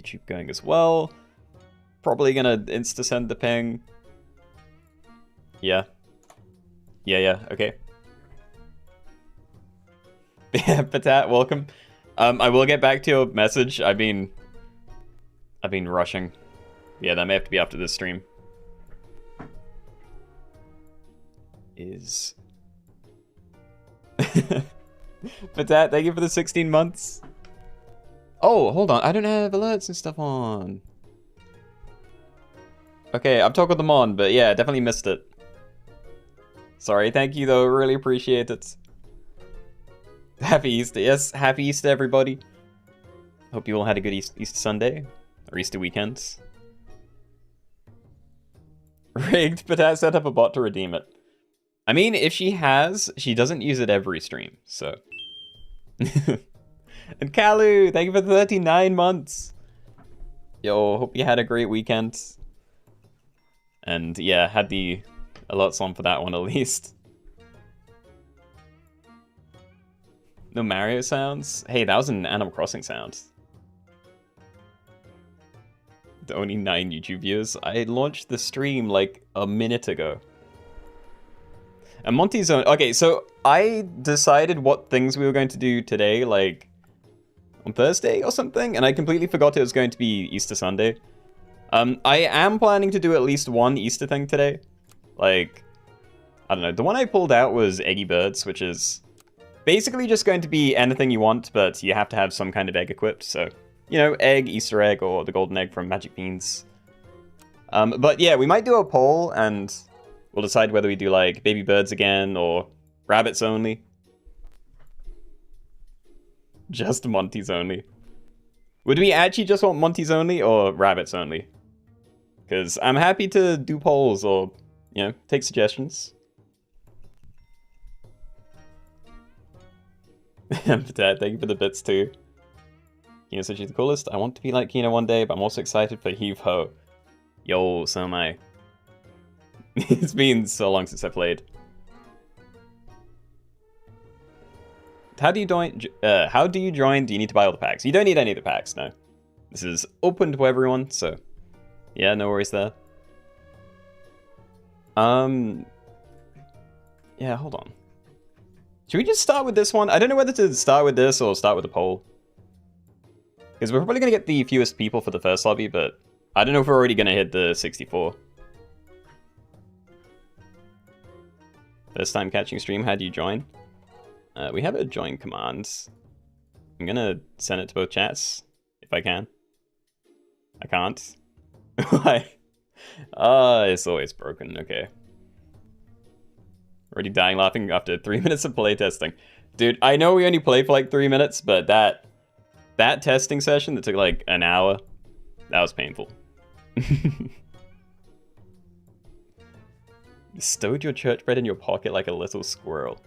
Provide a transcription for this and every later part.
YouTube going as well. Probably gonna insta-send the ping. Yeah. Yeah, okay. Yeah, Patat, welcome. I will get back to your message. I've been rushing. Yeah, that may have to be after this stream. Patat, thank you for the 16 months. Oh, hold on. I don't have alerts and stuff on. Okay, I've toggled them on, but yeah, definitely missed it. Sorry, thank you though. Really appreciate it. Happy Easter. Yes, happy Easter, everybody. Hope you all had a good Easter Sunday or Easter weekend. Rigged, Patat set up a bot to redeem it. I mean, if she has, she doesn't use it every stream, so. And Kalu, thank you for 39 months. Yo, hope you had a great weekend. And yeah, had the alerts on for that one at least. No Mario sounds? Hey, that was an Animal Crossing sound. Only 9 YouTube viewers. I launched the stream like a minute ago. And Monty's own. Okay, so I decided what things we were going to do today, like on Thursday or something, and I completely forgot it was going to be Easter Sunday. I am planning to do at least one Easter thing today. Like, I don't know. The one I pulled out was Eggy Birds, which is basically just going to be anything you want, but you have to have some kind of egg equipped. So, you know, egg, Easter egg, or the golden egg from Magic Beans. But yeah, we might do a poll, and we'll decide whether we do, like, baby birds again, or rabbits only. Just Monty's only. Would we actually just want Monty's only, or rabbits only? Because I'm happy to do polls, or, you know, take suggestions. Dad, thank you for the bits too. Keenoe said she's the coolest. I want to be like Keenoe one day, but I'm also excited for Heave Ho. Yo, so am I. It's been so long since I played. How do you join? How do you join? Do you need to buy all the packs? You don't need any of the packs, no. This is open to everyone, so yeah, no worries there. Yeah, hold on. Should we just start with this one? I don't know whether to start with this or start with the poll. Because we're probably going to get the fewest people for the first lobby, but I don't know if we're already going to hit the 64. First time catching stream, how do you join? We have a join command. I'm going to send it to both chats, if I can. I can't. Why? It's always broken, okay. Already dying laughing after 3 minutes of playtesting. Dude, I know we only played for like 3 minutes, but that testing session that took like an hour, that was painful. You stowed your church bread in your pocket like a little squirrel.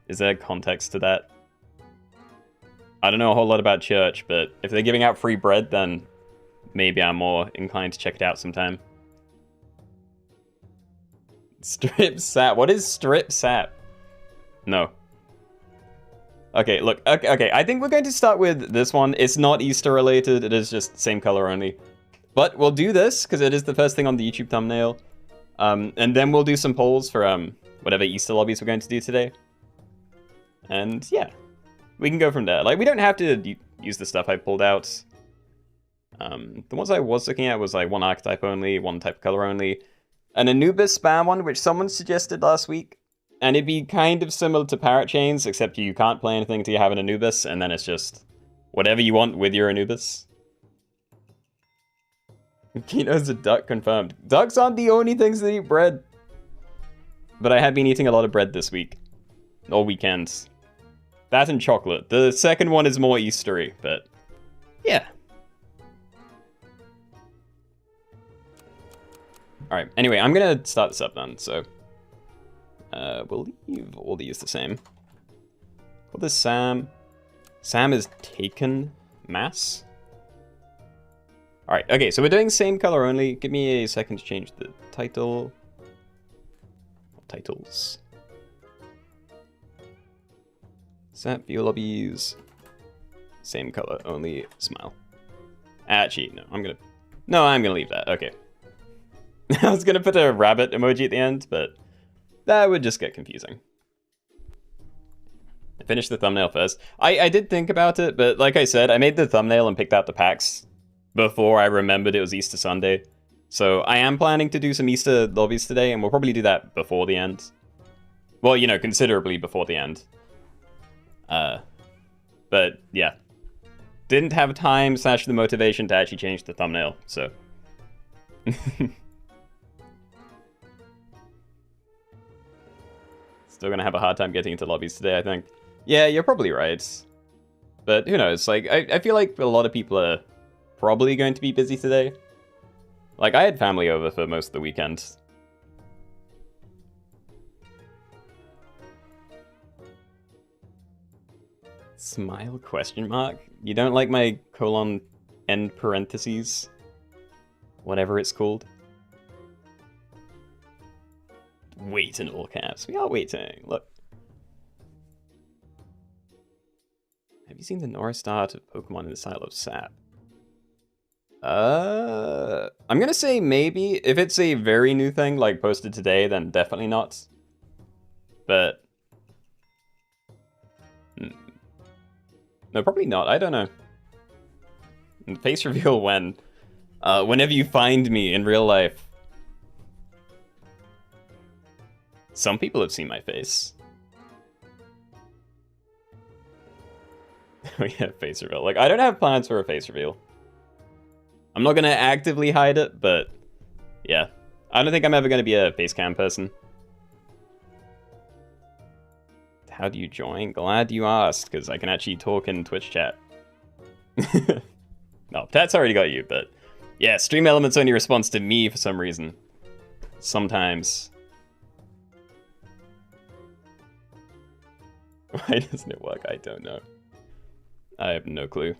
Is there context to that? I don't know a whole lot about church, but if they're giving out free bread, then maybe I'm more inclined to check it out sometime. Strip sap. What is strip sap? No. Okay, look. Okay, I think we're going to start with this one. It's not Easter related. It is just same color only. But we'll do this because it is the first thing on the YouTube thumbnail. And then we'll do some polls for whatever Easter lobbies we're going to do today. And yeah, we can go from there. Like, we don't have to use the stuff I pulled out. The ones I was looking at was like one archetype only, one type of color only. An Anubis spam one, which someone suggested last week. And it'd be kind of similar to Parrot Chains, except you can't play anything until you have an Anubis, and then it's just whatever you want with your Anubis. Keenoe's a duck confirmed. Ducks aren't the only things that eat bread. But I have been eating a lot of bread this week. Or weekends. That and chocolate. The second one is more Eastery, but yeah. Alright, anyway, I'm gonna start this up then, so we'll leave all these the same. Call this Sam. Sam is taken mass. Alright, okay, so we're doing same color only. Give me a second to change the title. Titles. SAP view lobbies. Same color only, smile. Actually, no, I'm gonna leave that. Okay. I was gonna put a rabbit emoji at the end, but that would just get confusing. I finished the thumbnail first. I did think about it, but like I said, I made the thumbnail and picked out the packs before I remembered it was Easter Sunday. So I am planning to do some Easter lobbies today, and we'll probably do that before the end. Well, you know, considerably before the end. But yeah. Didn't have time / the motivation to actually change the thumbnail, so. Still gonna have a hard time getting into lobbies today, I think. Yeah, you're probably right. But who knows, like, I feel like a lot of people are probably going to be busy today. Like, I had family over for most of the weekend. Smile question mark? You don't like my colon end parentheses? Whatever it's called. Wait in all caps. We are waiting. Look. Have you seen the Norris start of Pokemon in the style of SAP? I'm gonna say maybe. If it's a very new thing, like posted today, then definitely not. But no, probably not. I don't know. Face reveal when? Whenever you find me in real life. Some people have seen my face. Oh yeah, face reveal. Like, I don't have plans for a face reveal. I'm not gonna actively hide it, but yeah. I don't think I'm ever gonna be a face cam person. How do you join? Glad you asked, because I can actually talk in Twitch chat. No, Tat's already got you, but yeah, Stream Elements only responds to me for some reason. Sometimes. Why doesn't it work? I don't know. I have no clue.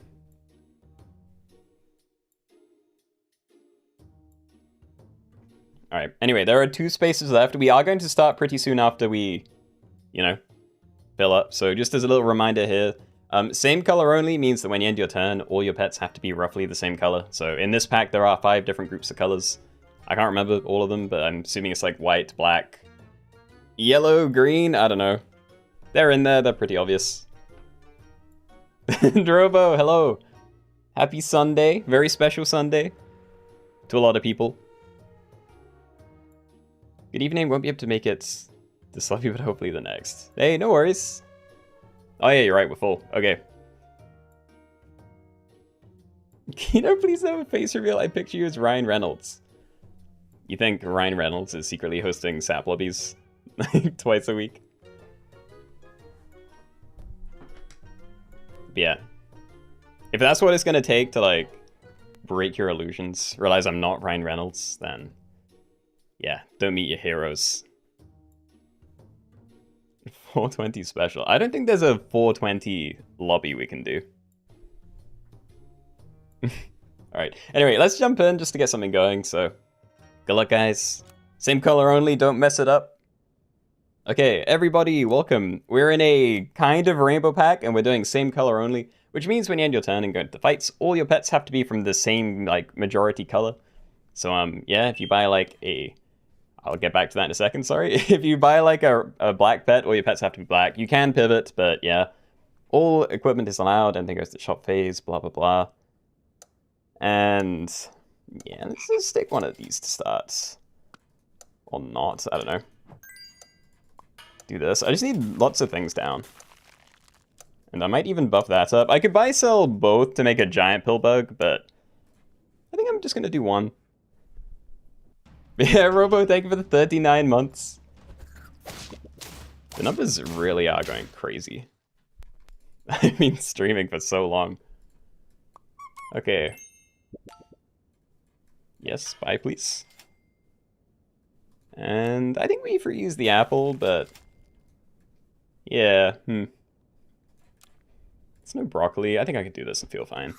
Alright, anyway, there are 2 spaces left. We are going to start pretty soon after we, you know, fill up. So just as a little reminder here, same color only means that when you end your turn, all your pets have to be roughly the same color. So in this pack, there are 5 different groups of colors. I can't remember all of them, but I'm assuming it's like white, black, yellow, green, I don't know. They're in there, they're pretty obvious. Drobo, hello. Happy Sunday, very special Sunday to a lot of people. Good evening, won't be able to make it this lobby, but hopefully the next. Hey, no worries. Oh yeah, you're right, we're full. Okay. Keenoe, please have a face reveal. I picture you as Ryan Reynolds. You think Ryan Reynolds is secretly hosting SAP lobbies twice a week? But yeah. If that's what it's gonna take to, like, break your illusions, realize I'm not Ryan Reynolds, then yeah, don't meet your heroes. 420 special. I don't think there's a 420 lobby we can do. Alright, anyway, let's jump in just to get something going, so good luck, guys. Same color only, don't mess it up. Okay, everybody, welcome. We're in a kind of rainbow pack, and we're doing same color only, which means when you end your turn and go into fights, all your pets have to be from the same, like, majority color. So, yeah, if you buy, like, I'll get back to that in a second, sorry. If you buy, like, a black pet, all your pets have to be black. You can pivot, but, yeah. All equipment is allowed, anything goes to shop phase, blah, blah, blah. And, yeah, let's just take one of these to start. Or not, I don't know. Do this. I just need lots of things down. And I might even buff that up. I could buy sell both to make a giant pill bug, but I think I'm just gonna do one. Yeah, Robo, thank you for the 39 months. The numbers really are going crazy. I've been streaming for so long. Okay. Yes, buy please. And I think we freeze the apple, but yeah, It's no broccoli. I think I could do this and feel fine.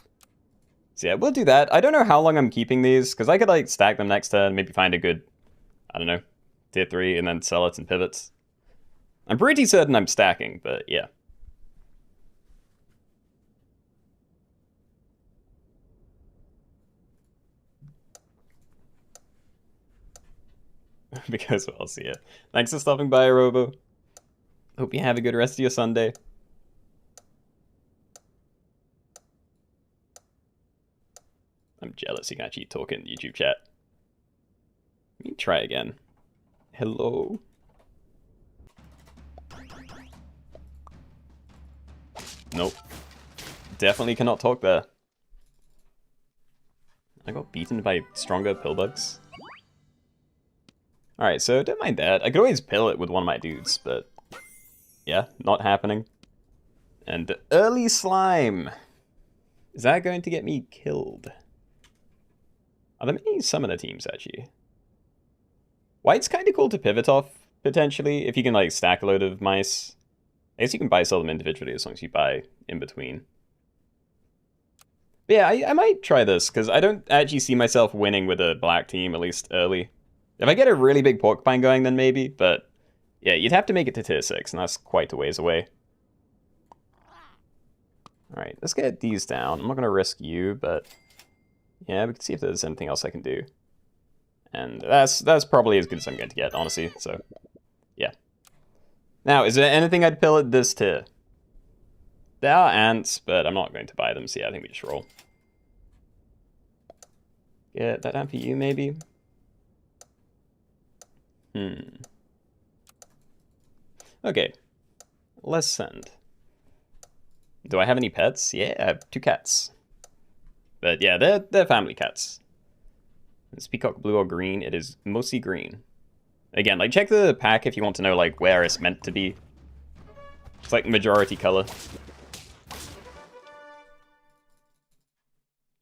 So yeah, we'll do that. I don't know how long I'm keeping these, because I could like stack them next turn, maybe find a good, I don't know, tier 3 and then sell it in pivots. I'm pretty certain I'm stacking, but yeah. because I'll see it. Thanks for stopping by, Robo. Hope you have a good rest of your Sunday. I'm jealous you can actually talk in YouTube chat. Let me try again. Hello? Nope. Definitely cannot talk there. I got beaten by stronger pillbugs. Alright, so don't mind that. I could always pill it with one of my dudes, but... yeah, not happening. And the early slime! Is that going to get me killed? Are there many summoner teams, actually? White's kind of cool to pivot off, potentially, if you can, like, stack a load of mice. I guess you can buy sell them individually as long as you buy in between. But yeah, I might try this, because I don't actually see myself winning with a black team, at least early. If I get a really big porcupine going, then maybe, but... yeah, you'd have to make it to tier 6, and that's quite a ways away. Alright, let's get these down. I'm not going to risk you, but... yeah, we can see if there's anything else I can do. And that's probably as good as I'm going to get, honestly, so... yeah. Now, is there anything I'd pill at this tier? There are ants, but I'm not going to buy them, so yeah, I think we just roll. Get that down for you, maybe? Okay. Let's send. Do I have any pets? Yeah, I have 2 cats. But yeah, they're family cats. It's peacock blue or green. It is mostly green. Again, like, check the pack if you want to know, like, where it's meant to be. It's like majority color.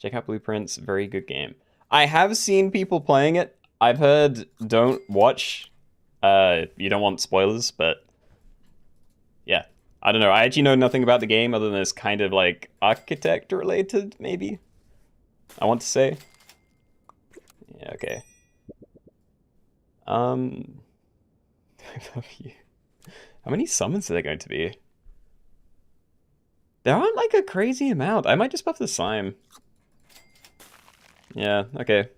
Check out Blueprints. Very good game. I have seen people playing it. I've heard don't watch. You don't want spoilers, but yeah. I don't know. I actually know nothing about the game other than it's kind of like architect related, maybe. I want to say. Yeah, okay. I love you. How many summons are there going to be? There aren't like a crazy amount. I might just buff the slime. Yeah, okay.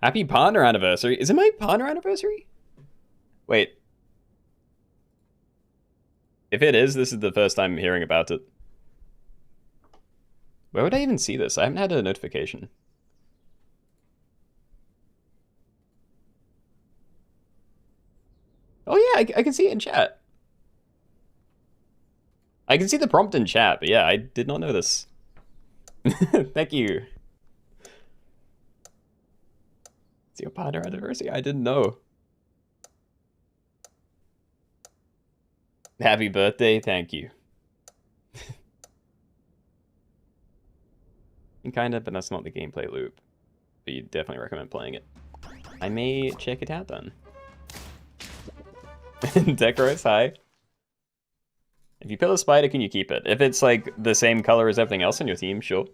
Happy partner anniversary. Is it my partner anniversary? Wait. If it is, this is the first time hearing about it. Where would I even see this? I haven't had a notification. Oh yeah, I can see it in chat. I can see the prompt in chat, but yeah, I did not know this. Thank you. It's your partner anniversary? I didn't know. Happy birthday, thank you. Kinda, but that's not the gameplay loop. But you definitely recommend playing it. I may check it out then. Decorates, hi. If you pill a spider, can you keep it? If it's like the same color as everything else on your team, sure.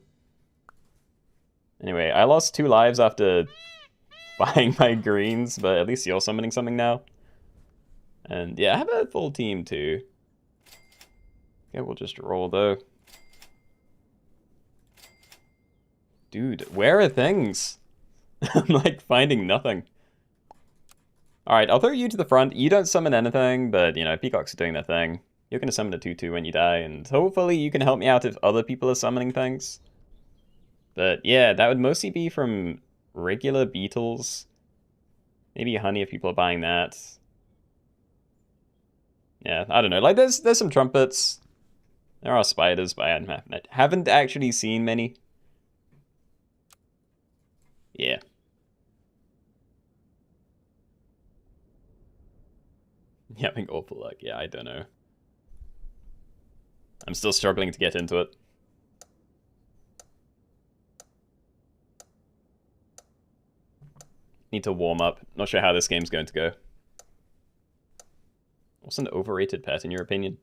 Anyway, I lost 2 lives after buying my greens, but at least you're summoning something now. And yeah, I have a full team too. Okay, we'll just roll though. Dude, where are things? I'm like finding nothing. Alright, I'll throw you to the front. You don't summon anything, but you know, peacocks are doing their thing. You're gonna summon a 2/2 when you die, and hopefully you can help me out if other people are summoning things. But yeah, that would mostly be from regular beetles. Maybe honey if people are buying that. Yeah, I don't know. Like, there's some trumpets. There are spiders, but I haven't actually seen many. Yeah. Yeah, I think awful luck. Yeah, I don't know. I'm still struggling to get into it. Need to warm up. Not sure how this game's going to go. What's an overrated pet in your opinion?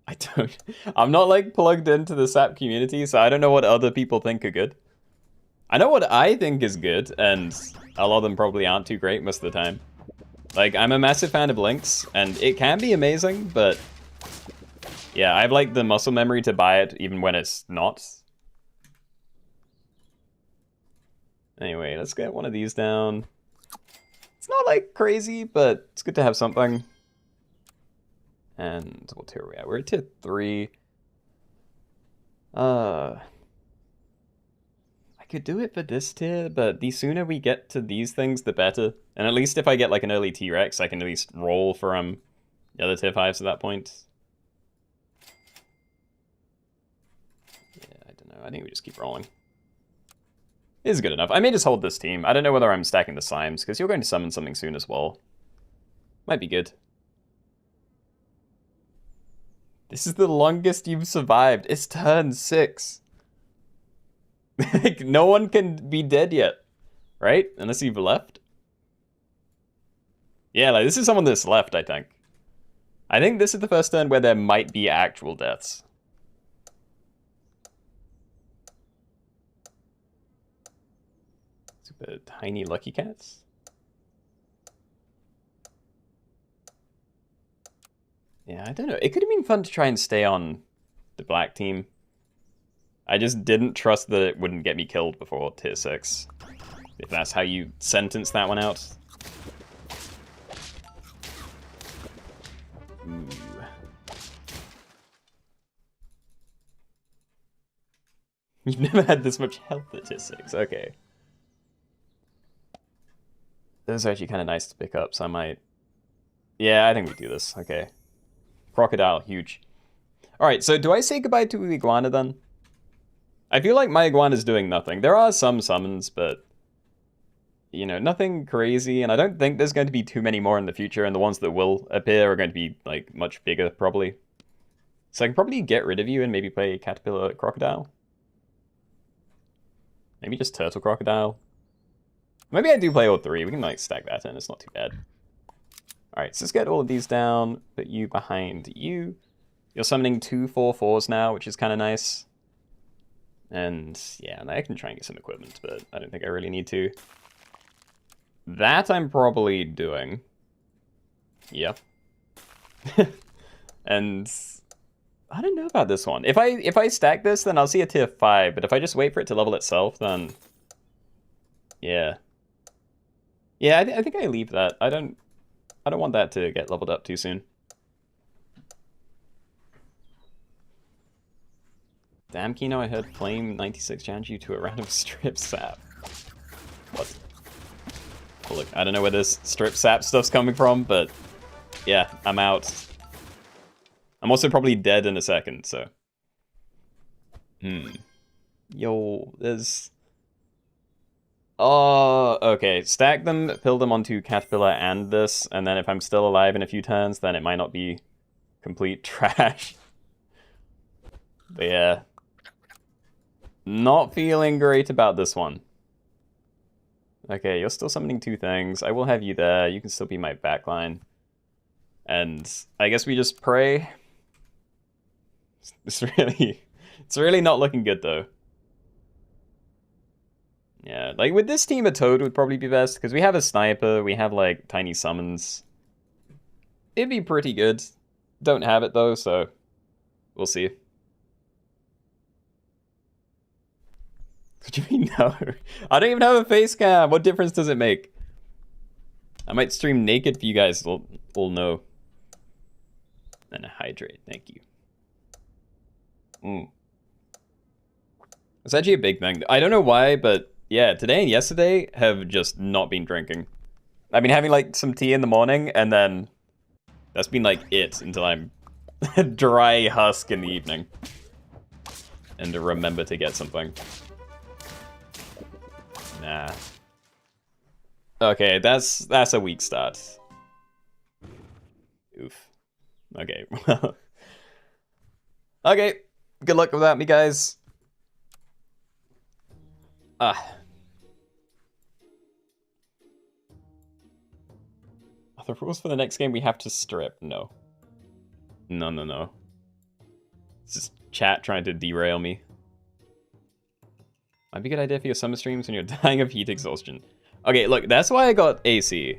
I don't... I'm not like plugged into the SAP community, so I don't know what other people think are good. I know what I think is good, and a lot of them probably aren't too great most of the time. Like, I'm a massive fan of Lynx, and it can be amazing, but... yeah, I have like the muscle memory to buy it even when it's not. Anyway, let's get one of these down. It's not like crazy, but it's good to have something. And what tier are we at? We're at tier 3. I could do it for this tier, but the sooner we get to these things, the better. And at least if I get like an early T-Rex, I can at least roll for the other tier 5s at that point. Yeah, I don't know. I think we just keep rolling. Is good enough. I may just hold this team. I don't know whether I'm stacking the Slimes, because you're going to summon something soon as well. Might be good. This is the longest you've survived. It's turn 6. Like, no one can be dead yet, right? Unless you've left. Yeah, like, this is someone that's left, I think. I think this is the first turn where there might be actual deaths. Super tiny lucky cats. Yeah, I don't know. It could have been fun to try and stay on the black team. I just didn't trust that it wouldn't get me killed before tier 6. If that's how you sentence that one out. Ooh. You've never had this much health at tier 6. Okay. Those are actually kind of nice to pick up, so I might... Yeah, I think we do this. Okay. Crocodile, huge. Alright, so do I say goodbye to Iguana then? I feel like my Iguana's doing nothing. There are some summons, but... You know, nothing crazy, and I don't think there's going to be too many more in the future, and the ones that will appear are going to be, like, much bigger, probably. So I can probably get rid of you and maybe play Caterpillar Crocodile. Maybe just Turtle Crocodile. Maybe I do play all 3. We can, like, stack that in. It's not too bad. Alright, so let's get all of these down. Put you behind you. You're summoning 2 4/4s now, which is kind of nice. And, yeah, I can try and get some equipment, but I don't think I really need to. That I'm probably doing. Yep. And I don't know about this one. If I stack this, then I'll see a tier 5, but if I just wait for it to level itself, then... Yeah. Yeah, I think I leave that. I don't want that to get leveled up too soon. Damn, Keenoe, I heard Flame 96 challenge you to a random strip sap. What? Well, look, I don't know where this strip sap stuff's coming from, but yeah, I'm out. I'm also probably dead in a second, so. Yo, there's... Oh, okay. Stack them, pill them onto Caterpillar and this, and then if I'm still alive in a few turns, then it might not be complete trash. But yeah. Not feeling great about this one. Okay, you're still summoning 2 things. I will have you there. You can still be my backline. And I guess we just pray. It's really not looking good, though. Yeah, like with this team, a Toad would probably be best, because we have a Sniper, we have, like, tiny summons. It'd be pretty good. Don't have it, though, so we'll see. What do you mean, no? I don't even have a face cam. What difference does it make? I might stream naked for you guys. We'll know. And hydrate. Thank you. It's actually a big thing. I don't know why, but yeah, today and yesterday have just not been drinking. I've been having like some tea in the morning, and then that's been like it until I'm dry husk in the evening. And to remember to get something. Nah. Okay, that's a weak start. Oof. Okay, well. Okay, good luck without me, guys. Are the rules for the next game we have to strip? No. No. It's just chat trying to derail me. Might be a good idea for your summer streams when you're dying of heat exhaustion. Okay, look, that's why I got AC.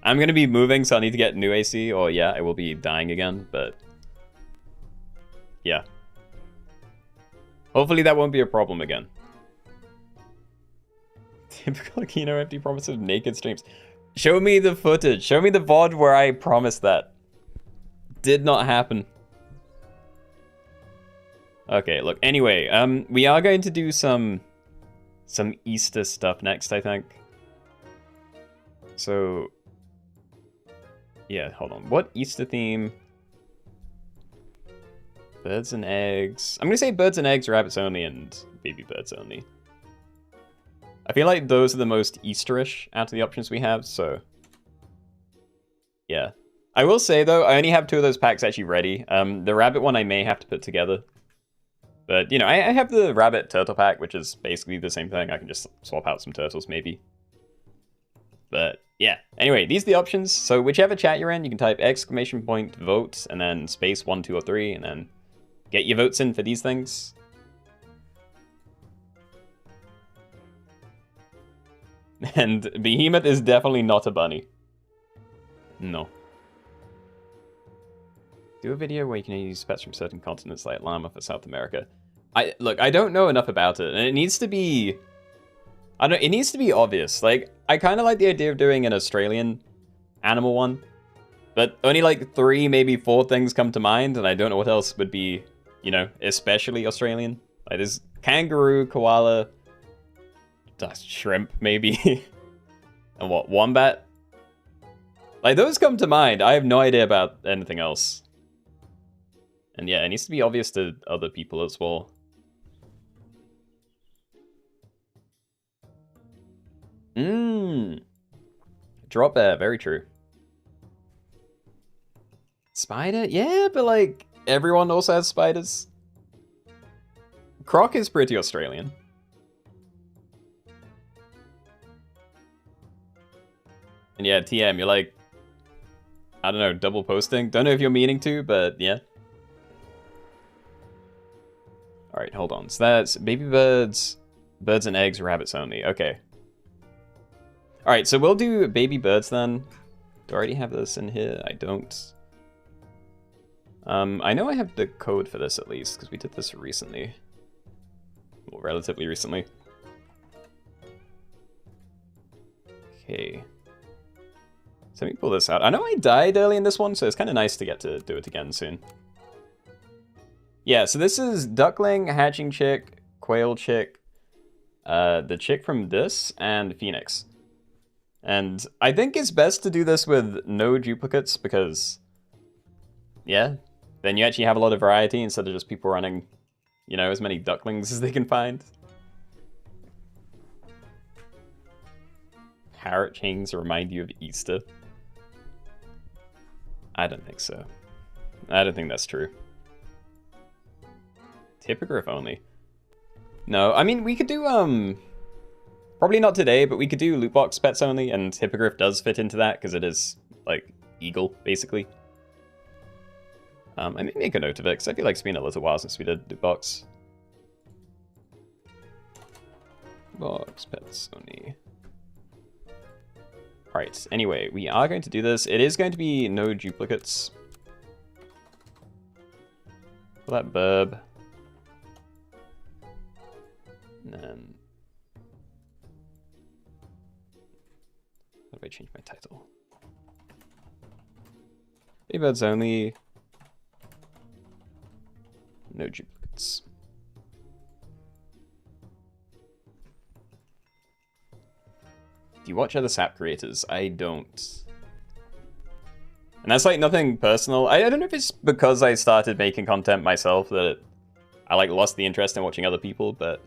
I'm gonna be moving, so I'll need to get new AC, or yeah, I will be dying again, but... yeah. Hopefully that won't be a problem again. Typical Keenoe empty promise of naked streams. Show me the footage. Show me the VOD where I promised that. Did not happen. Okay, look, anyway, we are going to do some Easter stuff next, I think. So, yeah, hold on. What Easter theme? Birds and eggs. I'm gonna say birds and eggs, rabbits only, and baby birds only. I feel like those are the most Easterish out of the options we have, so yeah. I will say though, I only have 2 of those packs actually ready. The rabbit one I may have to put together. But, you know, I have the rabbit turtle pack, which is basically the same thing. I can just swap out some turtles, maybe. But, yeah. Anyway, these are the options. So, whichever chat you're in, you can type !vote, and then space 1, 2, or 3, and then get your votes in for these things. And Behemoth is definitely not a bunny. No. Do a video where you can use pets from certain continents like llama for South America. Look, I don't know enough about it, and it needs to be... it needs to be obvious. Like, I kind of like the idea of doing an Australian animal one, but only like 3, maybe 4 things come to mind, and I don't know what else would be, you know, especially Australian. Like, there's kangaroo, koala, shrimp, maybe, and what, wombat? Like, those come to mind. I have no idea about anything else. And yeah, it needs to be obvious to other people as well. Drop bear, very true. Spider? Yeah, but like, everyone also has spiders. Croc is pretty Australian. And yeah, TM, you're like, I don't know, double posting? Don't know if you're meaning to, but yeah. Alright, hold on. So that's baby birds, birds and eggs, rabbits only. Okay. Alright, so we'll do baby birds then. Do I already have this in here? I don't. I know I have the code for this at least, because we did this recently. Well, relatively recently. Okay. So let me pull this out. I know I died early in this one, so it's kind of nice to get to do it again soon. Yeah, so this is duckling, hatching chick, quail chick, the chick from this, and phoenix. And I think it's best to do this with no duplicates because, yeah, then you actually have a lot of variety instead of just people running, you know, as many ducklings as they can find. Parrot chains remind you of Easter. I don't think so. I don't think that's true. Hippogriff only. No, I mean, we could do, probably not today, but we could do loot box pets only, and Hippogriff does fit into that, because it is, like, eagle, basically. I may make a note of it, because I feel like it's been a little while since we did loot box. Box pets only. Alright, anyway, we are going to do this. It is going to be no duplicates. For that burb. And then... how do I change my title? Baybirds only. No duplicates. Do you watch other SAP creators? I don't. And that's like nothing personal. I don't know if it's because I started making content myself that I like lost the interest in watching other people, but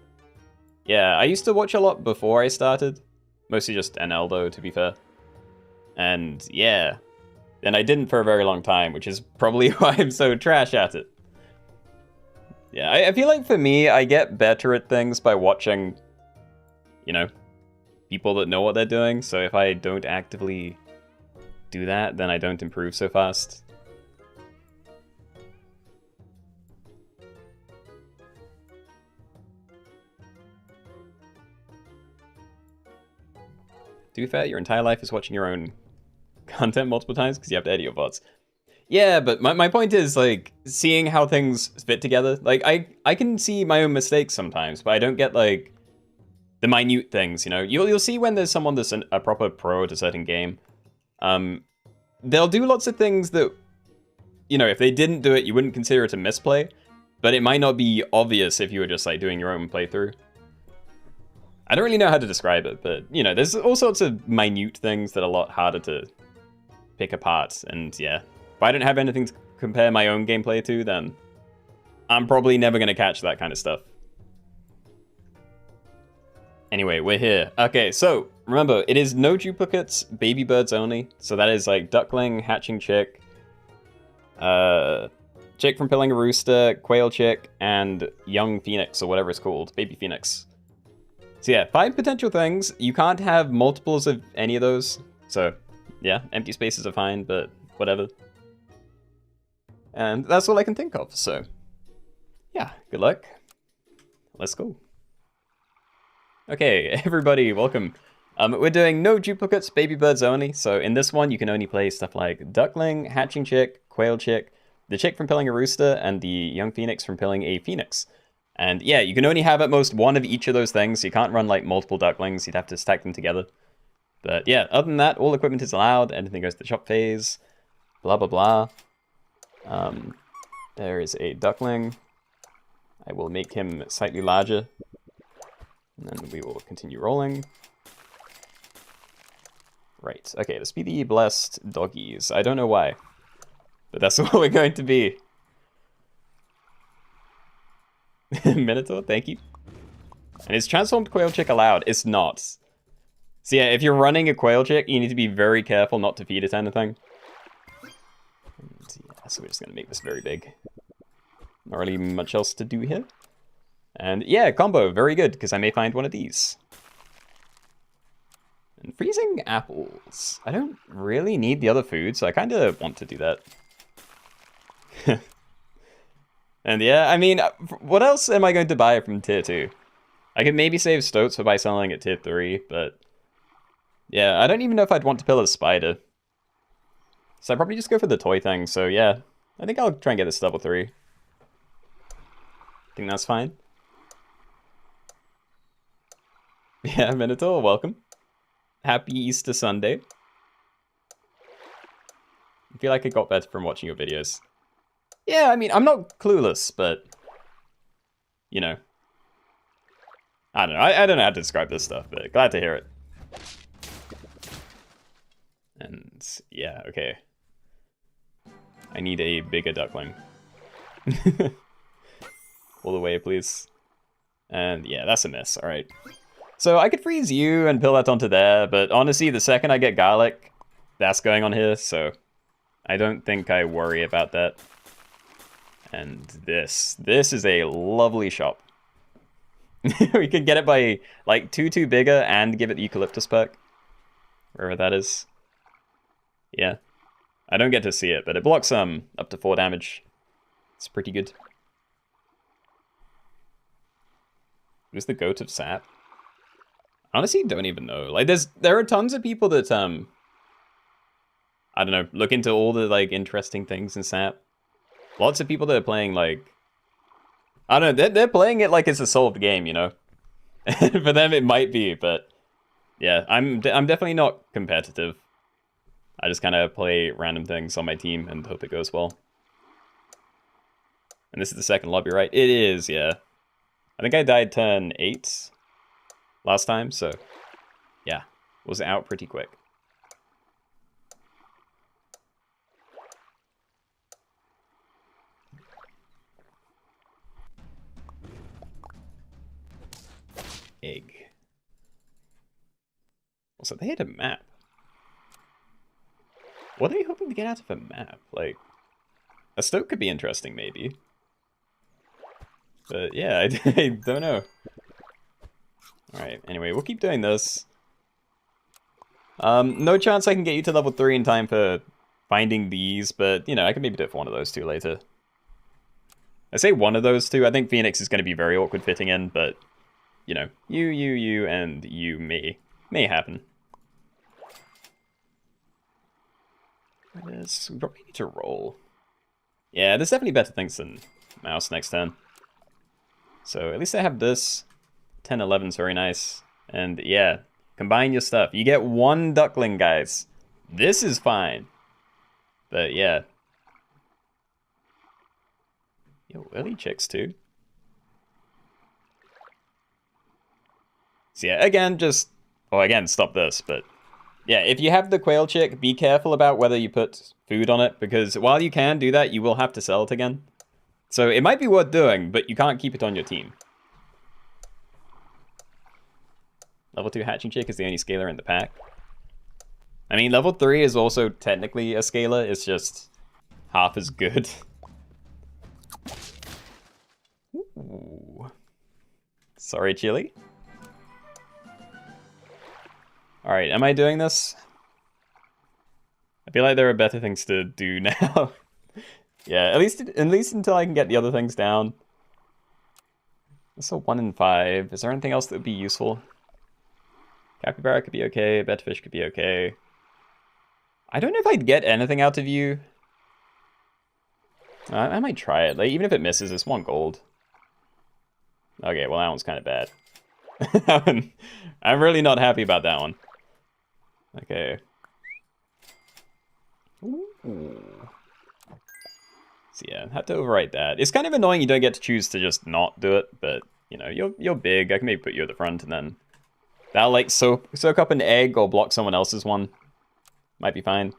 yeah, I used to watch a lot before I started. Mostly just NL though, to be fair. And yeah, and I didn't for a very long time, which is probably why I'm so trash at it. Yeah, I feel like for me, I get better at things by watching, you know, people that know what they're doing. So if I don't actively do that, then I don't improve so fast. To be fair, your entire life is watching your own content multiple times because you have to edit your VODs. Yeah, but my point is, like, seeing how things fit together. Like, I can see my own mistakes sometimes, but I don't get, like, the minute things, you know. You'll see when there's someone that's a proper pro at a certain game. They'll do lots of things that, you know, if they didn't do it, you wouldn't consider it a misplay. But it might not be obvious if you were just, like, doing your own playthrough. I don't really know how to describe it, but, you know, there's all sorts of minute things that are a lot harder to pick apart. And, yeah, if I don't have anything to compare my own gameplay to, then I'm probably never going to catch that kind of stuff. Anyway, we're here. Okay, so, remember, it is no duplicates, baby birds only. So that is, like, duckling, hatching chick, chick from pilling a rooster, quail chick, and young phoenix, or whatever it's called, baby phoenix. So yeah, 5 potential things. You can't have multiples of any of those. So yeah, empty spaces are fine, but whatever. And that's all I can think of, so yeah, good luck. Let's go. Okay, everybody, welcome. We're doing no duplicates, baby birds only. So in this one, you can only play stuff like duckling, hatching chick, quail chick, the chick from pilling a rooster, and the young phoenix from pilling a phoenix. And yeah, you can only have at most one of each of those things. So you can't run like multiple ducklings. You'd have to stack them together. But yeah, other than that, all equipment is allowed. Anything goes to the shop phase. Blah, blah, blah. There is a duckling. I will make him slightly larger. And then we will continue rolling. Right, okay, let's be the blessed doggies. I don't know why, but that's what we're going to be. Minotaur, thank you. And is transformed quail chick allowed? It's not. So yeah, if you're running a quail chick, you need to be very careful not to feed it anything. And yeah, so we're just going to make this very big. Not really much else to do here. And yeah, combo, very good, because I may find one of these. And freezing apples. I don't really need the other food, so I kind of want to do that. And yeah, I mean, what else am I going to buy from tier 2? I could maybe save stoats for by selling at tier 3, but yeah, I don't even know if I'd want to pill a spider. So I'd probably just go for the toy thing, so yeah, I think I'll try and get this level 3. Think that's fine. Yeah, Minotaur, welcome. Happy Easter Sunday. I feel like I got better from watching your videos. Yeah, I mean, I'm not clueless, but, you know. I don't know. I don't know how to describe this stuff, but glad to hear it. And, yeah, okay. I need a bigger duckling. All the way, please. And, yeah, that's a miss. All right. So I could freeze you and pill that onto there, but honestly, the second I get garlic, that's going on here, so I don't think I worry about that. And this is a lovely shop. We could get it by, like, 2 bigger and give it the eucalyptus perk. Wherever that is. Yeah. I don't get to see it, but it blocks up to 4 damage. It's pretty good. Who's the goat of SAP? Honestly, don't even know. Like, there are tons of people that, I don't know, look into all the, like, interesting things in SAP. Lots of people that are playing, like, I don't know, they're playing it like it's a solved game, you know? For them, it might be, but yeah, I'm definitely not competitive. I just kind of play random things on my team and hope it goes well. And this is the second lobby, right? It is, yeah. I think I died turn 8 last time, so yeah, was out pretty quick. Egg. Also, they had a map. What are they hoping to get out of a map? Like, a stoat could be interesting, maybe. But yeah, I don't know. Alright, anyway, we'll keep doing this. No chance I can get you to level 3 in time for finding these, but, you know, I can maybe do it for one of those two later. I say one of those two. I think Phoenix is going to be very awkward fitting in, but, you know, you, and you may happen. We probably need to roll. Yeah, there's definitely better things than mouse next turn. So at least I have this. 10-11's very nice. And yeah, combine your stuff. You get 1 duckling, guys. This is fine. But yeah. Yo, early chicks too. So yeah, again, stop this, but yeah, if you have the quail chick, be careful about whether you put food on it, because while you can do that, you will have to sell it again. So it might be worth doing, but you can't keep it on your team. Level 2 hatching chick is the only scaler in the pack. I mean, level 3 is also technically a scaler, it's just half as good. Ooh. Sorry, Chili. Alright, am I doing this? I feel like there are better things to do now. Yeah, at least until I can get the other things down. That's a 1 in 5. Is there anything else that would be useful? Capybara could be okay, bedfish could be okay. I don't know if I'd get anything out of you. I might try it. Like, even if it misses, it's 1 gold. Okay, well that one's kind of bad. I'm really not happy about that one. Okay. Ooh. So yeah, have to overwrite that. It's kind of annoying you don't get to choose to just not do it, but you know, you're big. I can maybe put you at the front and then that'll like soak up an egg or block someone else's one. Might be fine.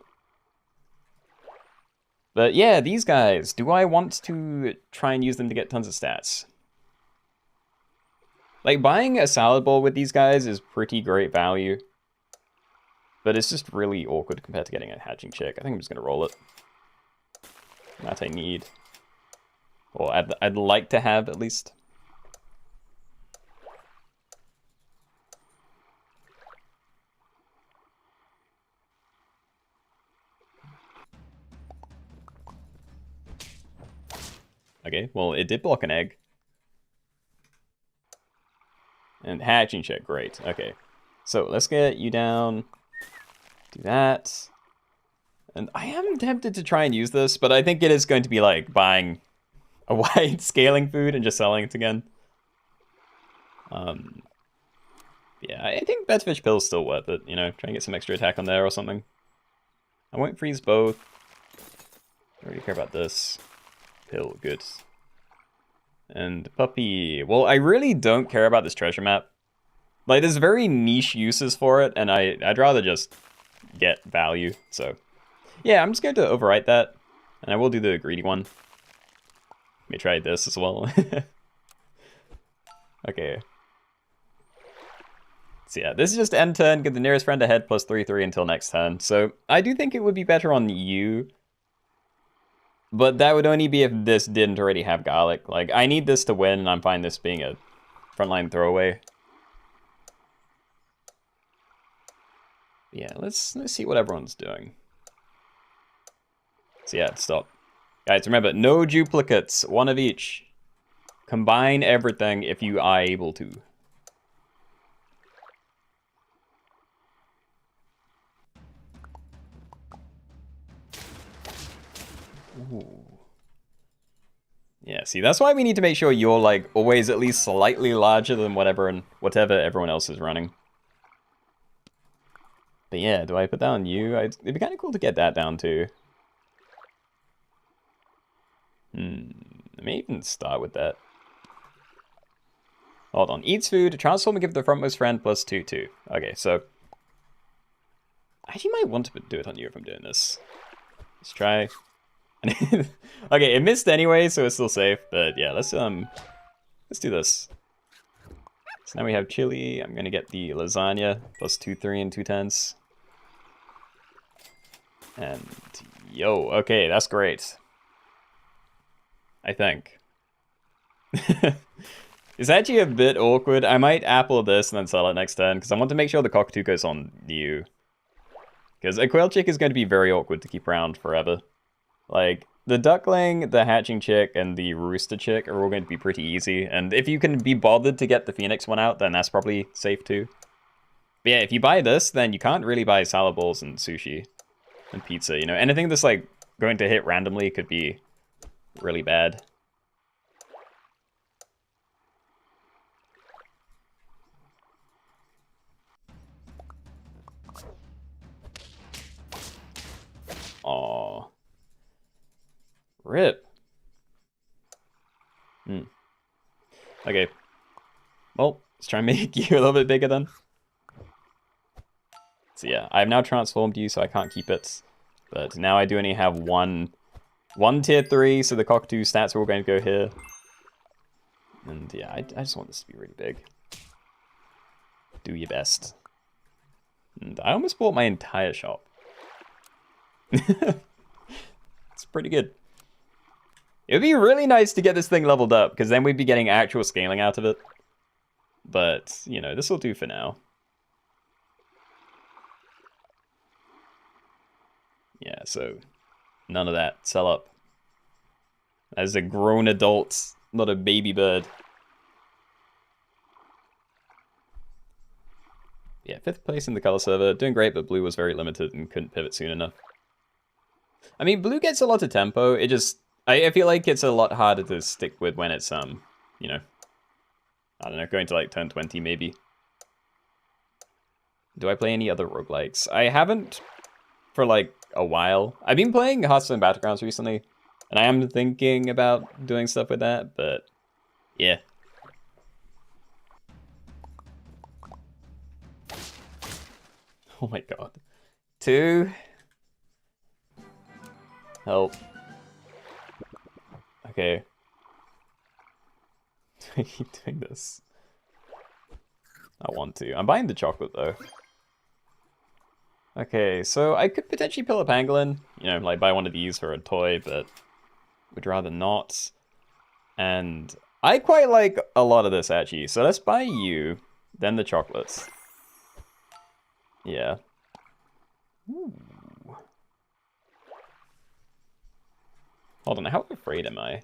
But yeah, these guys, do I want to try and use them to get tons of stats? Like, buying a salad bowl with these guys is pretty great value. But it's just really awkward compared to getting a hatching chick. I think I'm just going to roll it. That I need. Or I'd like to have, at least. Okay, well, it did block an egg. And hatching chick, great. Okay, so let's get you down. Do that. And I am tempted to try and use this, but I think it is going to be like buying a wide scaling food and just selling it again. Yeah, I think bedfish pill's still worth it, you know, try and get some extra attack on there or something. I won't freeze both. I don't really care about this. Pill, good. And puppy. Well, I really don't care about this treasure map. Like, there's very niche uses for it, and I'd rather just get value, so. Yeah, I'm just going to overwrite that, and I will do the greedy one. Let me try this as well. Okay. So yeah, this is just end turn, get the nearest friend ahead, plus 3/3 until next turn. So I do think it would be better on you. But that would only be if this didn't already have garlic. Like, I need this to win, and I'm fine this being a frontline throwaway. Yeah, let's see what everyone's doing. So yeah, stop. Guys, remember, no duplicates, 1 of each. Combine everything if you are able to. Ooh. Yeah, see, that's why we need to make sure you're, like, always at least slightly larger than whatever everyone else is running. But yeah, do I put that on you? It'd be kind of cool to get that down too. Let me even start with that. Hold on. Eats food, transform and give the frontmost friend plus 2/2. Okay, so I actually might want to do it on you if I'm doing this. Let's try. Okay, it missed anyway, so it's still safe. But yeah, let's do this. So now we have chili. I'm gonna get the lasagna plus 2/3 and 2/10. And yo, okay, that's great. I think. It's actually a bit awkward. I might apple this and then sell it next turn, because I want to make sure the cockatoo goes on you. Because a quail chick is going to be very awkward to keep around forever. Like, the duckling, the hatching chick, and the rooster chick are all going to be pretty easy. And if you can be bothered to get the phoenix one out, then that's probably safe too. But yeah, if you buy this, then you can't really buy salad bowls and sushi and pizza. You know, anything that's like going to hit randomly could be really bad. Rip. Okay. Well, let's try and make you a little bit bigger then. So yeah, I've now transformed you, so I can't keep it. But now I do only have one tier 3, so the cockatoo stats are all going to go here. And yeah, I just want this to be really big. Do your best. And I almost bought my entire shop. It's pretty good. It would be really nice to get this thing leveled up, because then we'd be getting actual scaling out of it. But, you know, this will do for now. Yeah, so none of that. Sell up. As a grown adult, not a baby bird. Yeah, 5th place in the color server. Doing great, but blue was very limited and couldn't pivot soon enough. I mean, blue gets a lot of tempo. It just... I feel like it's a lot harder to stick with when it's, you know... I don't know, going to like turn 20 maybe. Do I play any other roguelikes? I haven't for like a while. I've been playing Hearthstone Battlegrounds recently, and I am thinking about doing stuff with that, but yeah. Oh my god. 2. Help. Okay. I keep doing this. I want to. I'm buying the chocolate though. Okay, so I could potentially pull a pangolin, you know, like buy one of these for a toy, but would rather not. And I quite like a lot of this actually, so let's buy you, then the chocolates. Yeah. Ooh. Hold on, how afraid am I?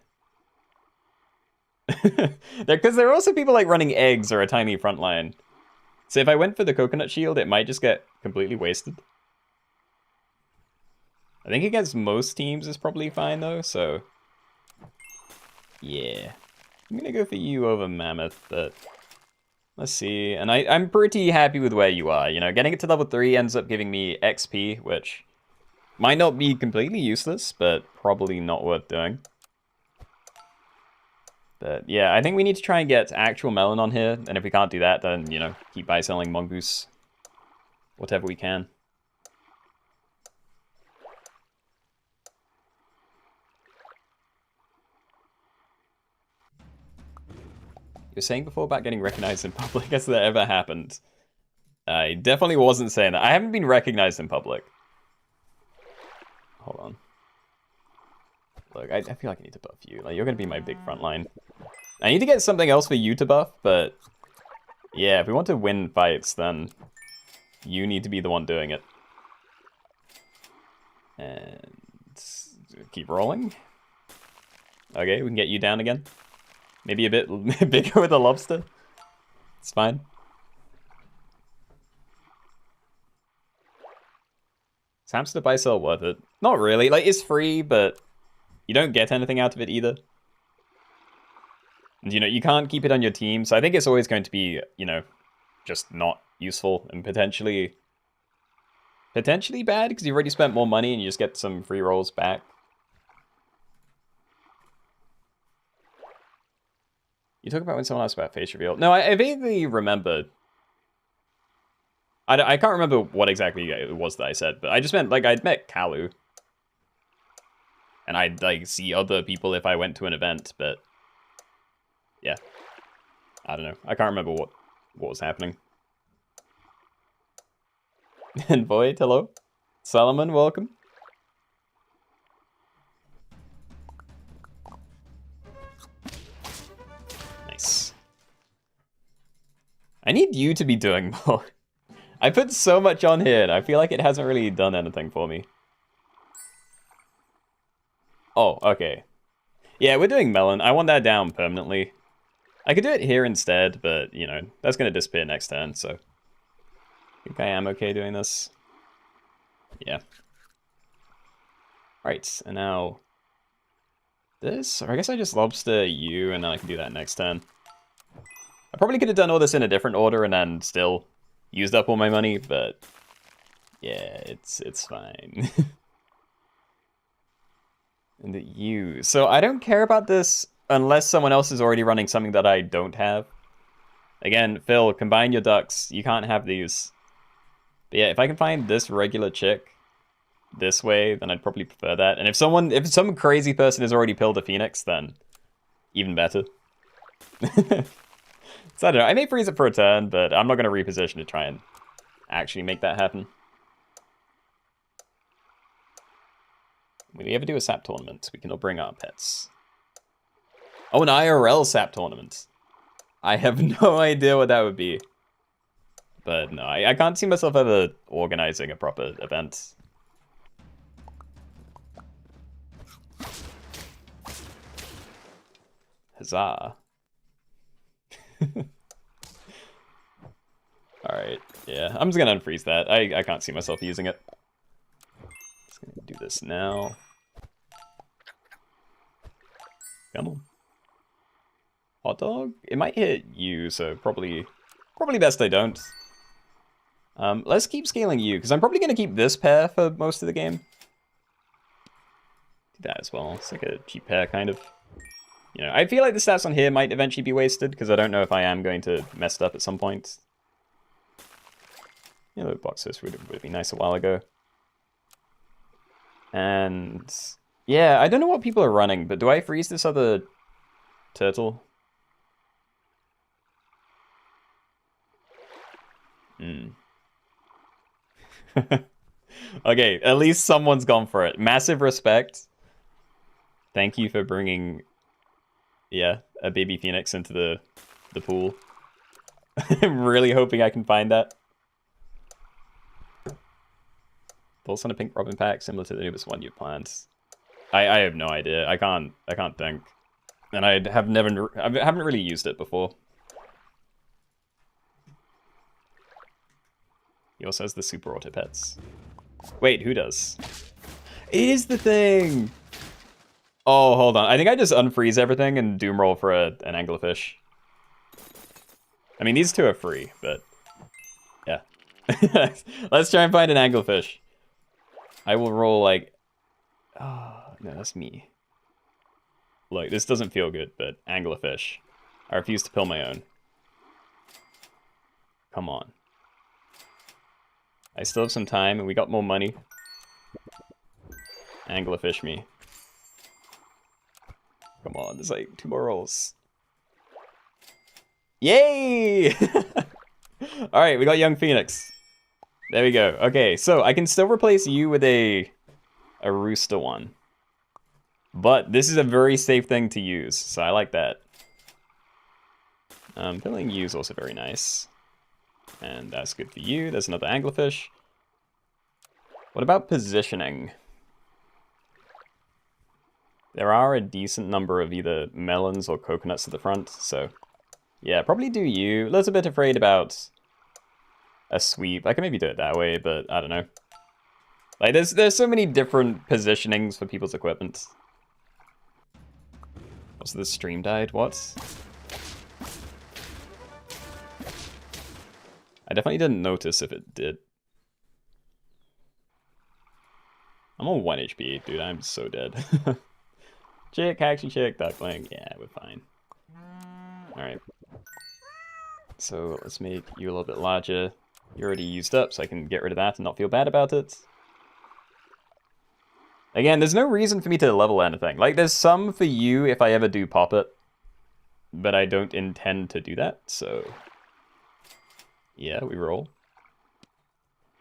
Because there are also people like running eggs or a tiny front line. So if I went for the coconut shield, it might just get completely wasted. I think against most teams is probably fine though, so... yeah. I'm gonna go for you over Mammoth, but... let's see. And I'm pretty happy with where you are, you know. Getting it to level 3 ends up giving me XP, which might not be completely useless, but probably not worth doing. But yeah, I think we need to try and get actual melon on here, and if we can't do that, then, you know, keep buy selling mongoose. Whatever we can. You were saying before about getting recognized in public. Has that ever happened? I definitely wasn't saying that. I haven't been recognized in public. Hold on. Look, I feel like I need to buff you. Like, you're going to be my big front line. I need to get something else for you to buff, but... yeah, if we want to win fights, then you need to be the one doing it. And... keep rolling. Okay, we can get you down again. Maybe a bit bigger with a lobster. It's fine. Is hamster buy sell worth it? Not really. Like, it's free, but you don't get anything out of it either. And, you know, you can't keep it on your team, so I think it's always going to be, you know, just not useful and potentially bad, because you've already spent more money and you just get some free rolls back. You talk about when someone asked about face reveal. No, I vaguely remember. I can't remember what exactly it was that I said, but I just meant, like, I'd met Kalu. And I'd, like, see other people if I went to an event, but... yeah. I don't know. I can't remember what was happening. And Void, hello. Solomon, welcome. Nice. I need you to be doing more. I put so much on here, and I feel like it hasn't really done anything for me. Oh, okay. Yeah, we're doing melon. I want that down permanently. I could do it here instead, but, you know, that's going to disappear next turn, so... I think I am okay doing this. Yeah. Right, and now... this? Or I guess I just lobster you, and then I can do that next turn. I probably could have done all this in a different order, and then still... used up all my money, but yeah, it's fine. And the U. So I don't care about this unless someone else is already running something that I don't have. Again, Phil, combine your ducks. You can't have these. But yeah, if I can find this regular chick this way, then I'd probably prefer that. And if some crazy person has already pilled a Phoenix, then even better. So I don't know. I may freeze it for a turn, but I'm not going to reposition to try and actually make that happen. When we ever do a SAP tournament, we can all bring our pets. Oh, an IRL SAP tournament. I have no idea what that would be. But no, I can't see myself ever organizing a proper event. Huzzah. Alright, yeah, I'm just gonna unfreeze that. I can't see myself using it. Just gonna do this now. Come on. Hot dog? It might hit you, so probably best I don't. Let's keep scaling you, because I'm probably gonna keep this pair for most of the game. Do that as well. It's like a cheap pair, kind of. You know, I feel like the stats on here might eventually be wasted, because I don't know if I am going to mess it up at some point. You know, boxes would be nice a while ago. And yeah, I don't know what people are running, but do I freeze this other turtle? Okay, at least someone's gone for it. Massive respect. Thank you for bringing, yeah, a baby phoenix into the pool. I'm really hoping I can find that. Pulse on a pink robin pack, similar to the newest one you planned. I have no idea. I can't think. And I haven't really used it before. He also has the super auto pets. Wait, who does? It is the thing! Oh, hold on. I think I just unfreeze everything and doom roll for an anglerfish. I mean, these two are free, but yeah. Let's try and find an anglerfish. I will roll like... Oh, no, that's me. Look, this doesn't feel good, but anglerfish. I refuse to pill my own. Come on. I still have some time, and we got more money. Anglerfish me. Come on, there's like 2 more rolls. Yay! Alright, we got Young Phoenix. There we go. Okay, so I can still replace you with a rooster one. But this is a very safe thing to use, so I like that. Filling you is also very nice. And that's good for you. There's another anglerfish. What about positioning? There are a decent number of either melons or coconuts at the front, so yeah, probably do you. A little bit afraid about a sweep. I can maybe do it that way, but I don't know. Like, there's so many different positionings for people's equipment. Also, the stream died. What? I definitely didn't notice if it did. I'm on 1 HP, dude. I'm so dead. Chick, action chick, duckling. Yeah, we're fine. Alright. So let's make you a little bit larger. You're already used up, so I can get rid of that and not feel bad about it. Again, there's no reason for me to level anything. Like, there's some for you if I ever do pop it. But I don't intend to do that, so... Yeah, we roll.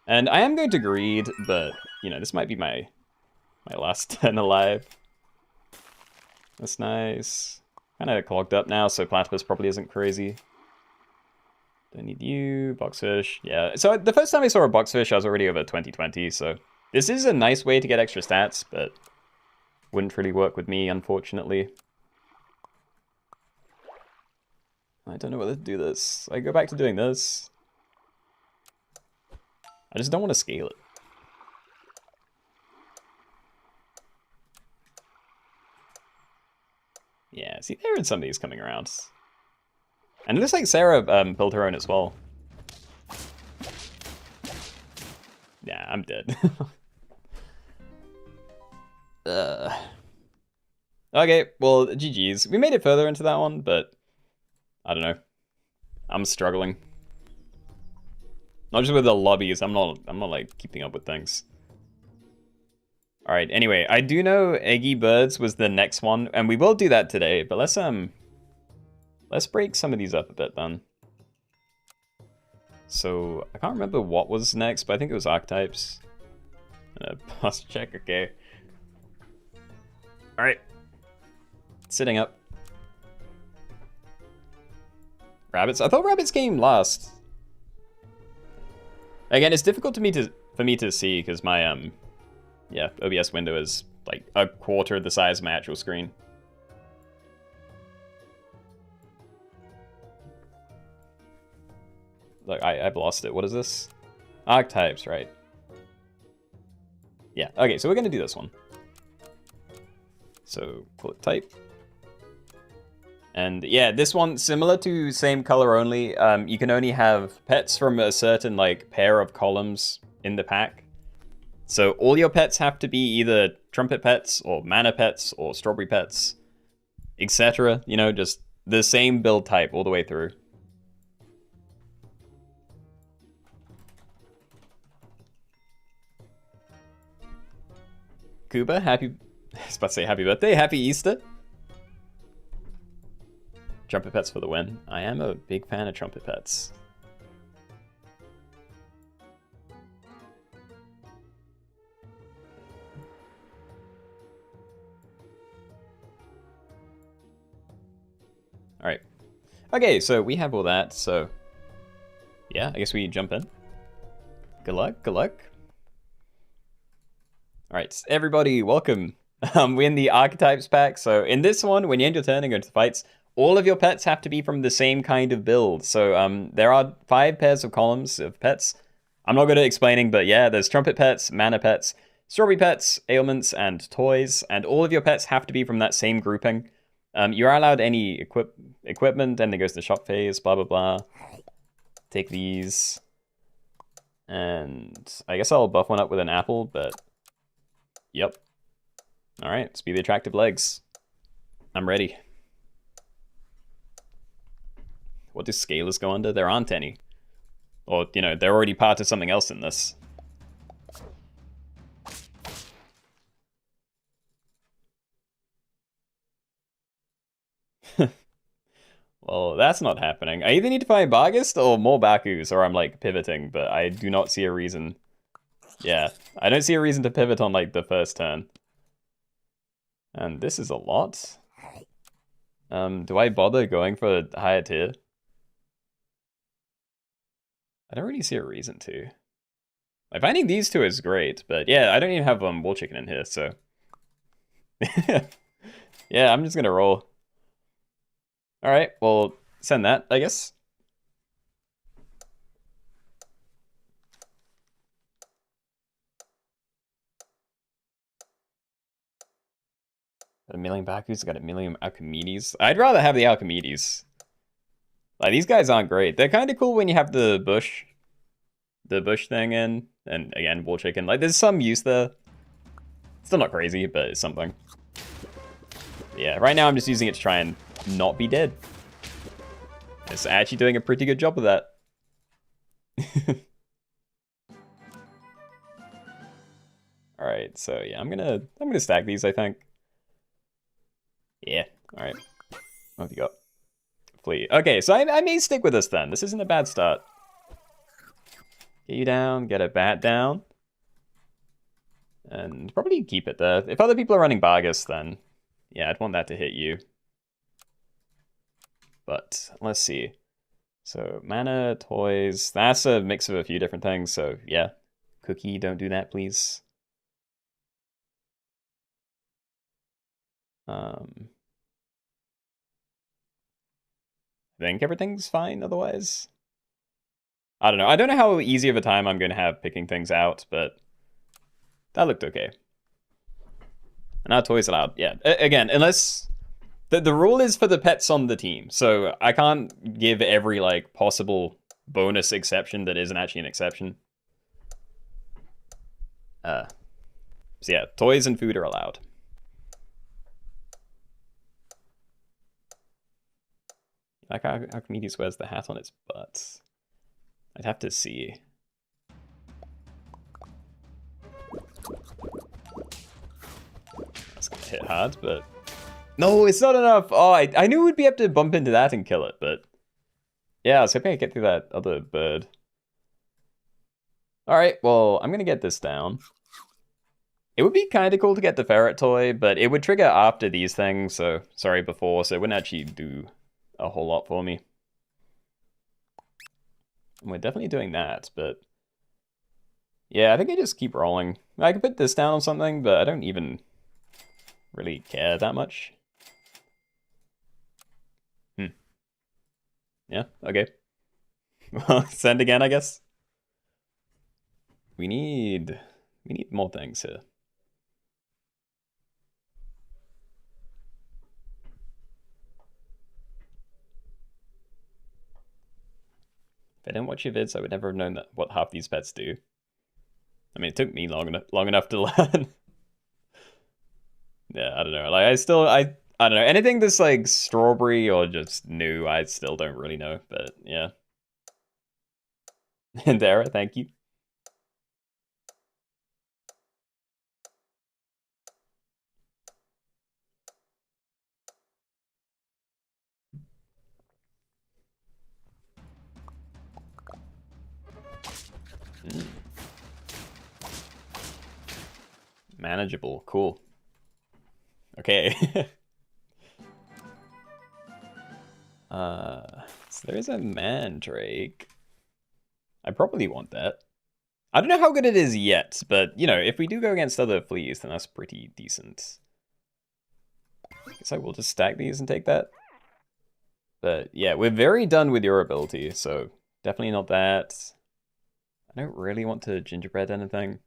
And I am going to greed, but, you know, this might be my last 10 alive. That's nice. Kind of clogged up now, so platypus probably isn't crazy. Don't need you. Boxfish. Yeah, so the first time I saw a boxfish, I was already over 2020, so... This is a nice way to get extra stats, but wouldn't really work with me, unfortunately. I don't know whether to do this. I go back to doing this. I just don't want to scale it. Yeah, see, there are some of these coming around. And it looks like Sarah built her own as well. Yeah, I'm dead. Okay, well, GG's. We made it further into that one, but I don't know. I'm struggling. Not just with the lobbies. I'm not like keeping up with things. All right. Anyway, I do know Eggy Birds was the next one, and we will do that today. But let's break some of these up a bit then. So I can't remember what was next, but I think it was archetypes. Pause check. Okay. All right. Sitting up. Rabbits. I thought rabbits came last. Again, it's difficult for me to see because my yeah, OBS window is like a quarter the size of my actual screen. Look, I've lost it. What is this? Archetypes, right? Yeah. Okay, so we're gonna do this one. So call it type. And yeah, this one, similar to same color only, you can only have pets from a certain like pair of columns in the pack. So all your pets have to be either trumpet pets or mana pets or strawberry pets, etc. You know, just the same build type all the way through. Kuba, happy... I was about to say happy birthday, happy Easter. Trumpet pets for the win. I am a big fan of trumpet pets. Alright. Okay, so we have all that, so... yeah, I guess we jump in. Good luck, good luck. Alright, everybody, welcome. We're in the Archetypes pack, so in this one, when you end your turn and go into the fights, all of your pets have to be from the same kind of build. So there are 5 pairs of columns of pets. I'm not good at explaining, but yeah, there's trumpet pets, mana pets, strawberry pets, ailments, and toys, and all of your pets have to be from that same grouping. You are allowed any equipment, and then goes to the shop phase, blah, blah, blah. Take these. And I guess I'll buff one up with an apple, but yep. All right, let's be the attractive legs. I'm ready. What do scalers go under? There aren't any. Or, you know, they're already part of something else in this. Well, that's not happening. I either need to find Bargist or more Bakus, or I'm, like, pivoting, but I do not see a reason. Yeah, I don't see a reason to pivot on, like, the first turn. And this is a lot. Do I bother going for a higher tier? I don't really see a reason to. Like, finding these two is great, but yeah, I don't even have wool chicken in here, so... yeah, I'm just gonna roll. Alright, well, send that, I guess. Got a million Bakus, got a million Alchemedes. I'd rather have the Alchemedes. Like, these guys aren't great. They're kind of cool when you have the bush thing in, and again, wool chicken. Like, there's some use there. Still not crazy, but it's something. But yeah, right now I'm just using it to try and not be dead. It's actually doing a pretty good job of that. All right, so yeah, I'm gonna stack these, I think. Yeah, all right. What have you got? Flee. Okay, so I may stick with this then. This isn't a bad start. Get you down, get a bat down. And probably keep it there. If other people are running Bargus, then yeah, I'd want that to hit you. But let's see. So mana, toys, that's a mix of a few different things. So yeah, Cookie, don't do that, please. I think everything's fine otherwise. I don't know. I don't know how easy of a time I'm going to have picking things out, but that looked okay. And now toys allowed. Yeah, again, unless... The rule is for the pets on the team, so I can't give every, like, possible bonus exception that isn't actually an exception. So yeah, toys and food are allowed. Like Archimedes wears the hat on its butt. I'd have to see. That's gonna hit hard, but... No, it's not enough! Oh, I knew we'd be able to bump into that and kill it, but... Yeah, I was hoping I'd get through that other bird. Alright, well, I'm gonna get this down. It would be kind of cool to get the ferret toy, but it would trigger after these things, so... Sorry, before, so it wouldn't actually do a whole lot for me. And we're definitely doing that, but... Yeah, I think I just keep rolling. I can put this down on something, but I don't even really care that much. Yeah, okay. Well, send again, I guess. We need more things here. If I didn't watch your vids, I would never have known that what half these pets do. I mean, it took me long enough to learn. Yeah, I don't know. Like, I don't know. Anything that's like strawberry or just new, I still don't really know. But yeah. And Dara, thank you. Manageable, cool. Okay. So there is a mandrake. I probably want that. I don't know how good it is yet, but, you know, if we do go against other fleas, then that's pretty decent. I guess I will just stack these and take that. But, yeah, we're very done with your ability, so definitely not that. I don't really want to gingerbread anything.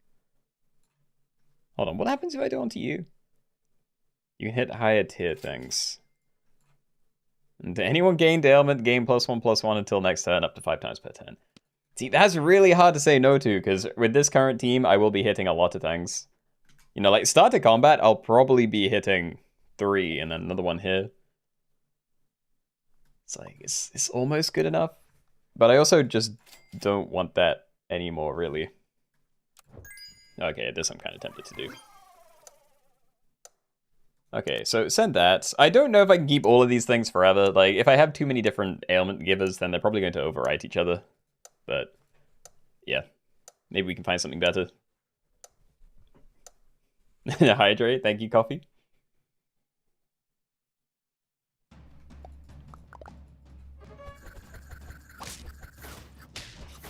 Hold on, what happens if I do onto you? You can hit higher tier things. And anyone gained ailment, gain +1/+1 until next turn, up to 5 times per turn. See, that's really hard to say no to, because with this current team, I will be hitting a lot of things. You know, like, start to combat, I'll probably be hitting 3, and then another one here. It's like, it's almost good enough. But I also just don't want that anymore, really. Okay, this I'm kind of tempted to do. Okay, so send that. I don't know if I can keep all of these things forever. Like, if I have too many different ailment givers, then they're probably going to overwrite each other. But, yeah. Maybe we can find something better. Hydrate, thank you, coffee.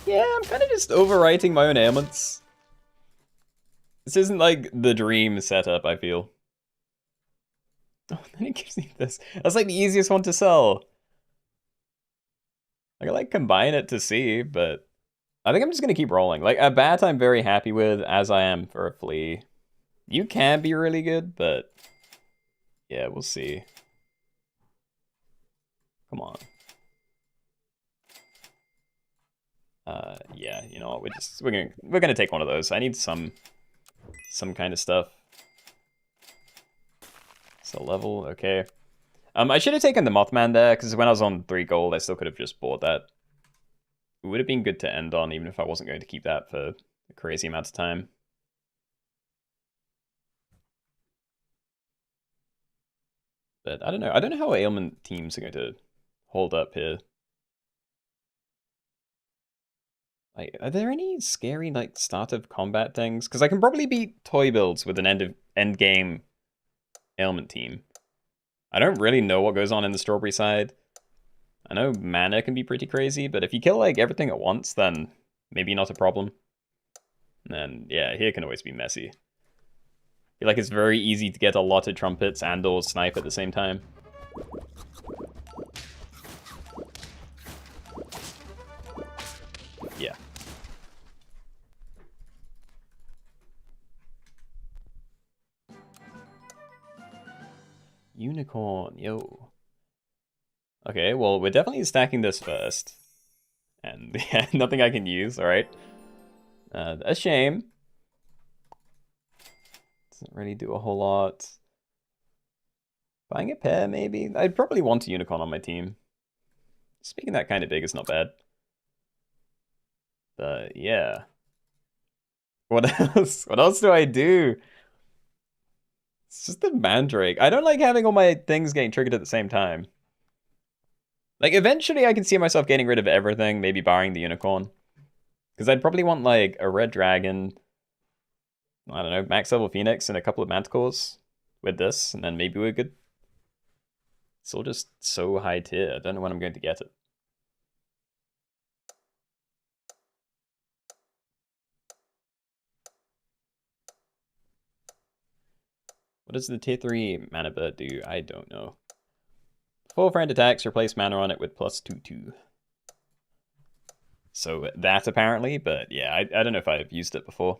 Yeah, I'm kind of just overwriting my own ailments. This isn't like the dream setup, I feel. Oh, then it gives me this. That's like the easiest one to sell. I can like combine it to see, but I think I'm just gonna keep rolling. Like a bat I'm very happy with, as I am for a flea. You can be really good, but yeah, we'll see. Come on. Yeah, you know what, we're gonna take one of those. I need some kind of stuff. So level, okay. I should have taken the Mothman there, because when I was on 3 gold, I still could have just bought that. It would have been good to end on, even if I wasn't going to keep that for a crazy amount of time. But I don't know. I don't know how ailment teams are going to hold up here. Like, are there any scary, like, start of combat things? Because I can probably beat toy builds with an end game ailment team. I don't really know what goes on in the strawberry side. I know mana can be pretty crazy, but if you kill, like, everything at once, then maybe not a problem. And then, yeah, here can always be messy. I feel like it's very easy to get a lot of trumpets and or snipe at the same time. Yeah. Unicorn, yo. Okay, well, we're definitely stacking this first. And yeah, nothing I can use, alright. A shame. Doesn't really do a whole lot. Buying a pair, maybe? I'd probably want a unicorn on my team. Speaking that kind of big is not bad. But yeah. What else? What else do I do? It's just the Mandrake. I don't like having all my things getting triggered at the same time. Like, eventually I can see myself getting rid of everything, maybe barring the unicorn. Because I'd probably want, like, a red dragon, I don't know, max level phoenix, and a couple of manticores with this, and then maybe we're good. It's all just so high tier. I don't know when I'm going to get it. What does the tier 3 mana bird do? I don't know. 4 friend attacks, replace mana on it with +2/2. So that apparently, but yeah, I don't know if I've used it before.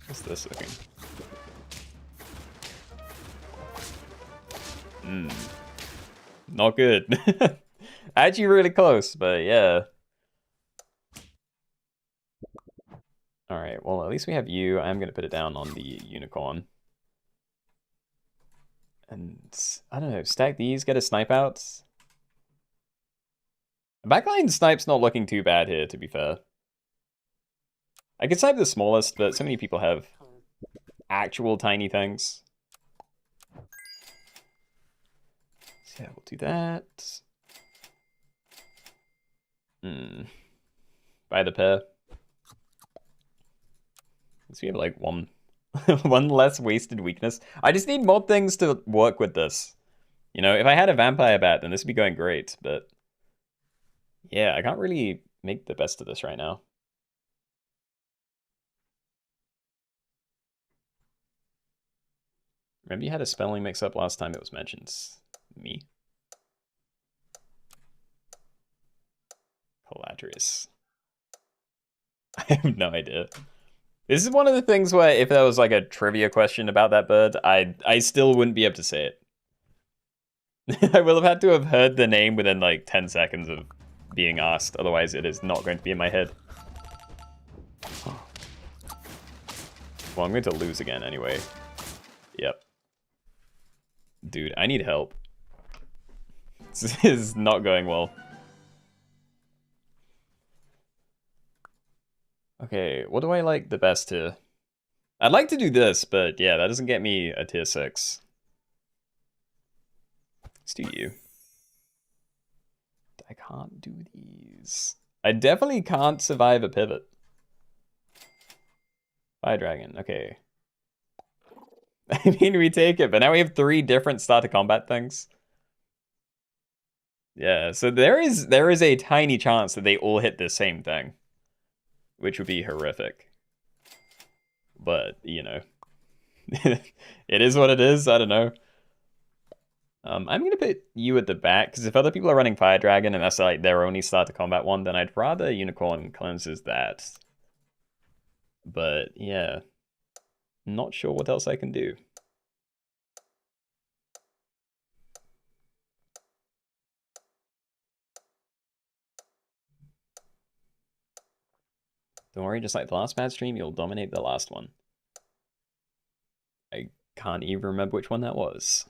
What's this looking? Not good. Actually really close, but yeah. Alright, well at least we have you. I'm going to put it down on the unicorn. And, I don't know, stack these, get a snipe out. Backline snipe's not looking too bad here, to be fair. I could snipe the smallest, but so many people have actual tiny things. So yeah, we'll do that. Buy the pair. So we have like one less wasted weakness. I just need more things to work with this. You know, if I had a vampire bat, then this would be going great, but yeah, I can't really make the best of this right now. Remember you had a spelling mix-up last time it was mentioned. Me. Caladrius. I have no idea. This is one of the things where if there was like a trivia question about that bird, I still wouldn't be able to say it. I will have had to have heard the name within like 10 seconds of being asked. Otherwise, it is not going to be in my head. Well, I'm going to lose again anyway. Yep. Dude, I need help. This is not going well. Okay, what do I like the best here? I'd like to do this, but yeah, that doesn't get me a tier 6. Let's do you. I can't do these. I definitely can't survive a pivot. Fire Dragon, okay. I mean, we take it, but now we have 3 different start to combat things. Yeah, so there is a tiny chance that they all hit the same thing, which would be horrific. But, you know, it is what it is. I don't know. I'm going to put you at the back, because if other people are running Fire Dragon and that's like their only start to combat one, then I'd rather Unicorn cleanses that. But, yeah. Not sure what else I can do. Don't worry, just like the last bad stream, you'll dominate the last one. I can't even remember which one that was.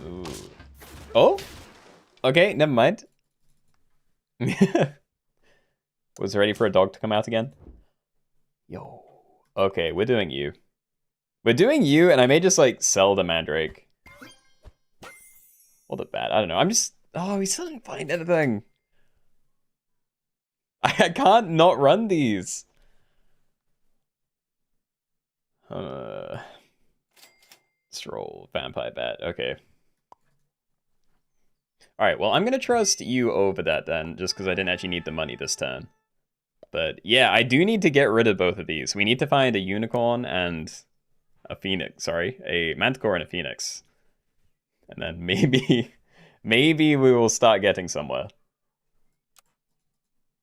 Ooh. Oh? Okay, never mind. Was ready for a dog to come out again? Yo. Okay, we're doing you. We're doing you, and I may just, like, sell the Mandrake. Or the bat, I don't know. I'm just... Oh, he still didn't find anything. I can't not run these. Stroll, Vampire Bat, okay. Alright, well, I'm gonna trust you over that then, just because I didn't actually need the money this turn. But yeah, I do need to get rid of both of these. We need to find a unicorn and a phoenix, sorry, a manticore and a phoenix. And then maybe, maybe we will start getting somewhere.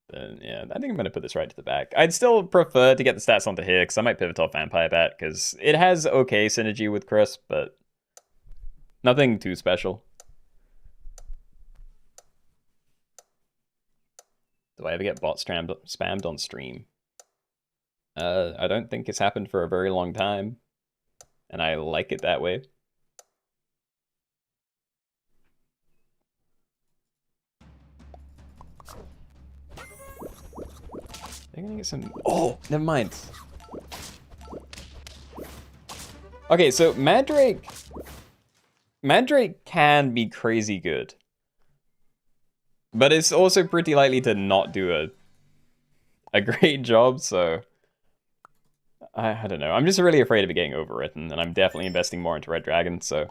Then yeah, I think I'm gonna put this right to the back. I'd still prefer to get the stats onto here, because I might pivot off Vampire Bat, because it has okay synergy with Crisp, but nothing too special. Do I ever get bot spammed on stream? I don't think it's happened for a very long time. And I like it that way. They're gonna get some... Oh, never mind. Okay, so Mandrake can be crazy good. But it's also pretty likely to not do a great job, so... I don't know. I'm just really afraid of it getting overwritten, and I'm definitely investing more into Red Dragon, so...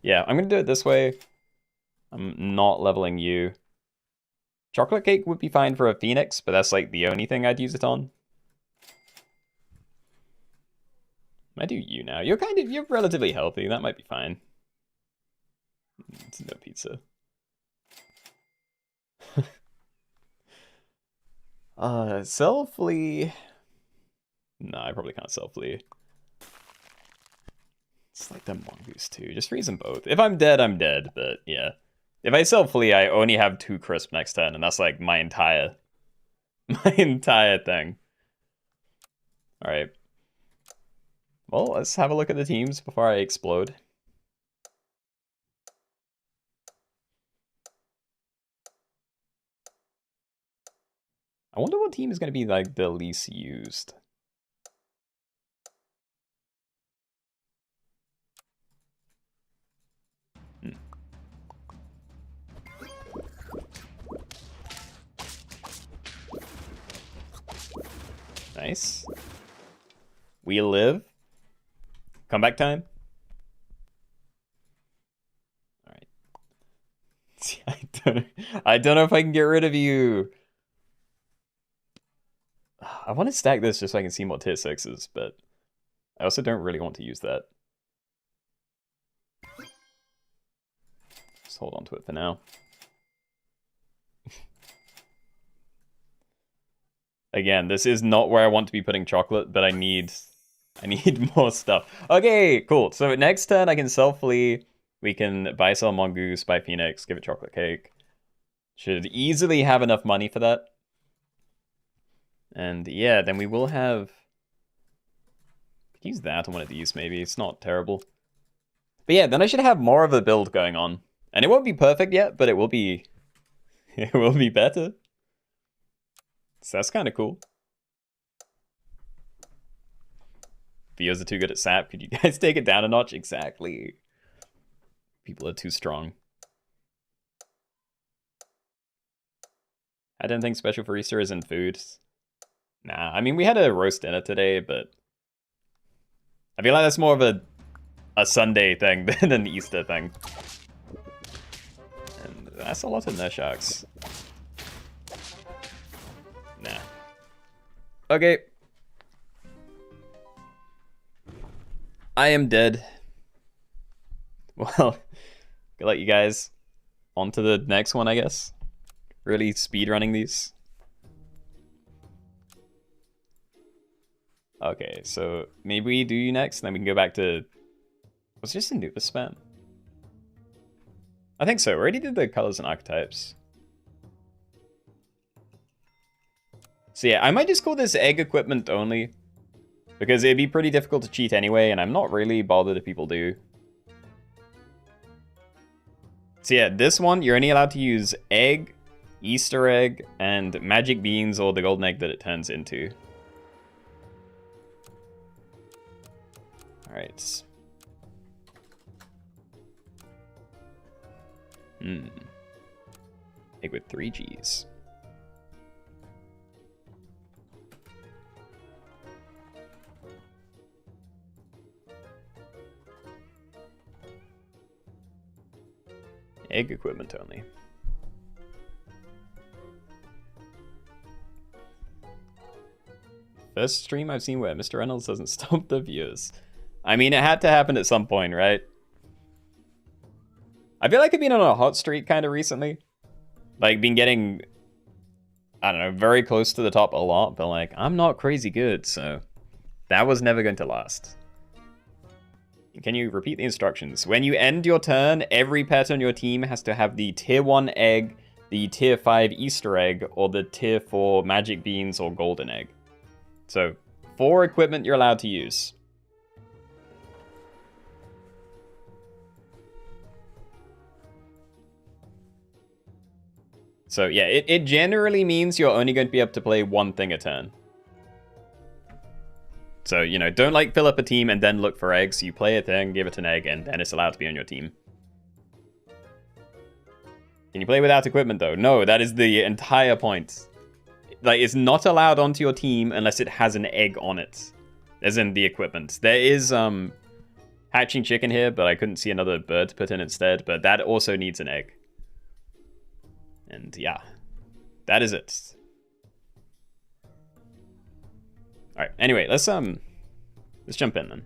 Yeah, I'm gonna do it this way. I'm not leveling you. Chocolate Cake would be fine for a Phoenix, but that's like the only thing I'd use it on. I do you now. You're relatively healthy. That might be fine. It's no pizza. Sell Flea. No, I probably can't sell Flea. It's like the Mongoose too. Just freeze them both. If I'm dead, I'm dead. But yeah, if I sell Flea, I only have 2 crisp next turn, and that's like my entire thing. All right. Well, let's have a look at the teams before I explode. I wonder what team is going to be like the least used. Nice. We live. Comeback time. All right. I don't know if I can get rid of you. I want to stack this just so I can see more tier 6s, but I also don't really want to use that. Just hold on to it for now. Again, this is not where I want to be putting chocolate, but I need more stuff. Okay, cool. So next turn I can sell Flea. We can buy sell Mongoose, buy Phoenix, give it Chocolate Cake. Should easily have enough money for that. And yeah, then we will have... Could use that on one of these maybe. It's not terrible. But yeah, then I should have more of a build going on. And it won't be perfect yet, but it will be... it will be better. So that's kind of cool. Theos are too good at SAP. Could you guys take it down a notch? Exactly. People are too strong. I don't think special for Easter is in food. Nah, I mean, we had a roast dinner today, but... I feel like that's more of a Sunday thing than an Easter thing. And that's a lot of Nursharks. Nah. Okay. I am dead. Well, good luck, you guys. On to the next one, I guess. Really speedrunning these. Okay, so maybe we do you next, and then we can go back to... Was it just a Nubis spam? I think so. We already did the colors and archetypes. So yeah, I might just call this egg equipment only. Because it'd be pretty difficult to cheat anyway, and I'm not really bothered if people do. So yeah, this one, you're only allowed to use egg, Easter egg, and magic beans, or the golden egg that it turns into. Alright. Egg with 3 Gs. Egg equipment only. First stream I've seen where Mr. Reynolds doesn't stop the viewers. I mean, it had to happen at some point, right? I feel like I've been on a hot streak kind of recently. Like, been getting, I don't know, very close to the top a lot, but like, I'm not crazy good, so that was never going to last. Can you repeat the instructions? When you end your turn, every pet on your team has to have the tier 1 egg the tier 5 Easter egg, or the tier 4 magic beans or golden egg. So 4 equipment you're allowed to use. So yeah, it generally means you're only going to be able to play one thing a turn. So, you know, don't like fill up a team and then look for eggs. You play a thing, give it an egg, and then it's allowed to be on your team. Can you play without equipment though? No, that is the entire point. Like, it's not allowed onto your team unless it has an egg on it. As in the equipment. There is hatching chicken here, but I couldn't see another bird to put in instead. But that also needs an egg. And yeah, that is it. All right. Anyway, let's jump in then.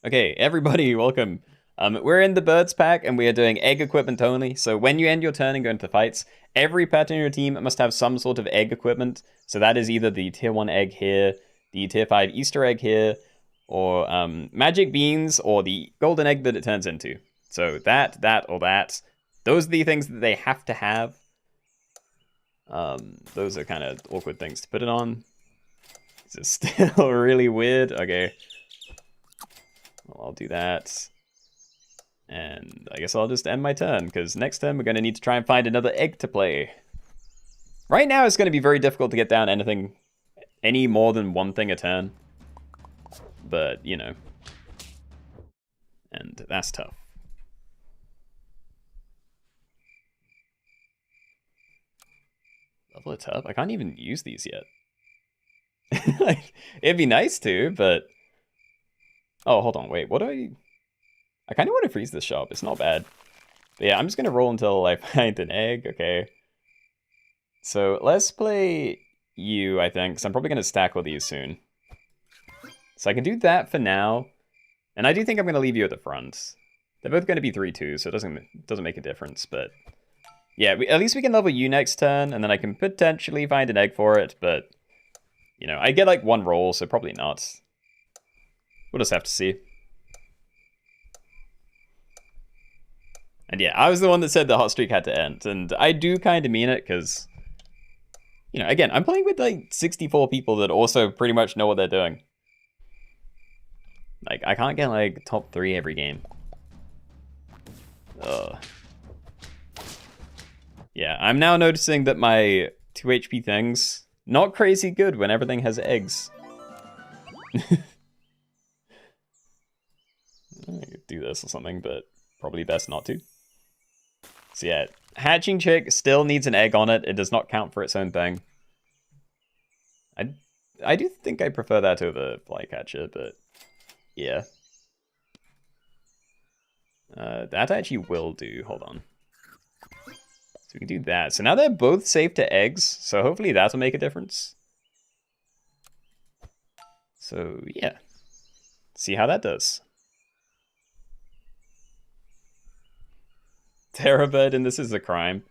Okay, everybody, welcome. We're in the birds pack, and we are doing egg equipment only. So when you end your turn and go into fights, every pet in your team must have some sort of egg equipment. So that is either the tier 1 egg here, the tier 5 Easter egg here, or magic beans, or the golden egg that it turns into. So that, or that. Those are the things that they have to have. Those are kind of awkward things to put it on. This is still really weird. Okay. Well, I'll do that. And I guess I'll just end my turn, because next turn we're going to need to try and find another egg to play. Right now it's going to be very difficult to get down any more than one thing a turn. But, you know. And that's tough. Level it up? I can't even use these yet. Like, it'd be nice to, but... Oh, hold on, wait, what do I kind of want to freeze this shop, it's not bad. But yeah, I'm just going to roll until I find an egg, okay. So, let's play you, I think, because I'm probably going to stack all these soon. So I can do that for now. And I do think I'm going to leave you at the front. They're both going to be 3-2, so it doesn't make a difference, but... Yeah, at least we can level you next turn, and then I can potentially find an egg for it, but... You know, I get like 1 roll, so probably not. We'll just have to see. And yeah, I was the one that said the hot streak had to end, and I do kind of mean it, because... You know, again, I'm playing with like 64 people that also pretty much know what they're doing. Like, I can't get like top 3 every game. Ugh. Yeah, I'm now noticing that my 2 HP things, not crazy good when everything has eggs. I could do this or something, but probably best not to. So yeah, hatching chick still needs an egg on it. It does not count for its own thing. I do think I prefer that over flycatcher, but yeah. That actually will do. Hold on. So we can do that. So now they're both safe to eggs, so hopefully that'll make a difference. So yeah, see how that does. Terrorbird, and this is a crime.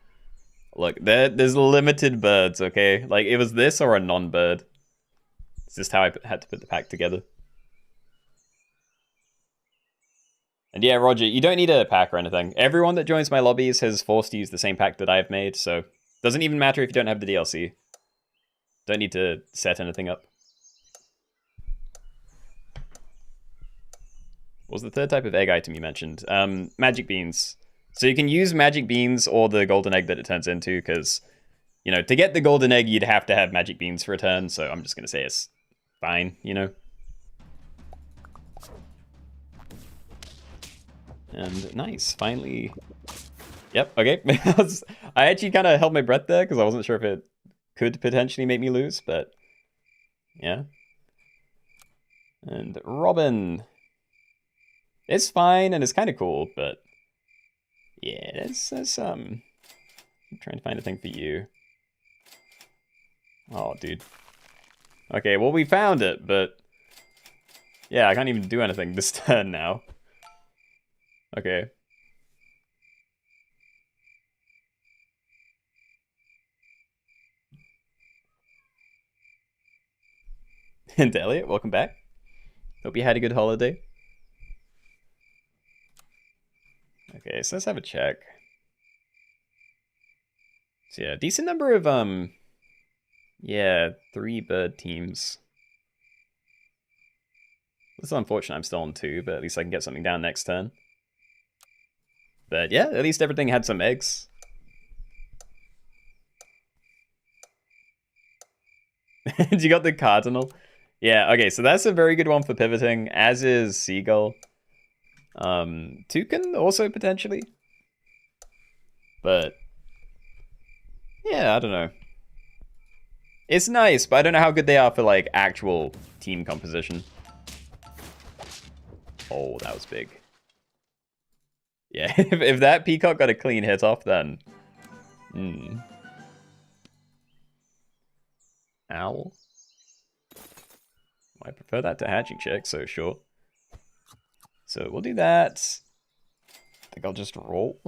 Look, there's limited birds, okay? Like, it was this or a non-bird. It's just how I had to put the pack together. And yeah, Roger, you don't need a pack or anything. Everyone that joins my lobbies has forced to use the same pack that I've made, so doesn't even matter if you don't have the DLC. Don't need to set anything up. What was the third type of egg item you mentioned? Magic beans. So you can use magic beans or the golden egg that it turns into, because, you know, to get the golden egg, you'd have to have magic beans for a turn, so I'm just going to say it's fine, you know? And nice, finally. Yep, okay. I actually kind of held my breath there, because I wasn't sure if it could potentially make me lose, but yeah. And Robin. It's fine, and it's kind of cool, but... Yeah, I'm trying to find a thing for you. Oh, dude. Okay, well, we found it, but... Yeah, I can't even do anything this turn now. Okay. And Elliot, welcome back. Hope you had a good holiday. Okay, so let's have a check. So yeah, decent number of, yeah, 3 bird teams. It's unfortunate I'm still on 2, but at least I can get something down next turn. But yeah, at least everything had some eggs. You got the cardinal? Yeah, okay, so that's a very good one for pivoting, as is seagull. Toucan also potentially. But yeah, I don't know. It's nice, but I don't know how good they are for like actual team composition. Oh, that was big. Yeah, if that peacock got a clean hit off, then... Owl? I prefer that to hatching check, so sure. So we'll do that. I think I'll just roll.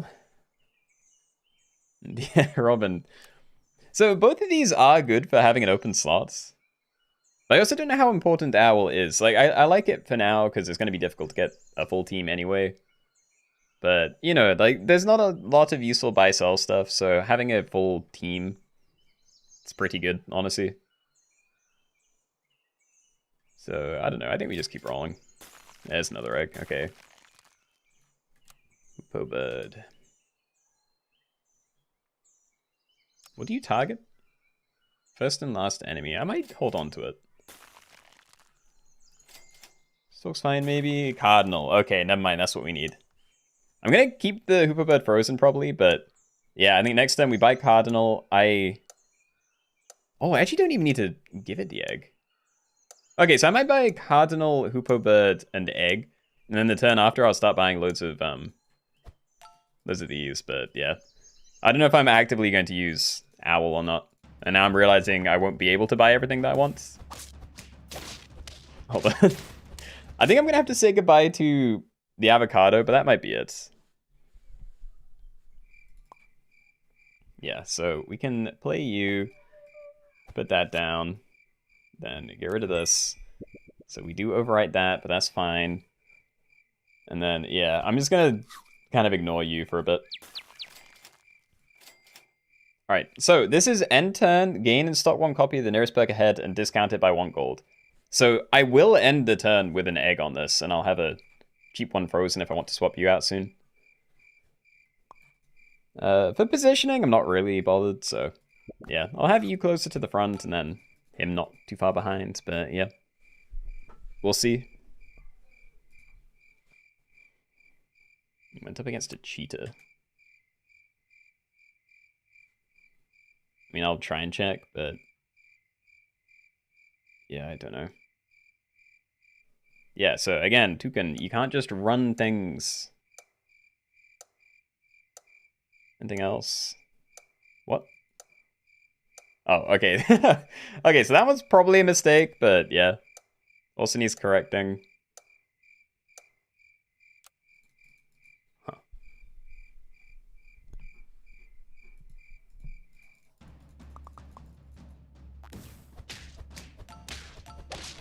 Yeah, Robin. So both of these are good for having an open slot. I also don't know how important Owl is. Like, I like it for now because it's going to be difficult to get a full team anyway. But, you know, like, there's not a lot of useful buy-sell stuff, so having a full team, it's pretty good, honestly. So, I don't know. I think we just keep rolling. There's another egg. Okay. Hoopo bird. What do you target? First and last enemy. I might hold on to it. Looks fine, maybe. Cardinal. Okay, never mind. That's what we need. I'm going to keep the Hoopo bird frozen, probably, but... Yeah, I think next time we buy Cardinal, Oh, I actually don't even need to give it the egg. Okay, so I might buy Cardinal, Hoopo bird, and egg. And then the turn after, I'll start buying loads of these, but yeah. I don't know if I'm actively going to use Owl or not. And now I'm realizing I won't be able to buy everything that I want. Hold on. I think I'm going to have to say goodbye to the avocado, but that might be it. Yeah, so we can play you, put that down, then get rid of this. So we do overwrite that, but that's fine. And then, yeah, I'm just going to kind of ignore you for a bit. All right, so this is end turn, gain and stock 1 copy of the nearest perk ahead, and discount it by 1 gold. So I will end the turn with an egg on this, and I'll have a cheap one frozen if I want to swap you out soon. For positioning, I'm not really bothered, so yeah. I'll have you closer to the front, and then him not too far behind, but yeah. We'll see. He went up against a cheetah. I mean, I'll try and check, but... yeah, I don't know. Yeah, so again, Toucan, you can't just run things. Anything else? What? Oh, okay. Okay, so that was probably a mistake, but yeah. Also needs correcting. Huh.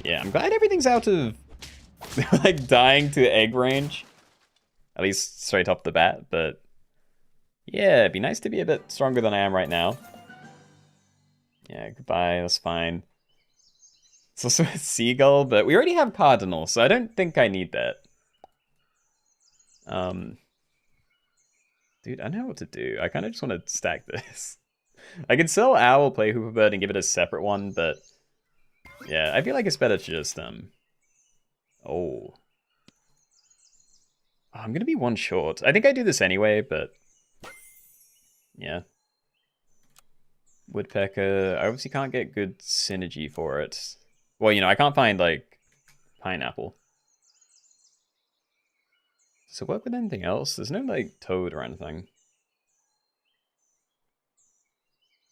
Yeah, I'm glad everything's out of like dying to egg range. At least straight off the bat, but yeah, it'd be nice to be a bit stronger than I am right now. Yeah, goodbye, that's fine. It's also a seagull, but we already have Cardinal, so I don't think I need that. Dude, I know what to do. I kind of just want to stack this. I could sell Owl, play Hooper Bird, and give it a separate one, but yeah, I feel like it's better to just, oh. I'm gonna be 1 short. I think I do this anyway, but yeah. Woodpecker, I obviously can't get good synergy for it. Well, you know, I can't find, like, pineapple. Does it work with anything else? There's no, like, toad or anything.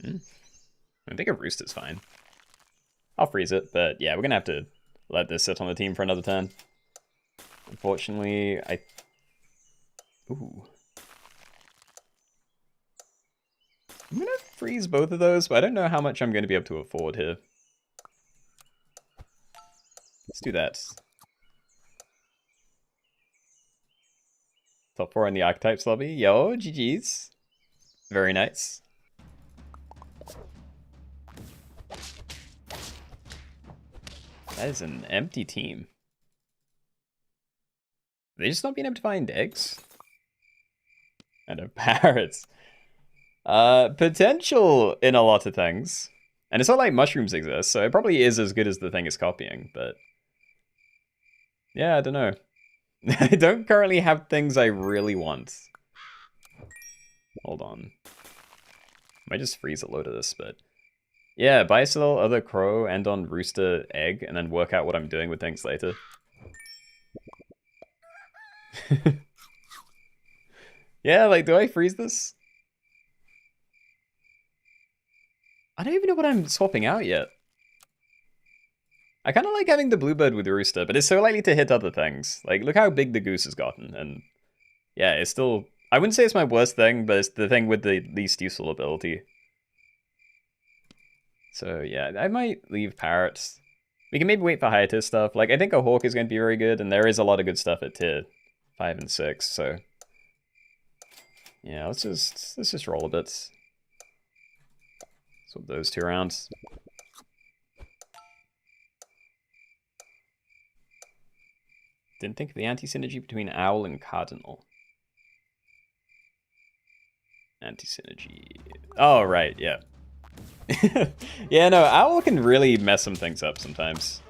I think a rooster's fine. I'll freeze it, but yeah, we're gonna have to let this sit on the team for another turn. Unfortunately, ooh. I'm gonna freeze both of those, but I don't know how much I'm gonna be able to afford here. Let's do that. Top 4 in the Archetypes lobby. Yo, GG's. Very nice. That is an empty team. They just not being able to find eggs? And a parrots. Potential in a lot of things. And it's not like mushrooms exist, so it probably is as good as the thing is copying, but... yeah, I don't know. I don't currently have things I really want. Hold on. I might just freeze a load of this, but... yeah, buy a little other crow, end on rooster egg, and then work out what I'm doing with things later. Yeah, like, do I freeze this? I don't even know what I'm swapping out yet. I kind of like having the bluebird with the rooster, but it's so likely to hit other things. Like, look how big the goose has gotten, and yeah, it's still... I wouldn't say it's my worst thing, but it's the thing with the least useful ability. So yeah, I might leave parrots. We can maybe wait for higher tier stuff. Like, I think a hawk is going to be very good, and there is a lot of good stuff at tier 5 and 6, so... yeah, let's just roll a bit. Swap those 2 around. Didn't think of the anti-synergy between owl and cardinal. Anti-synergy. Oh, right, yeah. Yeah, no, owl can really mess some things up sometimes.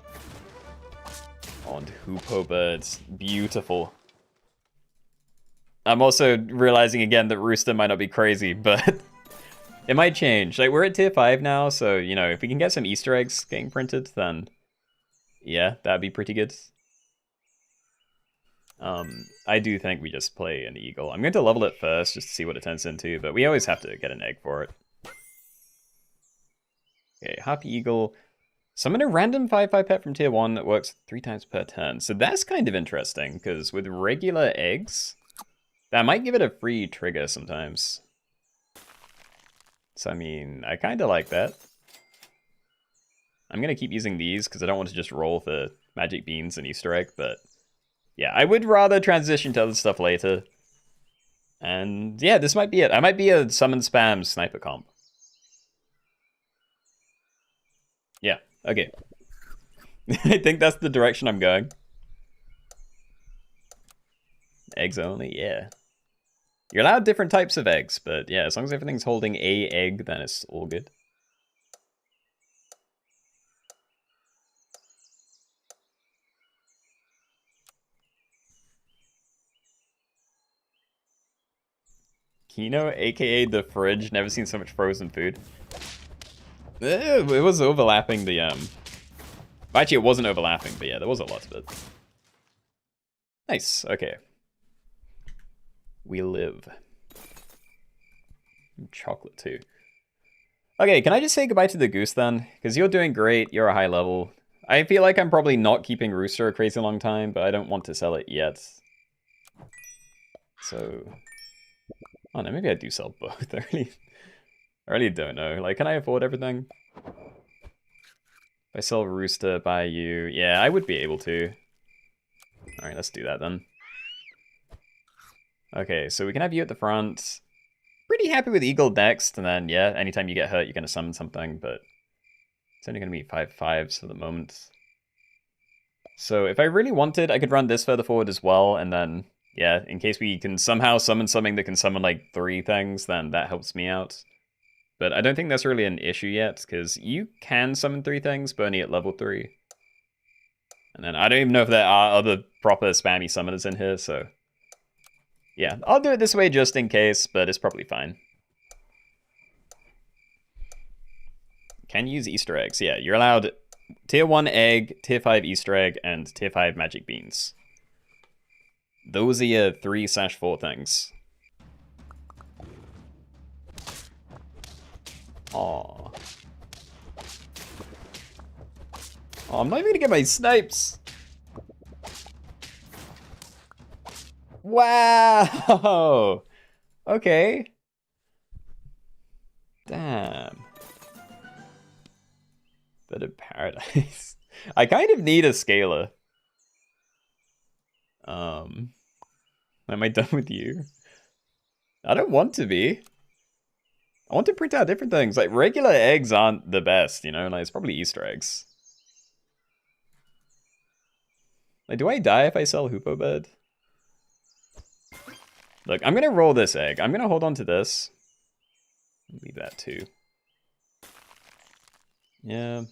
Oh, and hoopoe birds. Beautiful. I'm also realizing again that rooster might not be crazy, but it might change. Like, we're at tier 5 now, so, you know, if we can get some Easter eggs getting printed, then yeah, that'd be pretty good. I do think we just play an eagle. I'm going to level it first just to see what it turns into, but we always have to get an egg for it. Okay, Happy Eagle. Summon a random 5/5 pet from tier 1 that works 3 times per turn. So that's kind of interesting, because with regular eggs, that might give it a free trigger sometimes. So, I mean, I kind of like that. I'm going to keep using these, because I don't want to just roll for magic beans and Easter egg, but... yeah, I would rather transition to other stuff later. And yeah, this might be it. I might be a summon spam sniper comp. Yeah, okay. I think that's the direction I'm going. Eggs only, yeah. You're allowed different types of eggs, but yeah, as long as everything's holding a egg, then it's all good. Keenoe, aka the fridge. Never seen so much frozen food. It was overlapping the actually, it wasn't overlapping, but yeah, there was a lot of it. Nice. Okay. We live. Chocolate too. Okay, can I just say goodbye to the goose then? Because you're doing great. You're a high level. I feel like I'm probably not keeping Rooster a crazy long time, but I don't want to sell it yet. So, oh no, maybe I do sell both. I really don't know. Like, can I afford everything? If I sell Rooster, buy you, yeah, I would be able to. All right, let's do that then. Okay, so we can have you at the front. Pretty happy with Eagle next, and then yeah, anytime you get hurt, you're gonna summon something, but it's only gonna be 5/5s for the moment. So if I really wanted, I could run this further forward as well, and then yeah, in case we can somehow summon something that can summon like 3 things, then that helps me out. But I don't think that's really an issue yet, because you can summon 3 things, but only at level 3. And then I don't even know if there are other proper spammy summoners in here, so... yeah, I'll do it this way just in case, but it's probably fine. Can use Easter eggs. Yeah, you're allowed tier 1 egg, tier 5 Easter egg, and tier 5 magic beans. Those are your 3/4 things. Aww. Oh, I'm not even gonna get my snipes. Wow. Okay. Damn. Bit of paradise. I kind of need a scaler. Am I done with you? I don't want to be. I want to print out different things. Like, regular eggs aren't the best, you know? Like, it's probably Easter eggs. Like, do I die if I sell Hoopo Bird? Look, I'm gonna roll this egg. I'm gonna hold on to this. Leave that too. Yeah.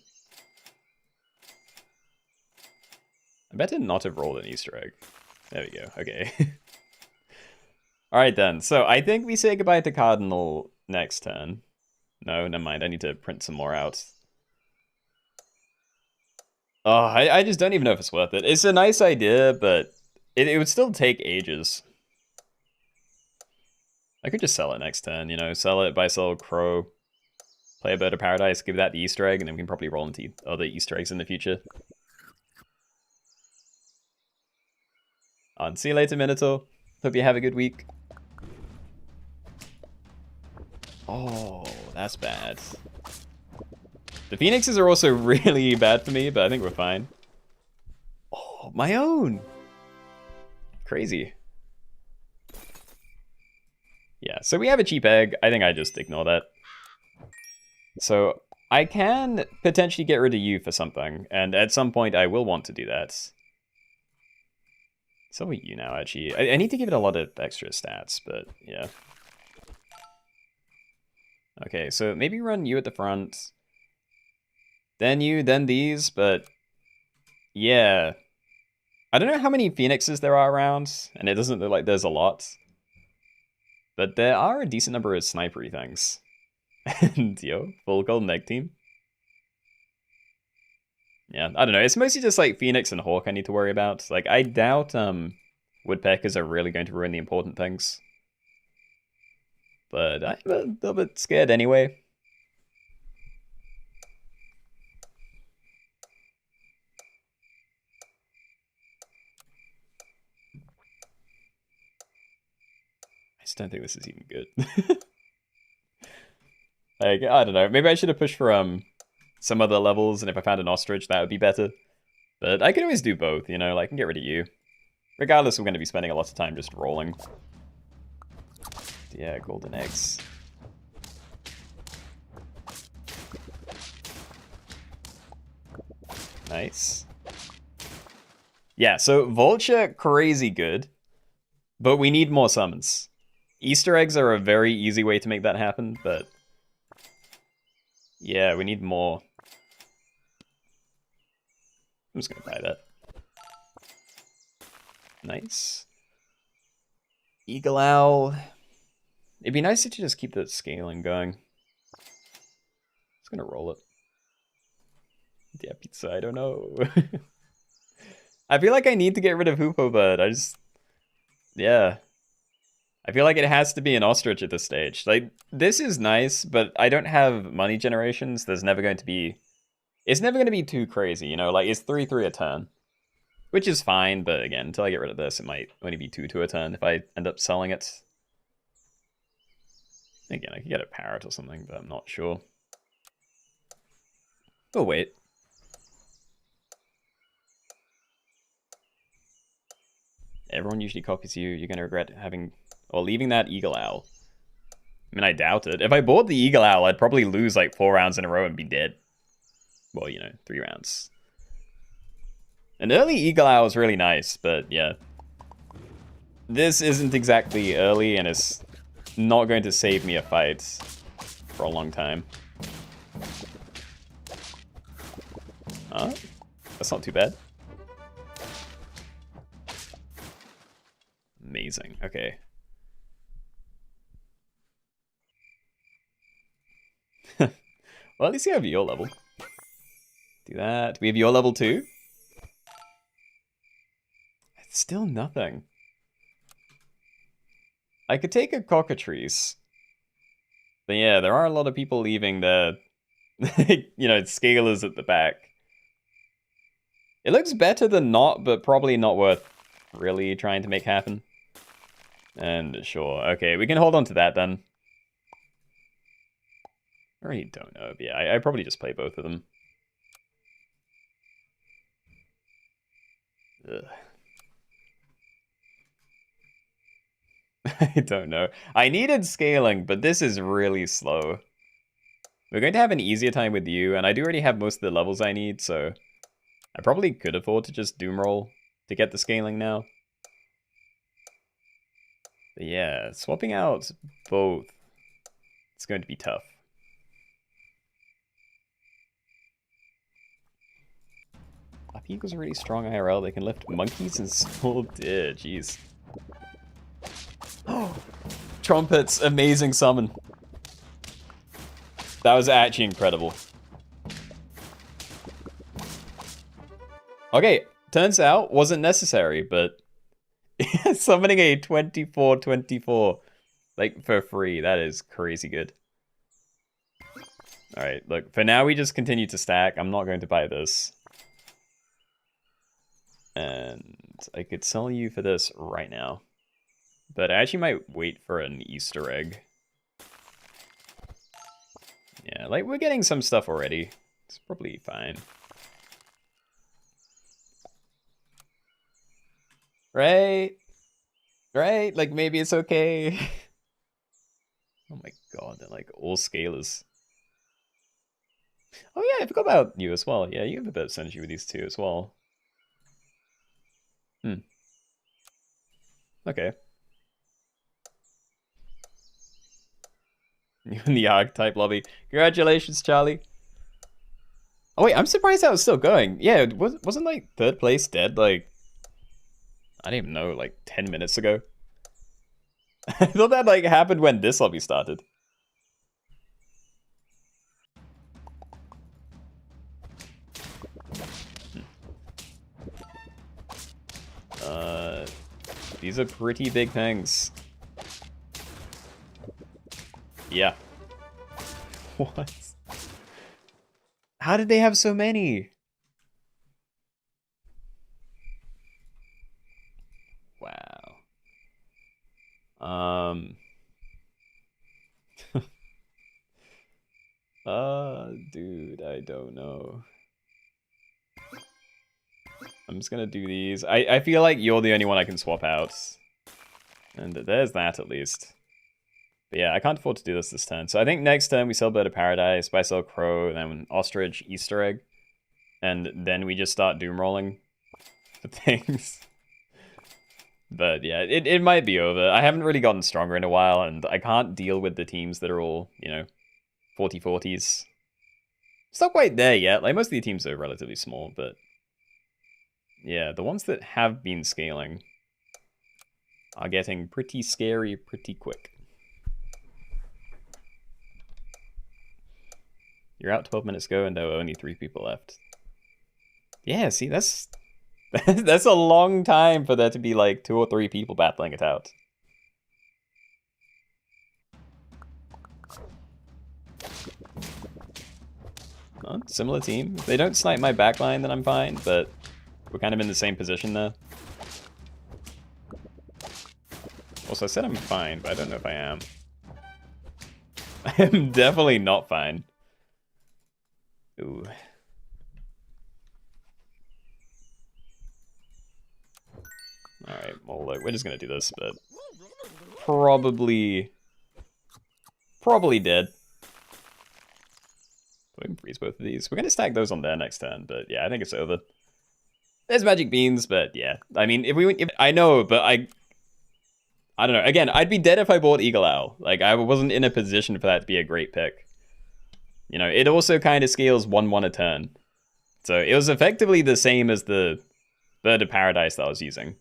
I better not have rolled an Easter egg. There we go. Okay. Alright then. So I think we say goodbye to Cardinal next turn. No, never mind. I need to print some more out. Oh, I just don't even know if it's worth it. It's a nice idea, but it would still take ages. I could just sell it next turn, you know, sell it, buy, sell, Crow, play a Bird of Paradise, give that the Easter egg, and then we can probably roll into other Easter eggs in the future. And see you later, Minotaur. Hope you have a good week. Oh, that's bad. The Phoenixes are also really bad for me, but I think we're fine. Oh, my own! Crazy. Yeah, so we have a cheap egg. I think I just ignore that. So I can potentially get rid of you for something, and at some point I will want to do that. So are you now, actually. I need to give it a lot of extra stats, but yeah. Okay, so maybe run you at the front. Then you, then these, but yeah. I don't know how many Phoenixes there are around, and it doesn't look like there's a lot. But there are a decent number of snipery things. And yo, full golden egg team. Yeah, I don't know. It's mostly just like Phoenix and Hawk I need to worry about. Like, I doubt Woodpeckers are really going to ruin the important things. But I'm a little bit scared anyway. I just don't think this is even good. Like, I don't know. Maybe I should have pushed for some other levels, and if I found an ostrich, that would be better. But I can always do both, you know? Like, I can get rid of you. Regardless, we're going to be spending a lot of time just rolling. Yeah, golden eggs. Nice. Yeah, so Vulture, crazy good. But we need more summons. Easter eggs are a very easy way to make that happen, but... yeah, we need more. I'm just gonna buy that. Nice. Eagle Owl. It'd be nice to just keep the scaling going. Just gonna roll it. Yeah, pizza, I don't know. I feel like I need to get rid of Hoopo Bird. Yeah. I feel like it has to be an ostrich at this stage. Like, this is nice, but I don't have money generations. There's never going to be... it's never going to be too crazy, you know? Like, it's 3/3 a turn. Which is fine, but again, until I get rid of this, it might only be 2/2 a turn if I end up selling it. Again, I could get a parrot or something, but I'm not sure. Oh, wait. Everyone usually copies you. You're going to regret having... or leaving that Eagle Owl. I mean, I doubt it. If I bought the Eagle Owl, I'd probably lose like 4 rounds in a row and be dead. Well, you know, 3 rounds. An early Eagle Owl is really nice, but yeah. This isn't exactly early, and it's not going to save me a fight for a long time. Huh? That's not too bad. Amazing. Okay. Well, at least you have your level. Do that. We have your level too? It's still nothing. I could take a cockatrice. But yeah, there are a lot of people leaving the, you know, scalers at the back. It looks better than not, but probably not worth really trying to make happen. And sure, okay, we can hold on to that then. I really don't know, but yeah, I probably just play both of them. Ugh. I don't know. I needed scaling, but this is really slow. We're going to have an easier time with you, and I do already have most of the levels I need, so I probably could afford to just doom roll. to get the scaling now. But yeah, swapping out both, it's going to be tough. Up equals really strong IRL. They can lift monkeys and small deer. Jeez. Oh, Trumpets, amazing summon. That was actually incredible. Okay, turns out wasn't necessary, but summoning a 24/24 like for free, that is crazy good. All right, look, for now we just continue to stack. I'm not going to buy this. And I could sell you for this right now. But I actually might wait for an Easter egg. Yeah, like we're getting some stuff already. It's probably fine. Right? Right? Like maybe it's okay. Oh my god, they're like all scalers. Oh yeah, I forgot about you as well. Yeah, you have a bit of synergy with these two as well. Okay. You in the archetype lobby. Congratulations, Charlie. Oh wait, I'm surprised that was still going. Yeah, wasn't like third place dead like, I don't even know, like 10 minutes ago. I thought that like happened when this lobby started. These are pretty big things. Yeah. What? How did they have so many? Wow. Dude, I don't know. I'm just gonna do these. I feel like you're the only one I can swap out. And there's that at least. But yeah, I can't afford to do this turn. So I think next turn we sell Bird of Paradise, buy sell Crow, then Ostrich, Easter Egg. And then we just start doom rolling for things. But yeah, it might be over. I haven't really gotten stronger in a while, and I can't deal with the teams that are all, you know, 40/40s. It's not quite there yet. Like, most of the teams are relatively small, but yeah, the ones that have been scaling are getting pretty scary pretty quick. You're out 12 minutes ago, and there were only 3 people left. Yeah, see, that's that's a long time for there to be like 2 or 3 people battling it out. Well, similar team. If they don't snipe my backline, then I'm fine, but we're kind of in the same position there. Also, I said I'm fine, but I don't know if I am. I am definitely not fine. Ooh. Alright, well, look, we're just gonna do this, but probably dead. We can freeze both of these. We're gonna stack those on there next turn, but yeah, I think it's over. There's magic beans, but yeah. I mean, if I know, but I don't know. Again, I'd be dead if I bought Eagle Owl. Like, I wasn't in a position for that to be a great pick. You know, it also kind of scales 1/1 a turn. So it was effectively the same as the Bird of Paradise that I was using.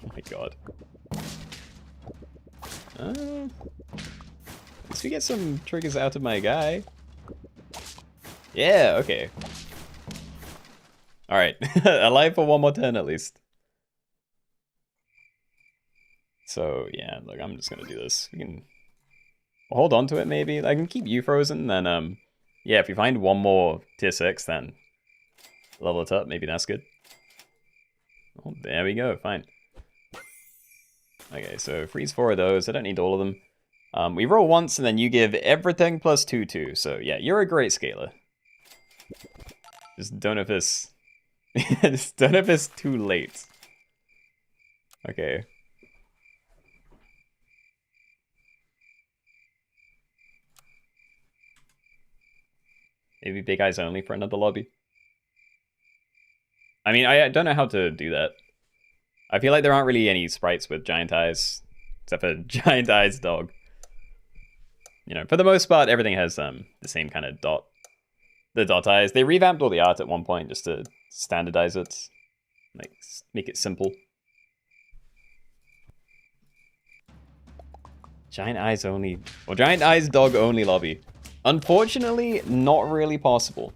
Oh my god. At least we get some triggers out of my guy. Yeah, okay. Alright, alive for 1 more turn at least. So, yeah, look, I'm just gonna do this. We can hold on to it, maybe. I can keep you frozen, then, yeah, if we find 1 more tier 6, then level it up. Maybe that's good. Oh, there we go, fine. Okay, so freeze 4 of those. I don't need all of them. We roll once, and then you give everything plus 2/2. So yeah, you're a great scaler. Just don't know if it's... Just don't know if it's too late. Okay. Maybe big eyes only for another lobby. I mean, I don't know how to do that. I feel like there aren't really any sprites with giant eyes, except for giant eyes dog. You know, for the most part, everything has the same kind of dot. The dot eyes. They revamped all the art at one point just to standardize it, like make it simple. Giant eyes only, or giant eyes dog only lobby. Unfortunately, not really possible.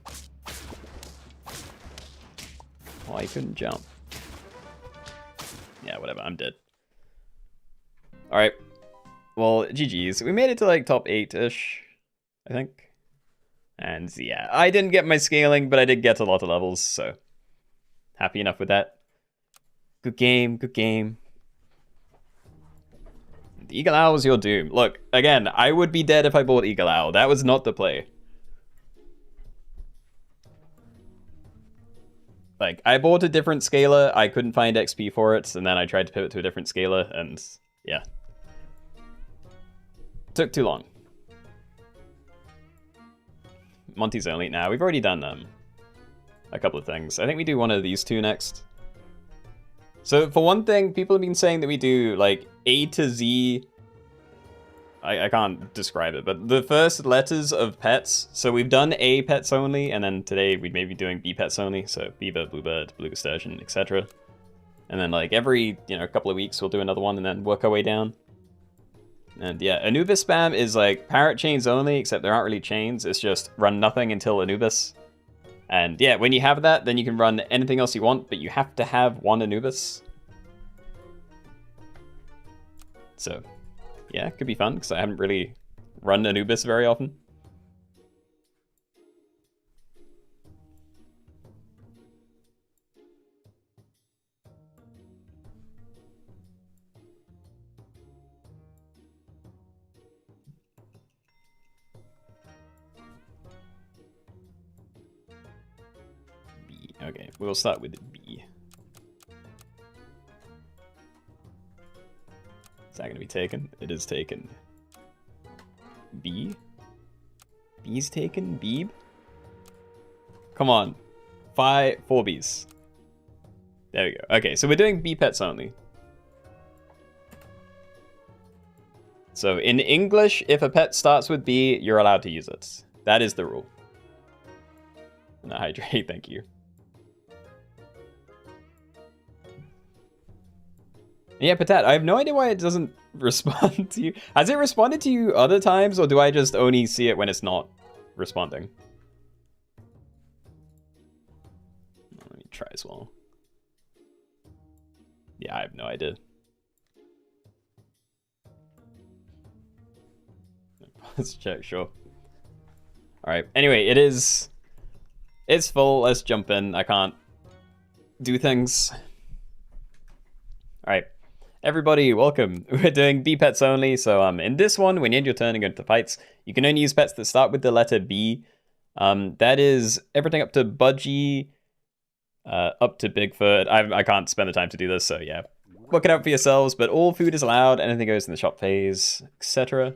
Oh, I couldn't jump. Yeah, whatever, I'm dead. Alright. Well, GG's. We made it to like top 8-ish, I think. And yeah, I didn't get my scaling, but I did get a lot of levels, so happy enough with that. Good game, good game. The Eagle Owl was your doom. Look, again, I would be dead if I bought Eagle Owl. That was not the play. Like, I bought a different scaler, I couldn't find XP for it, and then I tried to pivot to a different scaler, and yeah. Took too long. Monty's only. Now, we've already done a couple of things. I think we do one of these two next. So, for one thing, people have been saying that we do, like, A to Z... I can't describe it, but the first letters of pets. So we've done A pets only, and then today we may be doing B pets only. So beaver, bluebird, beluga sturgeon, etc. And then, like, every, couple of weeks we'll do another one and then work our way down. And yeah, Anubis spam is, like, parrot chains only, except there aren't really chains. It's just run nothing until Anubis. And yeah, when you have that, then you can run anything else you want, but you have to have one Anubis. So, yeah, it could be fun, because I haven't really run Anubis very often. B. Okay, we'll start with B. Is that going to be taken? It is taken. B? B's taken? Beeb? Come on. 4 B's. There we go. Okay, so we're doing B pets only. So in English, if a pet starts with B, you're allowed to use it. That is the rule. No, hydrate, thank you. Yeah, Patat, I have no idea why it doesn't respond to you. Has it responded to you other times, or do I just only see it when it's not responding? Let me try as well. Yeah, I have no idea. Let's check, sure. Alright, anyway, it's full, let's jump in. I can't do things. Alright. Everybody, welcome. We're doing B pets only, so in this one, when you end your turn and go into fights, you can only use pets that start with the letter B. That is everything up to Budgie, up to Bigfoot. I can't spend the time to do this, so yeah. Work it out for yourselves, but all food is allowed, anything goes in the shop phase, etc.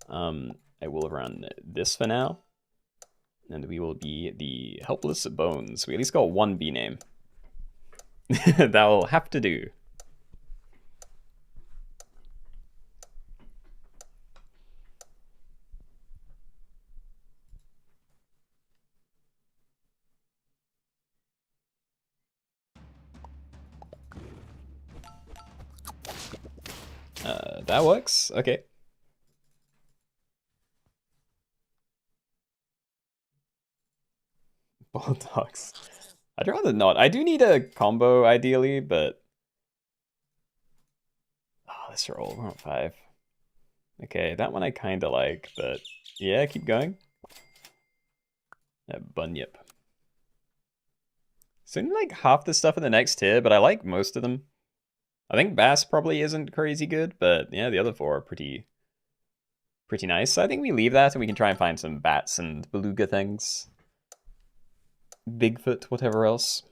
I will run this for now. And we will be the Helpless Bones. We at least got one B name. That will have to do. That works. Okay. Bulldogs. I'd rather not. I do need a combo, ideally, but... Oh, let's roll. We're on 5. Okay, that one I kind of like, but... Yeah, keep going. Bunyip. So only like half the stuff in the next tier, but I like most of them. I think Bass probably isn't crazy good, but yeah, the other 4 are pretty pretty nice. So I think we leave that and we can try and find some bats and beluga things. Bigfoot, whatever else.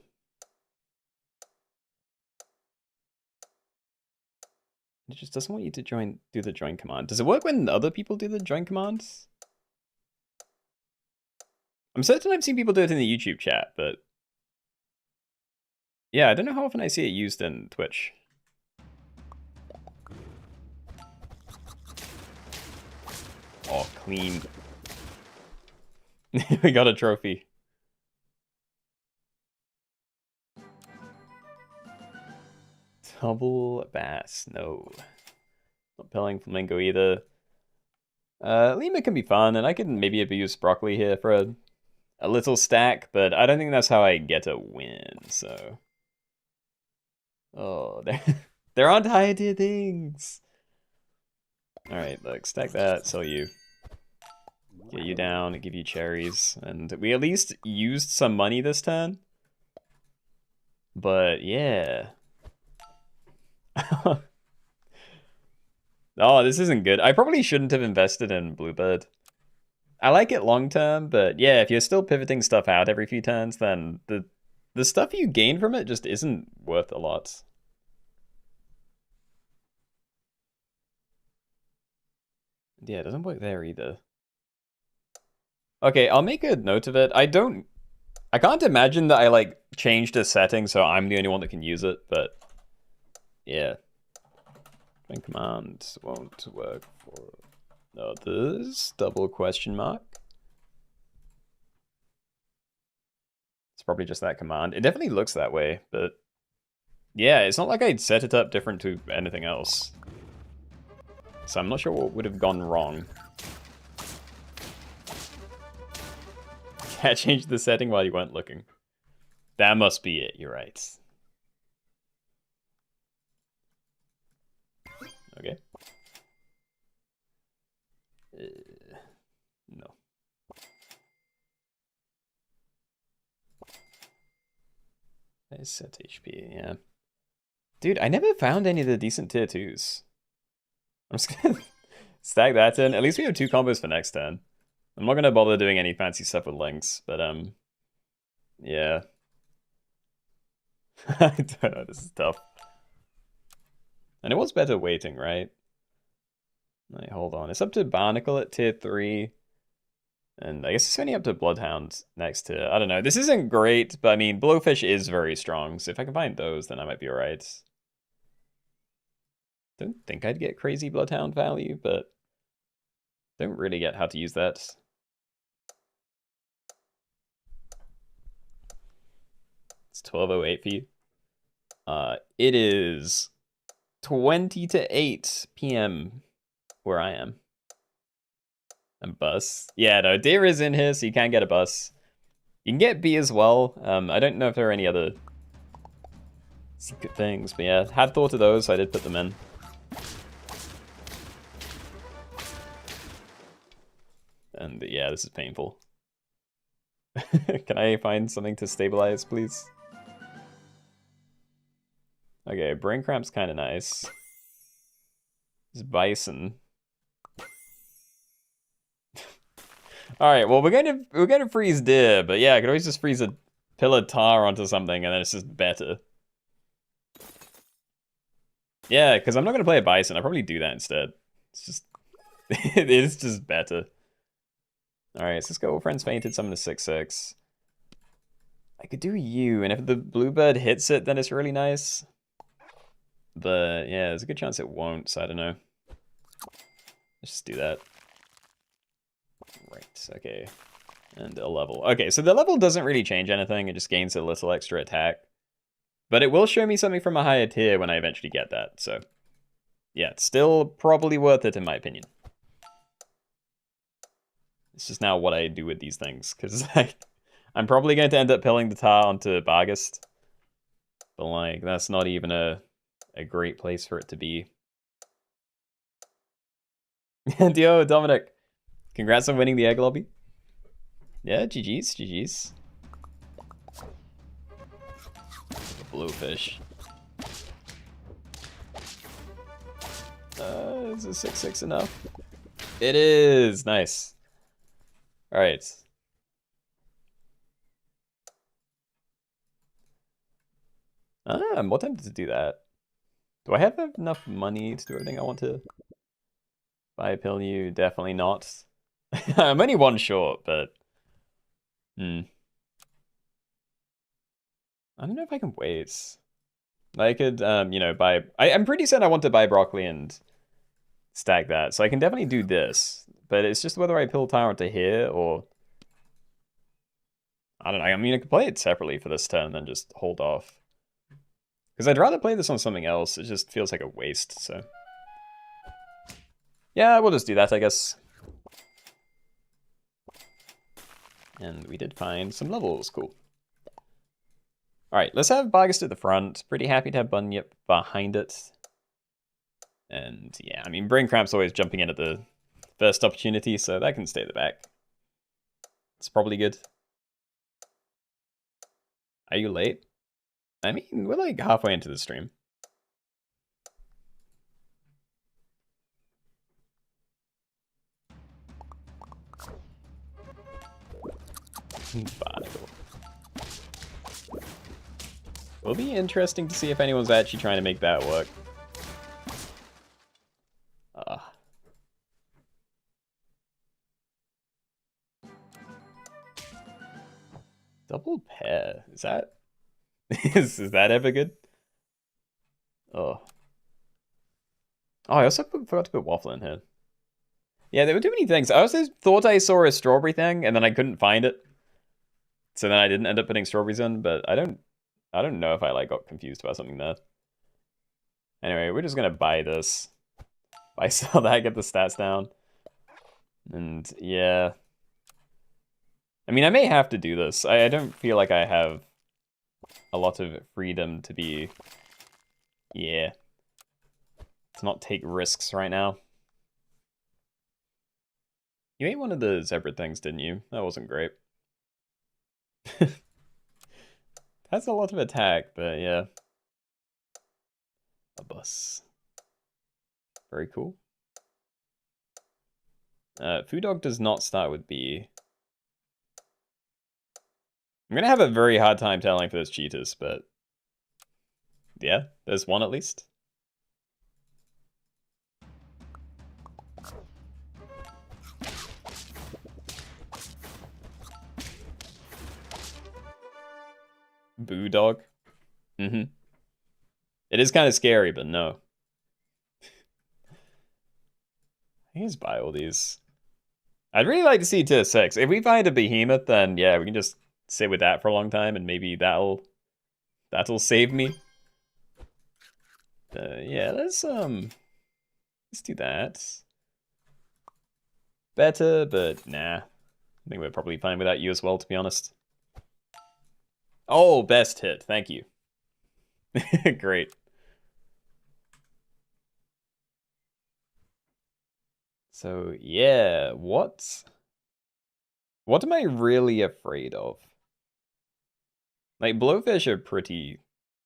It just doesn't want you to do the join command. Does it work when other people do the join commands? I'm certain I've seen people do it in the YouTube chat, but yeah, I don't know how often I see it used in Twitch. Oh, clean. We got a trophy. Double bass, no. Not pelling flamingo either. Lima can be fun, and I can maybe abuse broccoli here for a little stack, but I don't think that's how I get a win, so... Oh, there aren't higher tier things! Alright, look, stack that, sell you. Get you down, give you cherries, and we at least used some money this turn. But, yeah... Oh, this isn't good. I probably shouldn't have invested in Bluebird. I like it long term, but yeah, if you're still pivoting stuff out every few turns, then the stuff you gain from it just isn't worth a lot. Yeah, it doesn't work there either. Okay, I'll make a note of it. I can't imagine that I like changed a setting so I'm the only one that can use it, but yeah. Join command won't work for others. Double question mark. It's probably just that command. It definitely looks that way, but yeah, it's not like I'd set it up different to anything else. So I'm not sure what would have gone wrong. Can't change the setting while you weren't looking. That must be it, you're right. Okay. No. I set HP, yeah. Dude, I never found any of the decent tier 2s. I'm just gonna stack that in. At least we have 2 combos for next turn. I'm not gonna bother doing any fancy stuff with links, but yeah. I don't know, this is tough. And it was better waiting, right? Wait, hold on. It's up to Barnacle at tier 3. And I guess it's only up to Bloodhound next to... I don't know. This isn't great, but I mean, Blowfish is very strong. So if I can find those, then I might be alright. Don't think I'd get crazy Bloodhound value, but... don't really get how to use that. It's 12:08 for you. It is 20 to 8 p.m. where I am. And bus. Yeah, no, deer is in here, so you can get a bus. You can get B as well. I don't know if there are any other secret things, but yeah, had thought of those, so I did put them in. And yeah, this is painful. Can I find something to stabilize, please? Okay, brain cramp's kind of nice. This bison. All right, well we're gonna freeze deer, but yeah, I could always just freeze a pillar tar onto something, and then it's just better. Yeah, because I'm not gonna play a bison. I'll probably do that instead. It's just it is just better. All right, so let's go. Friends fainted. Summon a 6/6. I could do you, and if the bluebird hits it, then it's really nice. But yeah, there's a good chance it won't, so I don't know. Let's just do that. Right, okay. And a level. Okay, so the level doesn't really change anything, it just gains a little extra attack. But it will show me something from a higher tier when I eventually get that, so... yeah, it's still probably worth it in my opinion. It's just now what I do with these things, because I'm probably going to end up pilling the tar onto Bargast. But like, that's not even a great place for it to be. And yo, Dominic, congrats on winning the egg lobby. Yeah, GG's, GG's. Bluefish. Is a 6/6 enough? It is! Nice. Alright. I'm more tempted to do that. Do I have enough money to do everything I want to? Buy a pill you? Definitely not. I'm only one short, but... I don't know if I can wait. I could, you know, buy... I'm pretty certain I want to buy broccoli and stack that. So I can definitely do this. But it's just whether I pill Tyrant to here or... I don't know. I mean, I could play it separately for this turn and then just hold off. Because I'd rather play this on something else. It just feels like a waste, so... Yeah, we'll just do that, I guess. And we did find some levels. Cool. Alright, let's have Bargast at the front. Pretty happy to have Bunyip behind it. And yeah, I mean, Brain Cramp's always jumping in at the first opportunity, so that can stay at the back. It's probably good. Are you late? I mean, we're like halfway into the stream. Barnacle. It'll be interesting to see if anyone's actually trying to make that work. Double pair. Is that is that ever good? Oh. Oh, I also forgot to put waffle in here. Yeah, there were too many things. I also thought I saw a strawberry thing, and then I couldn't find it. So then I didn't end up putting strawberries in, but I don't know if I like got confused about something there. Anyway, we're just gonna buy this. Buy sell that, get the stats down. And yeah. I mean, I may have to do this. I don't feel like I have a lot of freedom to be... Yeah. To not take risks right now. You ate one of the zebra things, didn't you? That wasn't great. That's a lot of attack, but yeah. A bus. Very cool. Food Dog does not start with B. I'm gonna have a very hard time telling for those cheetahs, but... Yeah, there's one at least. Boo Dog? Mm-hmm. It is kind of scary, but no. I can just buy all these. I'd really like to see tier 6. If we find a behemoth, then yeah, we can just sit with that for a long time, and maybe that'll save me. Yeah, let's do that. Better, but nah. I think we're probably fine without you as well, to be honest. Oh, best hit. Thank you. Great. So, yeah, what am I really afraid of? Like, Blowfish are pretty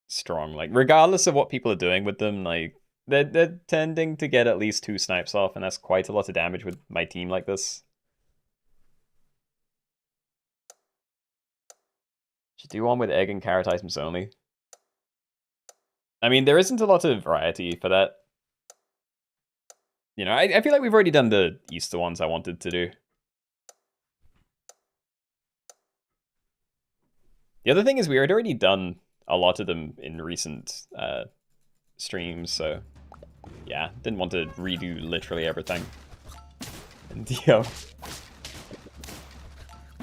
strong. Like, regardless of what people are doing with them, like, they're tending to get at least 2 snipes off, and that's quite a lot of damage with my team like this. Should do one with egg and carrot items only. I mean, there isn't a lot of variety for that. You know, I feel like we've already done the Easter ones I wanted to do. The other thing is we had already done a lot of them in recent streams, so yeah, didn't want to redo literally everything. And yo,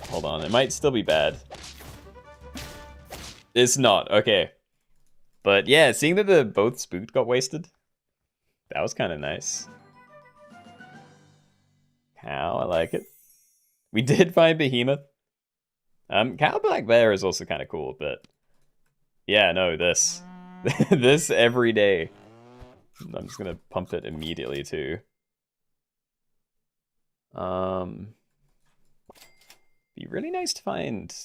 hold on, it might still be bad. It's not, okay. But yeah, seeing that the both spooked got wasted, that was kind of nice. Cow, I like it. We did find Behemoth. Cow Black Bear is also kind of cool, but yeah, no, this. This every day. I'm just gonna pump it immediately too. Be really nice to find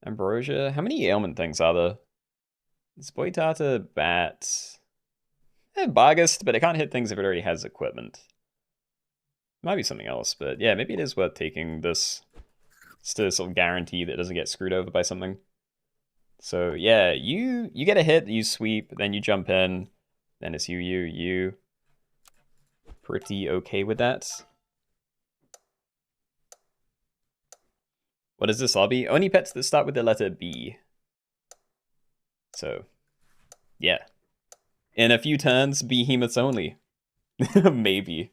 Ambrosia. How many ailment things are there? Spoitata, Bat. Bargast, but it can't hit things if it already has equipment. Might be something else, but yeah, maybe it is worth taking this just to sort of guarantee that it doesn't get screwed over by something. So yeah, you get a hit, you sweep, then you jump in, then it's you. Pretty okay with that. What is this lobby? Only pets that start with the letter B. So, yeah. In a few turns, behemoths only. Maybe.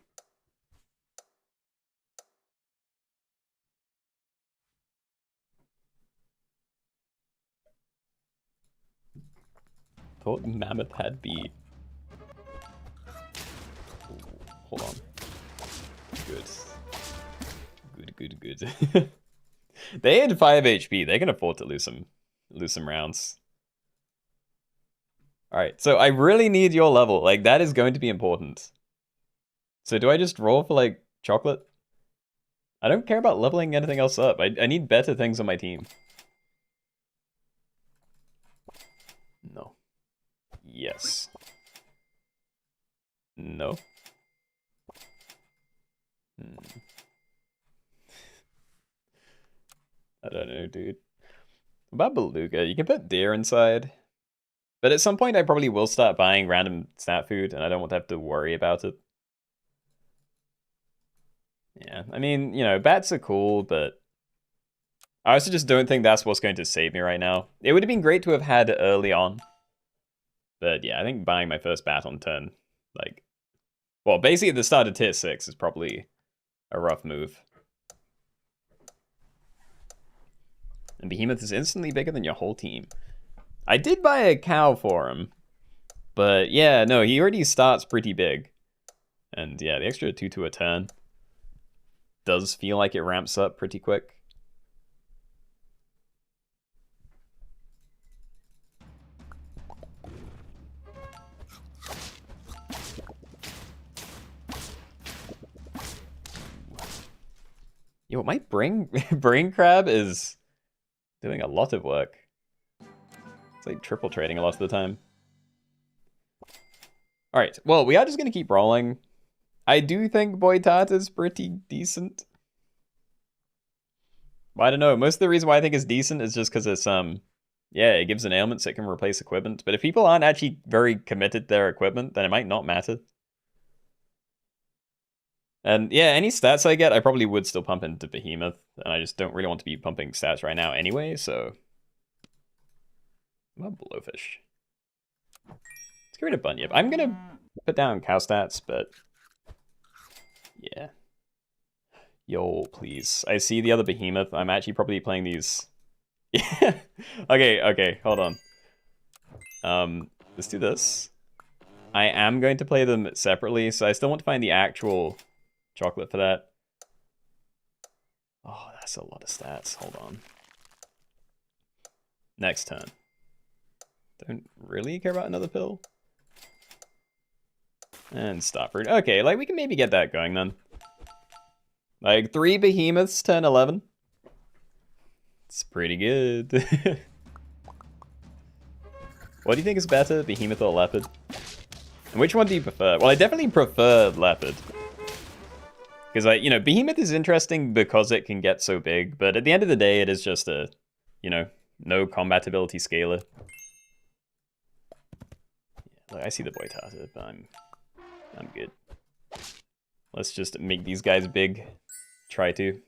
Thought mammoth had B. Ooh, hold on. Good. They had 5 HP. They can afford to lose some rounds. Alright, so I really need your level. Like, that is going to be important. So do I just roll for, like, chocolate? I don't care about leveling anything else up. I need better things on my team. No. Yes. No. I don't know, dude. What about beluga? You can put deer inside. But at some point, I probably will start buying random stat food, and I don't want to have to worry about it. Yeah, I mean, you know, bats are cool, but I also just don't think that's what's going to save me right now. It would have been great to have had it early on. But yeah, I think buying my first bat on turn, like, well, basically at the start of tier 6 is probably a rough move. And Behemoth is instantly bigger than your whole team. I did buy a cow for him. But yeah, no, he already starts pretty big. And yeah, the extra 2 to a turn does feel like it ramps up pretty quick. Yo, my brain crab is doing a lot of work. It's like triple trading a lot of the time. Alright, well, we are just going to keep rolling. I do think Boitat is pretty decent. I don't know, most of the reason why I think it's decent is just because it's, yeah, it gives an ailment so it can replace equipment. But if people aren't actually very committed to their equipment, then it might not matter. And yeah, any stats I get, I probably would still pump into Behemoth. And I just don't really want to be pumping stats right now anyway, so... I'm a blowfish. Let's get rid of Bunyip. I'm gonna put down cow stats, but... yeah. Yo, please. I see the other Behemoth. I'm actually probably playing these... yeah. Okay, hold on. Let's do this. I am going to play them separately, so I still want to find the actual chocolate for that. Oh, that's a lot of stats. Hold on. Next turn. Don't really care about another pill. And stop root. Okay, like we can maybe get that going then. Like 3 behemoths, turn 11. It's pretty good. What do you think is better, behemoth or leopard? And which one do you prefer? Well, I definitely prefer leopard. Because, like, you know, behemoth is interesting because it can get so big, but at the end of the day, it is just a, you know, no combatability scaler. Yeah, look, I see the Boitat, but I'm good. Let's just make these guys big. Try to.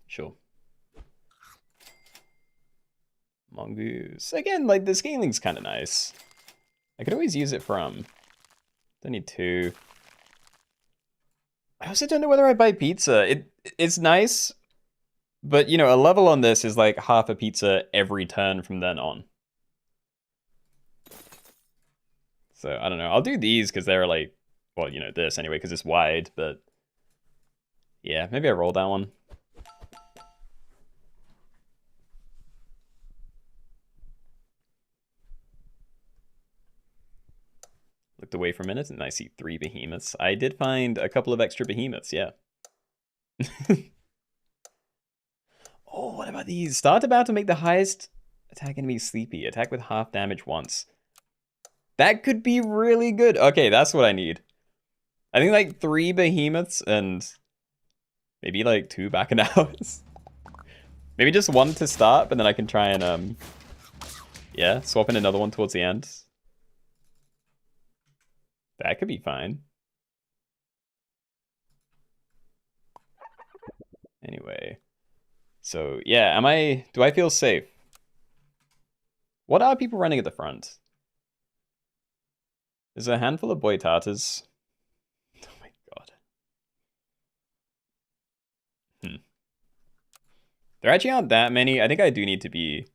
Sure. Mongoose. Again, like, the scaling's kind of nice. I could always use it from... don't need 2. I also don't know whether I buy pizza. It's nice, but, you know, a level on this is like half a pizza every turn from then on. So, I don't know. I'll do these because they're like, well, you know, this anyway, because it's wide, but... yeah, maybe I roll that one. Looked away for a minute, and I see 3 behemoths. I did find a couple of extra behemoths, yeah. Oh, what about these? Start about to make the highest attack enemy sleepy. Attack with half damage once. That could be really good. Okay, that's what I need. I think like 3 behemoths and maybe like 2 bacchanals. Maybe just 1 to start, but then I can try and yeah, swap in another one towards the end. That could be fine. Anyway. So yeah, do I feel safe? What are people running at the front? There's a handful of boitatas. Oh my god. There actually aren't that many. I think I do need to be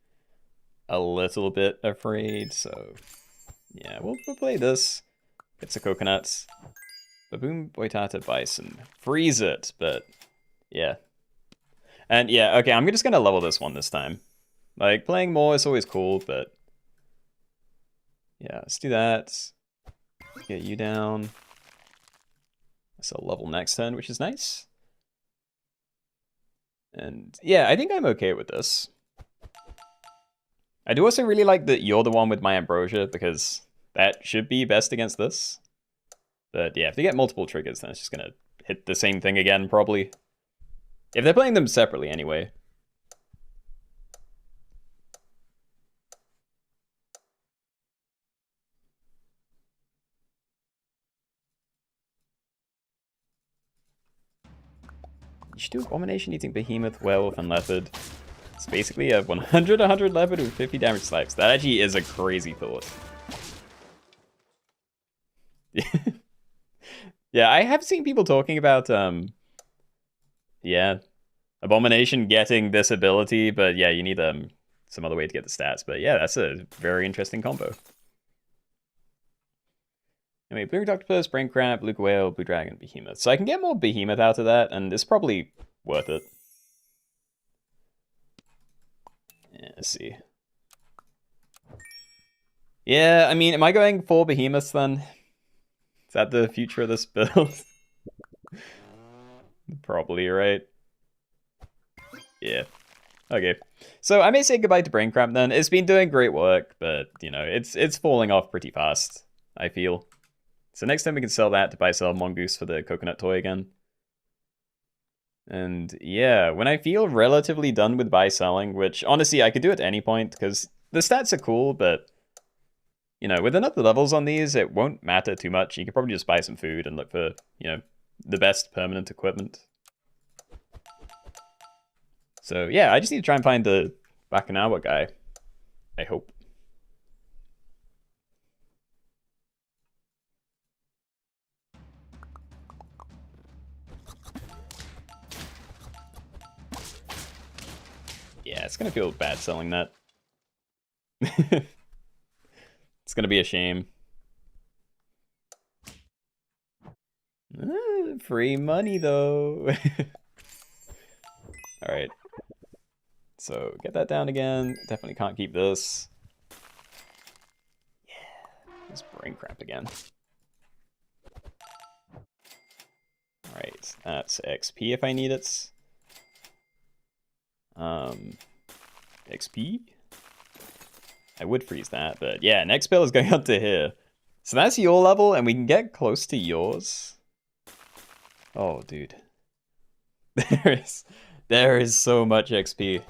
a little bit afraid, so yeah, we'll play this. Get some coconuts. Baboon, boitata, bison. Freeze it, but yeah. And yeah, okay, I'm just gonna level this one this time. Like, playing more is always cool, but yeah, let's do that. Get you down. So level next turn, which is nice. And yeah, I think I'm okay with this. I do also really like that you're the one with my ambrosia, because that should be best against this. But yeah, if they get multiple triggers, then it's just gonna hit the same thing again, probably. If they're playing them separately, anyway. You should do Abomination eating Behemoth, Werewolf, and Leopard. It's basically a 100 Leopard with 50 damage slaps. That actually is a crazy thought. Yeah, I have seen people talking about, yeah, Abomination getting this ability, but yeah, you need some other way to get the stats. But yeah, that's a very interesting combo. Anyway, Blue Octopus, Brain Crab, Blue Whale, Blue Dragon, Behemoth. So I can get more Behemoth out of that, and it's probably worth it. Yeah, let's see. Yeah, I mean, am I going for Behemoths then? Is that the future of this build? Probably, right? Yeah. Okay. So I may say goodbye to Brain Cramp then. It's been doing great work, but, you know, it's falling off pretty fast, I feel. So next time we can sell that to buy sell Mongoose for the coconut toy again. And yeah, when I feel relatively done with buy selling, which honestly I could do at any point, because the stats are cool, but you know, with enough levels on these, it won't matter too much. You could probably just buy some food and look for, you know, the best permanent equipment. So yeah, I just need to try and find the Bacchanal guy, I hope. Yeah, it's gonna feel bad selling that. It's gonna be a shame. Free money though. Alright. So get that down again. Definitely can't keep this. Yeah. This brain crap again. Alright, that's XP if I need it. XP? I would freeze that, but yeah, next bill is going up to here. So that's your level, and we can get close to yours. Oh, dude. There is so much XP.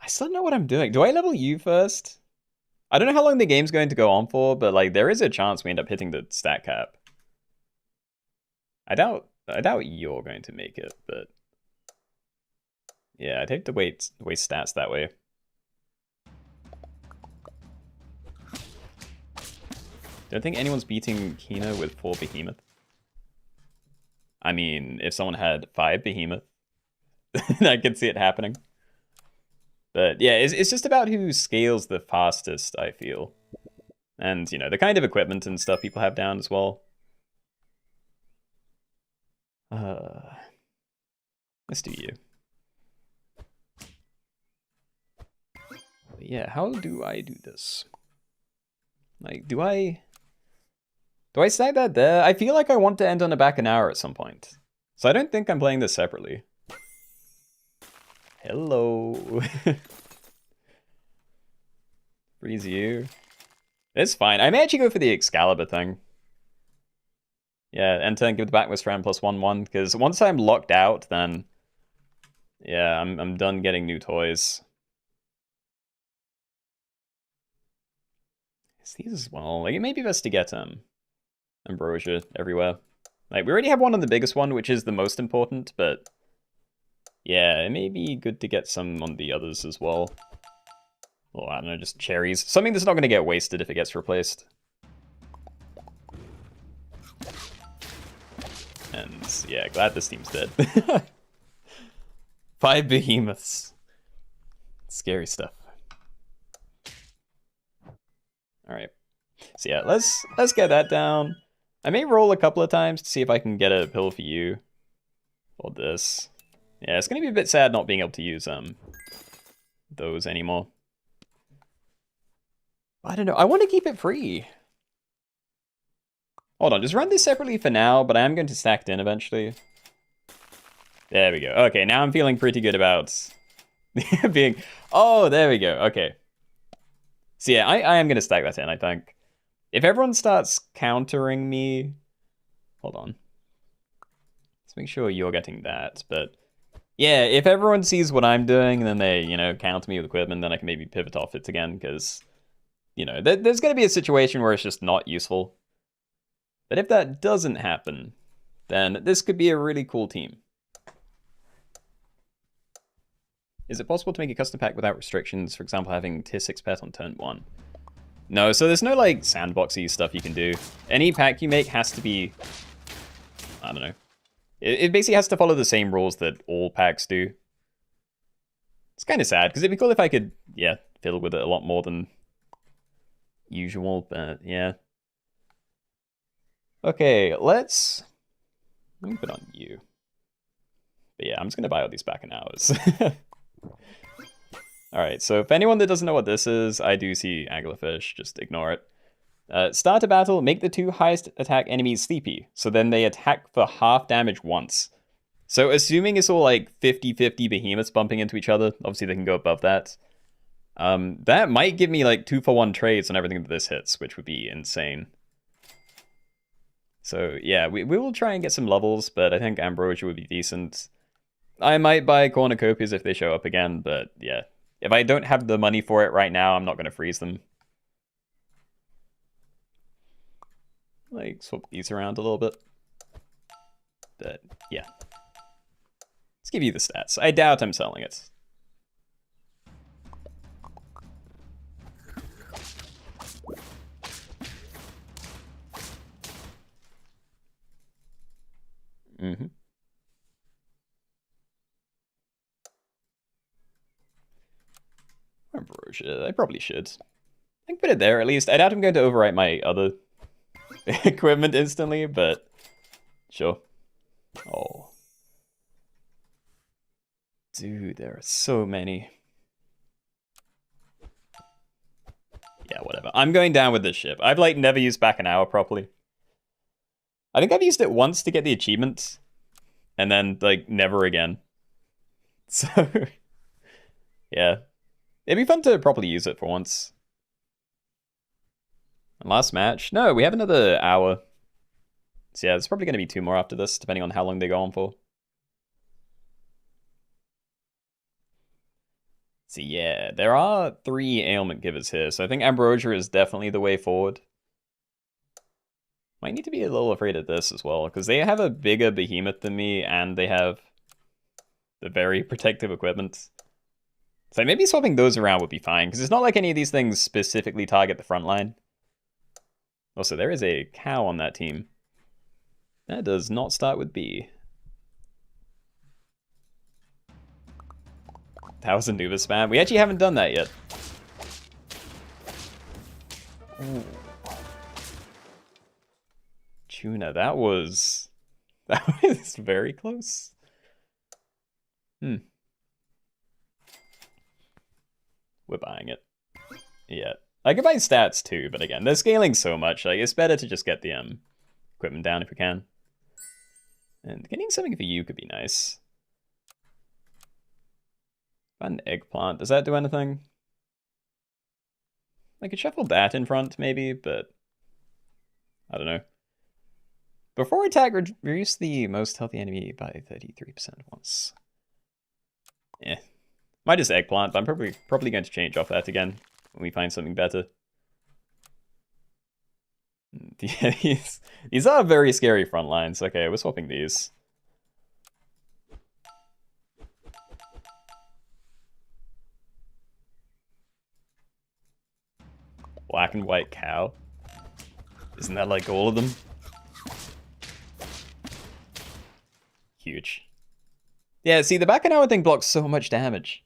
I still don't know what I'm doing. Do I level you first? I don't know how long the game's going to go on for, but like there is a chance we end up hitting the stat cap. I doubt you're going to make it, but yeah, I'd hate to waste stats that way. Don't think anyone's beating Keenoe with 4 Behemoth. I mean, if someone had 5 Behemoth, I could see it happening. But yeah, it's just about who scales the fastest, I feel. And, you know, the kind of equipment and stuff people have down as well. Let's do you. But yeah, how do I do this? Like, do I stack that there? I feel like I want to end on a Bacchanal at some point. So I don't think I'm playing this separately. Hello. Freeze you. It's fine. I may actually go for the Excalibur thing. Yeah, enter and give the backward strand +1/1, because once I'm locked out, then yeah, I'm done getting new toys. It's these as well. Like, it may be best to get Ambrosia everywhere. Like, we already have one on the biggest one, which is the most important, but yeah, it may be good to get some on the others as well. Or, I don't know, just cherries. Something that's not going to get wasted if it gets replaced. And yeah, glad this team's dead. 5 behemoths. Scary stuff. Alright. So yeah, let's get that down. I may roll a couple of times to see if I can get a pill for you. Or this. Yeah, it's gonna be a bit sad not being able to use those anymore. I don't know. I want to keep it free. Hold on, just run this separately for now, but I am going to stack it in eventually. There we go. Okay, now I'm feeling pretty good about being... Oh, there we go. Okay. So yeah, I am going to stack that in, I think. If everyone starts countering me... Hold on. Let's make sure you're getting that, but... Yeah, if everyone sees what I'm doing, and then they, you know, counter me with equipment, then I can maybe pivot off it again, because... You know, there's going to be a situation where it's just not useful. But if that doesn't happen, then this could be a really cool team. Is it possible to make a custom pack without restrictions? For example, having tier 6 pet on turn 1. No, so there's no, like, sandboxy stuff you can do. Any pack you make has to be... I don't know. It basically has to follow the same rules that all packs do. It's kind of sad, because it'd be cool if I could, yeah, fiddle with it a lot more than... usual, but yeah. Okay, let me put on you. But yeah, I'm just gonna buy all these back in hours. Alright, so if anyone that doesn't know what this is, I do see Anglerfish, just ignore it. Start a battle, make the 2 highest attack enemies sleepy, so then they attack for half damage once. So assuming it's all like 50-50 behemoths bumping into each other, obviously they can go above that. That might give me like 2-for-1 trades on everything that this hits, which would be insane. So yeah, we will try and get some levels, but I think Ambrosia would be decent. I might buy cornucopias if they show up again, but yeah. If I don't have the money for it right now, I'm not going to freeze them. Like, swap these around a little bit. But yeah. Let's give you the stats. I doubt I'm selling it. Mm-hmm. Ambrosia, I probably should. I can put it there at least. I doubt I'm going to overwrite my other equipment instantly, but sure. Oh. Dude, there are so many. Yeah, whatever. I'm going down with this ship. I've like never used back an hour properly. I think I've used it once to get the achievements, and then like never again. So yeah. It'd be fun to properly use it for once. And last match? No, we have another hour. So yeah, there's probably going to be 2 more after this, depending on how long they go on for. So yeah, there are 3 ailment givers here, so I think Ambrosia is definitely the way forward. Might need to be a little afraid of this as well, because they have a bigger behemoth than me, and they have the very protective equipment. So maybe swapping those around would be fine, because it's not like any of these things specifically target the front line. Also, there is a cow on that team. That does not start with B. That was a Nuba spam. We actually haven't done that yet. Ooh. Tuna, that was very close. We're buying it. Yeah. I could buy stats too, but again, they're scaling so much. Like, it's better to just get the equipment down if we can. And getting something for you could be nice. An eggplant. Does that do anything? I could shuffle that in front, maybe, but I don't know. Before attack, reduce the most healthy enemy by 33% once. Yeah. Might just eggplant, but I'm probably going to change off that again when we find something better. Yeah, these are very scary front lines. Okay, we're swapping these. Black and white cow. Isn't that like all of them? Huge. Yeah, see, the back and hour thing blocks so much damage.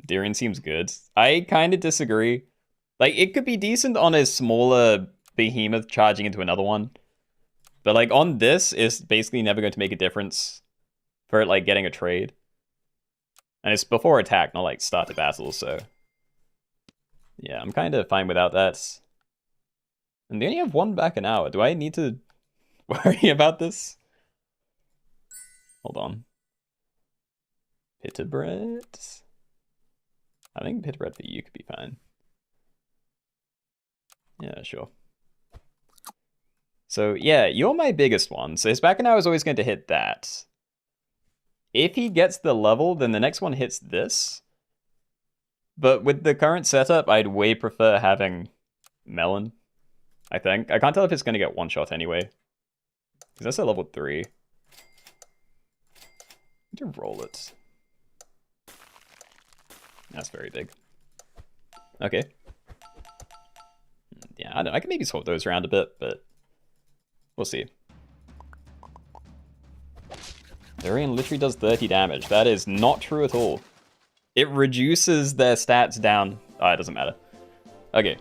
Darian seems good. I kind of disagree. Like, it could be decent on a smaller behemoth charging into another one. But, like, on this, it's basically never going to make a difference for it, like, getting a trade. And it's before attack, not, like, start to battle, so... Yeah, I'm kind of fine without that. And they only have one back an hour. Do I need to worry about this? Hold on. Pita bread? I think pita bread for you could be fine. Yeah, sure. So, yeah, you're my biggest one. So his back and hour is always going to hit that. If he gets the level, then the next one hits this. But with the current setup, I'd way prefer having Melon, I think. I can't tell if it's going to get one shot anyway. Because that's a level 3. I need to roll it. That's very big. Okay. Yeah, I don't know. I can maybe swap those around a bit, but we'll see. Darian literally does 30 damage. That is not true at all. It reduces their stats down. Oh, it doesn't matter. Okay.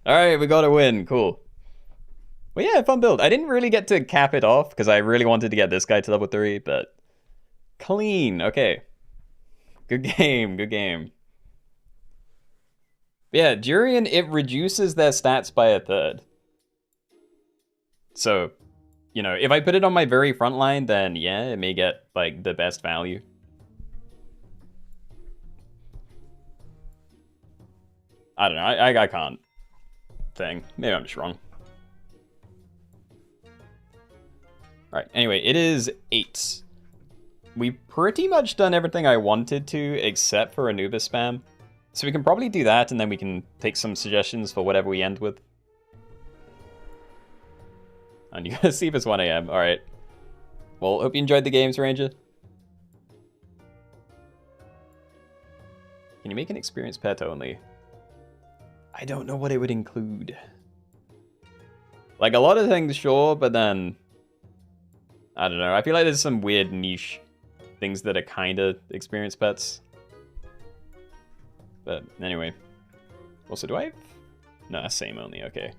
Alright, we got a win. Cool. Well, yeah, fun build. I didn't really get to cap it off because I really wanted to get this guy to level 3, but clean. Okay. Good game. Good game. Yeah, Durian, it reduces their stats by a third. So, you know, if I put it on my very front line, then yeah, it may get, like, the best value. I don't know, I can't think. Maybe I'm just wrong. Alright, anyway, it is 8. We've pretty much done everything I wanted to, except for Anubis spam. So we can probably do that, and then we can take some suggestions for whatever we end with. And you gotta see if it's 1 AM. Alright. Well, hope you enjoyed the games, Ranger. Can you make an experienced pet only? I don't know what it would include. Like, a lot of things, sure, but then... I don't know. I feel like there's some weird niche things that are kind of experienced pets. But anyway. Also, do I have... No, that's same only. Okay.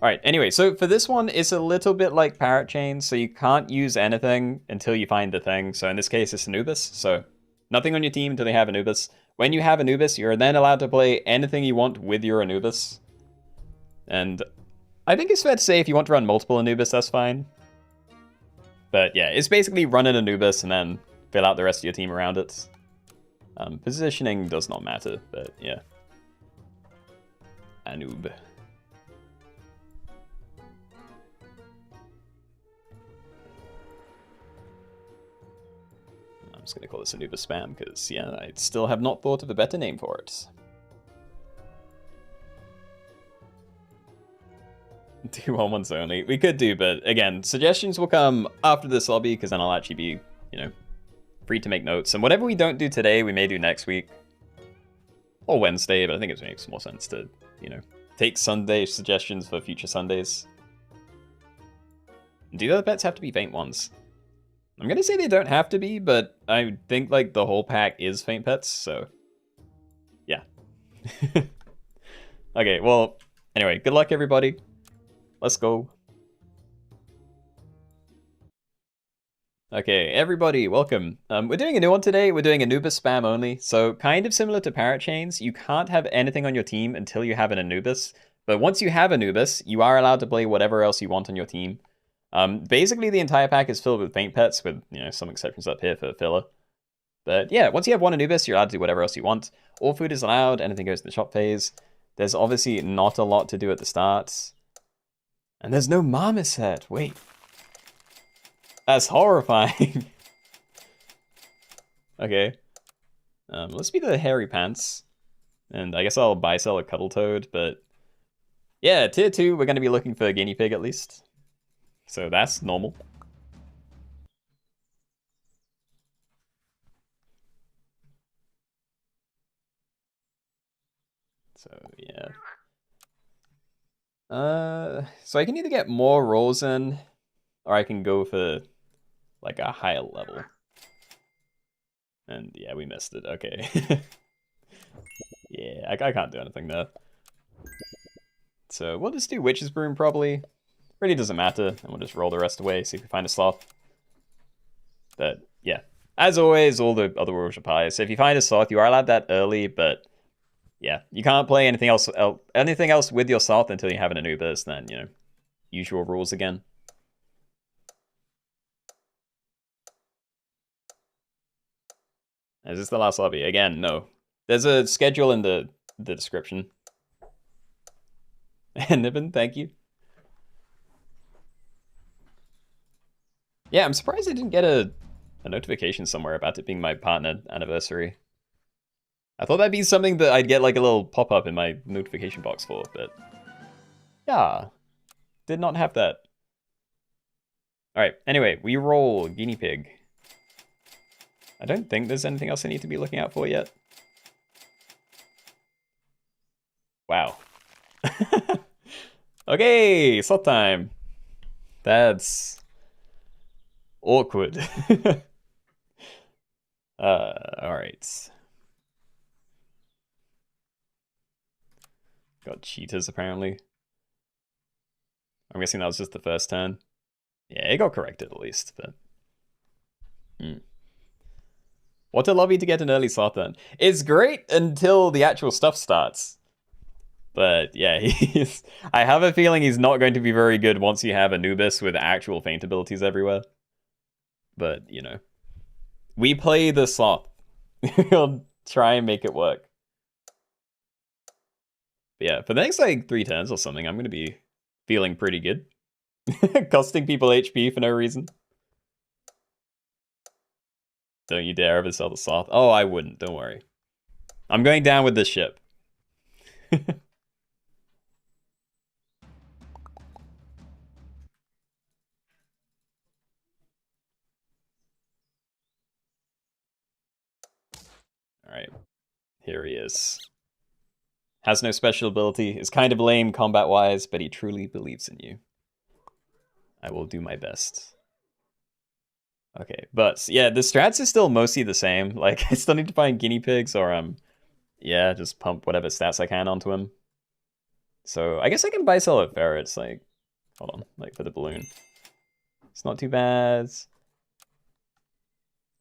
Alright, anyway, so for this one, it's a little bit like Parrot Chain, so you can't use anything until you find the thing. So in this case, it's Anubis. So nothing on your team until they have Anubis. When you have Anubis, you're then allowed to play anything you want with your Anubis. And I think it's fair to say if you want to run multiple Anubis, that's fine. But yeah, it's basically run an Anubis and then fill out the rest of your team around it. Positioning does not matter, but yeah. Anub. I'm just going to call this Anubis spam because, yeah, I still have not thought of a better name for it. Do one once only. We could do, but again, suggestions will come after this lobby because then I'll actually be, you know, free to make notes. And whatever we don't do today, we may do next week. Or Wednesday, but I think it makes more sense to, you know, take Sunday suggestions for future Sundays. Do the other pets have to be faint ones? I'm gonna say they don't have to be, but I think, like, the whole pack is faint pets, so... yeah. Okay, well, anyway, good luck, everybody. Let's go. Okay, everybody, welcome. We're doing a new one today. We're doing Anubis spam only. So kind of similar to Parrot Chains, you can't have anything on your team until you have an Anubis. But once you have Anubis, you are allowed to play whatever else you want on your team. Basically, the entire pack is filled with faint pets, with, you know, some exceptions up here for filler. But yeah, once you have one Anubis, you're allowed to do whatever else you want. All food is allowed, anything goes to the shop phase. There's obviously not a lot to do at the start. And there's no marmoset, wait. That's horrifying. Okay. Let's be the hairy pants. And I guess I'll buy sell a cuddle toad, but yeah, tier 2, we're going to be looking for a guinea pig at least. So that's normal. So yeah. So I can either get more rolls in, or I can go for like a higher level. And yeah, we missed it. Okay. Yeah, I can't do anything there. So we'll just do Witch's Broom probably. Really doesn't matter, and we'll just roll the rest away, see if we find a sloth. But yeah, as always, all the other rules apply. So if you find a sloth, you are allowed that early, but yeah, you can't play anything else with your sloth until you have an Anubis. Then you know, usual rules again. Is this the last lobby? Again, no. There's a schedule in the description. And Nibbin, thank you. Yeah, I'm surprised I didn't get a notification somewhere about it being my partner anniversary. I thought that'd be something that I'd get like a little pop-up in my notification box for, but yeah, did not have that. All right, anyway, we roll guinea pig. I don't think there's anything else I need to be looking out for yet. Wow. Okay, slot time. That's awkward. All right. Got cheaters apparently. I'm guessing that was just the first turn. Yeah, it got corrected at least, but. What a lobby to get an early slot then. It's great until the actual stuff starts. But yeah, I have a feeling he's not going to be very good once you have Anubis with actual feint abilities everywhere. But, you know. We play the sloth. We'll try and make it work. But yeah, for the next like 3 turns or something, I'm going to be feeling pretty good. Costing people HP for no reason. Don't you dare ever sell the sloth. Oh, I wouldn't, don't worry. I'm going down with this ship. Alright, here he is. Has no special ability, is kind of lame combat-wise, but he truly believes in you. I will do my best. Okay, but yeah, the strats is still mostly the same. Like, I still need to find guinea pigs or, yeah, just pump whatever stats I can onto him. So, I guess I can buy sell at ferrets, like, hold on, like for the balloon. It's not too bad.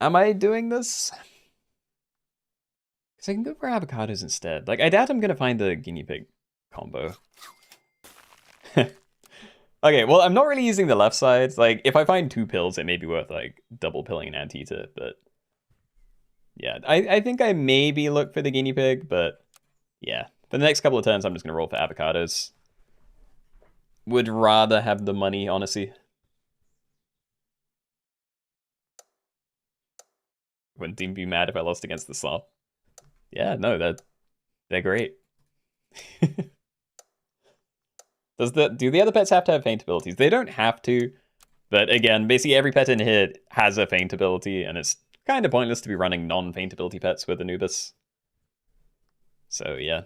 Am I doing this? Because I can go for avocados instead. Like, I doubt I'm going to find the guinea pig combo. Okay, well, I'm not really using the left side. Like, if I find 2 pills, it may be worth, like, double pilling an Anteater, but... Yeah, I think I maybe look for the guinea pig, but... Yeah, for the next couple of turns, I'm just going to roll for avocados. Would rather have the money, honestly. Wouldn't even be mad if I lost against the sloth. Yeah, no, they're great. Do the other pets have to have feint abilities? They don't have to, but again, basically every pet in here has a feint ability, and it's kind of pointless to be running non-feint ability pets with Anubis. So yeah.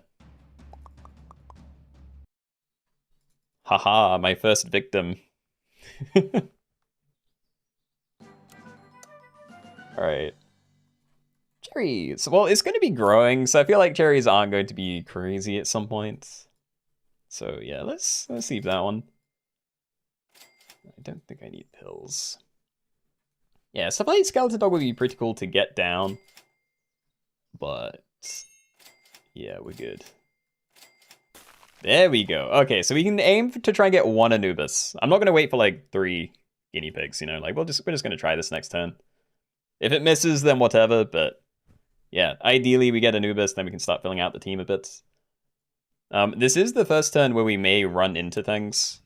Haha, my first victim. Alright. Cherries. Well, it's going to be growing, so I feel like cherries aren't going to be crazy at some point. So yeah, let's leave that one. I don't think I need pills. Yeah, stuff like Skeleton Dog would be pretty cool to get down. But yeah, we're good. There we go. Okay, so we can aim to try and get 1 Anubis. I'm not going to wait for like 3 guinea pigs, you know, like we're just going to try this next turn. If it misses, then whatever, but yeah, ideally we get Anubis, then we can start filling out the team a bit. This is the first turn where we may run into things.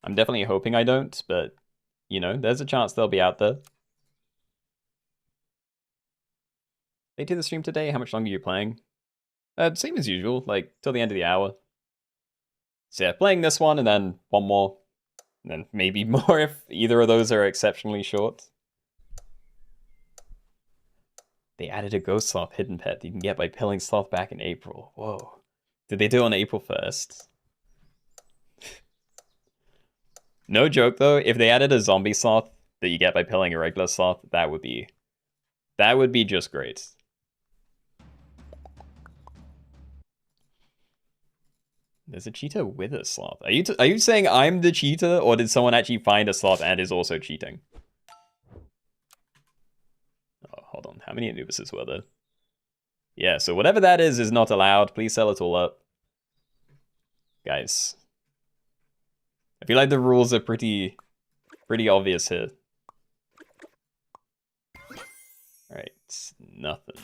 I'm definitely hoping I don't, but, you know, there's a chance they'll be out there. Late to the stream today, how much longer are you playing? Same as usual, like, till the end of the hour. So yeah, playing this one, and then one more. And then maybe more if either of those are exceptionally short. They added a ghost sloth hidden pet you can get by pilling sloth back in April. Whoa. Did they do it on April 1st? No joke though, if they added a zombie sloth that you get by pilling a regular sloth, that would be just great. There's a cheetah with a sloth. Are you saying I'm the cheetah, or did someone actually find a sloth and is also cheating? Oh, hold on. How many Anubises were there? Yeah, so whatever that is not allowed. Please sell it all up. Guys. I feel like the rules are pretty obvious here. Alright, nothing.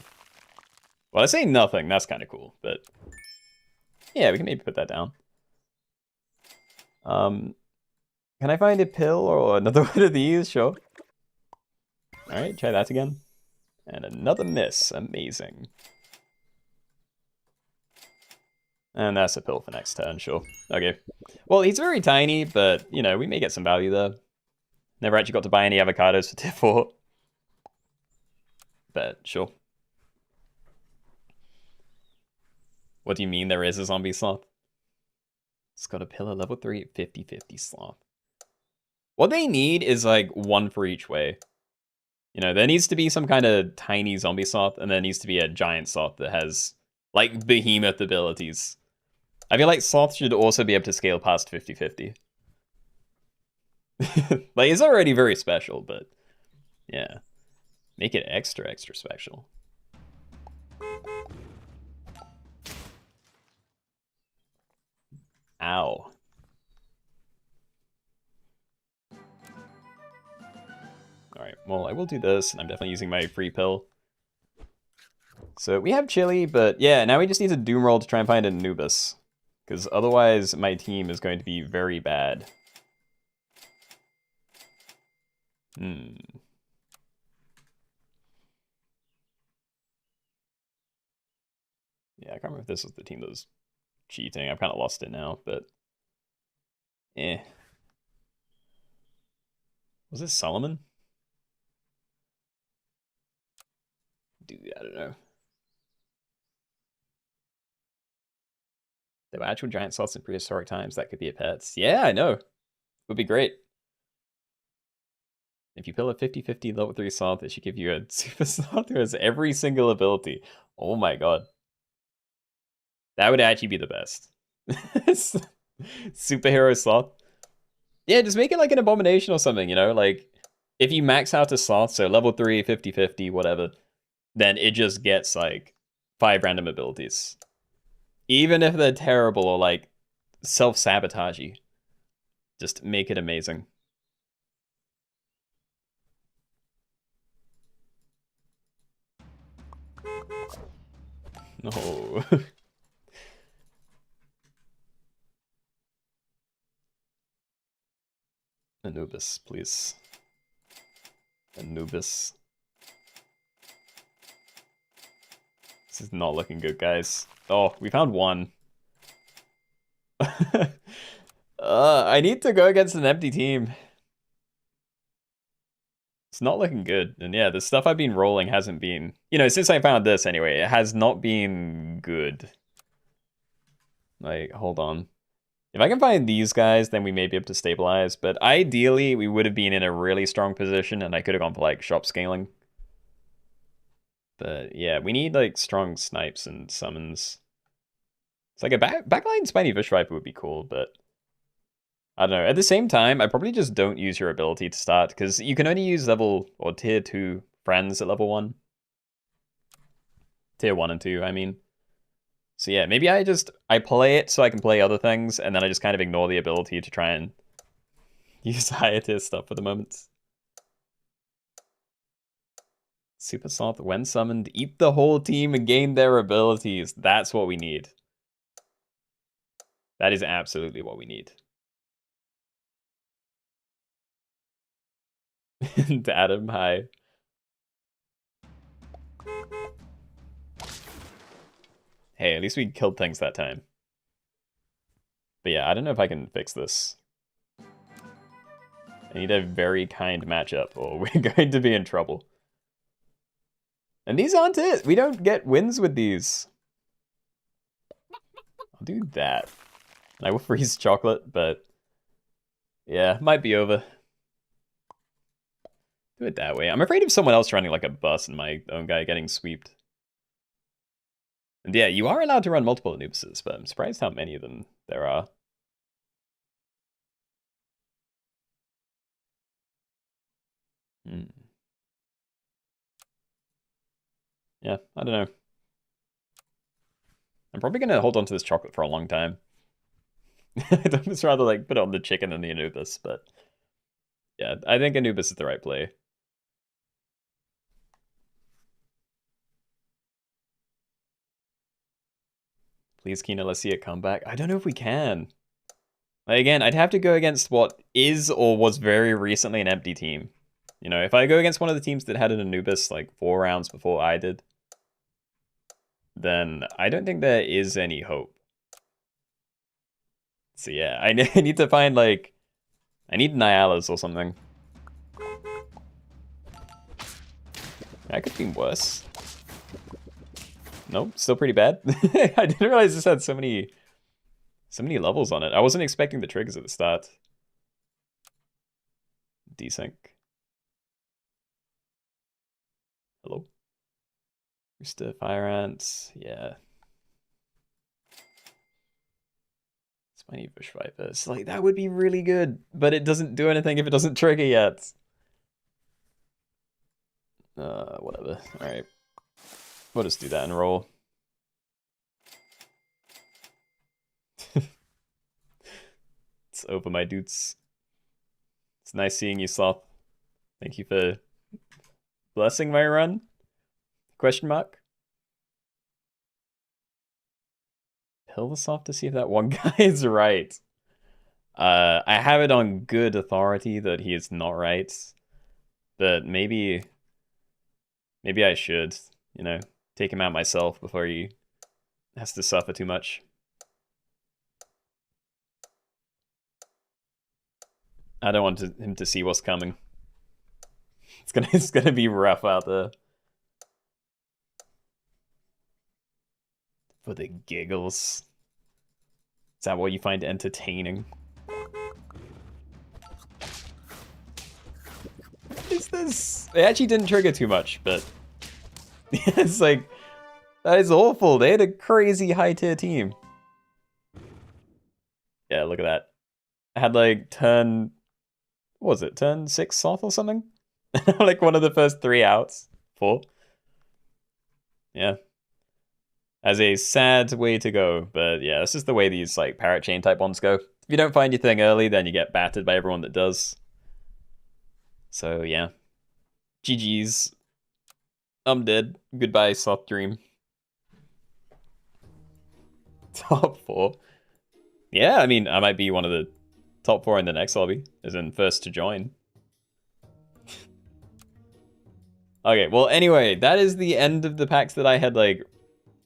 Well, I say nothing, that's kind of cool, but... yeah, we can maybe put that down. Can I find a pill or another one of these? Sure. Alright, try that again. And another miss. Amazing. And that's a pill for next turn, sure. Okay. Well, he's very tiny, but, you know, we may get some value there. Never actually got to buy any avocados for tier 4. But, sure. What do you mean there is a zombie sloth? It's got a pillar level 3 50-50 sloth. What they need is, like, one for each way. You know, there needs to be some kind of tiny zombie sloth, and there needs to be a giant sloth that has, like, behemoth abilities. I feel like sloth should also be able to scale past 50-50. Like, it's already very special, but yeah. Make it extra special. Ow. Alright, well, I will do this, and I'm definitely using my free pill. So we have Chili, but yeah, now we just need to doom roll to try and find an Anubis. Because otherwise, my team is going to be very bad. Yeah, I can't remember if this was the team that was cheating. I've kind of lost it now, but... eh. Was this Solomon? Dude, I don't know. There were actual giant sloths in prehistoric times that could be a pets. Yeah, I know. Would be great. If you pill a 50-50 level 3 sloth, it should give you a super sloth who has every single ability. Oh my god. That would actually be the best. Superhero sloth. Yeah, just make it like an abomination or something, you know? Like, if you max out a sloth, so level 3, 50-50, whatever, then it just gets, like, 5 random abilities. Even if they're terrible or, like, self-sabotagey. Just make it amazing. No. Anubis, please. Anubis. This is not looking good, guys. Oh, we found one. I need to go against an empty team. It's not looking good. And yeah, the stuff I've been rolling hasn't been... you know, since I found this anyway, it has not been good. Like, hold on. If I can find these guys, then we may be able to stabilize. But ideally, we would have been in a really strong position, and I could have gone for, like, shop scaling. But yeah, we need, like, strong snipes and summons. It's like a backline Spiny Fish Viper would be cool, but... I don't know. At the same time, I probably just don't use your ability to start, because you can only use level, or tier 2 friends at level 1. Tier 1 and 2, I mean. So yeah, maybe I play it so I can play other things, and then I just kind of ignore the ability to try and use higher tier stuff for the moment. Super Sloth, when summoned, eat the whole team and gain their abilities. That's what we need. That is absolutely what we need. Adam, hi. Hey, at least we killed things that time. But yeah, I don't know if I can fix this. I need a very kind matchup, or we're going to be in trouble. And these aren't it. We don't get wins with these. I'll do that. I will freeze chocolate, but yeah, might be over. Do it that way. I'm afraid of someone else running like a bus and my own guy getting sweeped. And yeah, you are allowed to run multiple Anubises, but I'm surprised how many of them there are. Yeah, I don't know. I'm probably going to hold on to this chocolate for a long time. I'd almost rather like put it on the chicken than the Anubis, but yeah, I think Anubis is the right play. Please, Keenoe, let's see it come back. I don't know if we can. Like, again, I'd have to go against what is or was very recently an empty team. You know, if I go against one of the teams that had an Anubis like 4 rounds before I did, then I don't think there is any hope. So yeah, I need to find like, I need Nyalas or something. That could be worse. Nope, still pretty bad. I didn't realize this had so many levels on it. I wasn't expecting the triggers at the start. Desync. Hello? Rooster, Fire Ants, yeah. Spiny Bush Vipers. Like, that would be really good, but it doesn't do anything if it doesn't trigger yet. Whatever. Alright. We'll just do that and roll. It's over, my dudes. It's nice seeing you, Sloth. Thank you for blessing my run? Question mark? Pill the Sloth to see if that one guy is right. I have it on good authority that he is not right. But maybe I should, you know, take him out myself before he has to suffer too much. I don't want him to see what's coming. It's gonna be rough out there. For the giggles. Is that what you find entertaining? What is this? It actually didn't trigger too much, but it's like, that is awful. They had a crazy high tier team. Yeah, look at that. I had like turn, what was it, turn 6 Sloth or something? Like one of the first 3 outs. 4. Yeah. As a sad way to go, but yeah, that's just the way these like parrot chain type ones go. If you don't find your thing early, then you get battered by everyone that does. So yeah. GG's. I'm dead. Goodbye, Soft Dream. Top 4. Yeah, I mean, I might be one of the top 4 in the next lobby, as in first to join. Okay, well, anyway, that is the end of the packs that I had, like,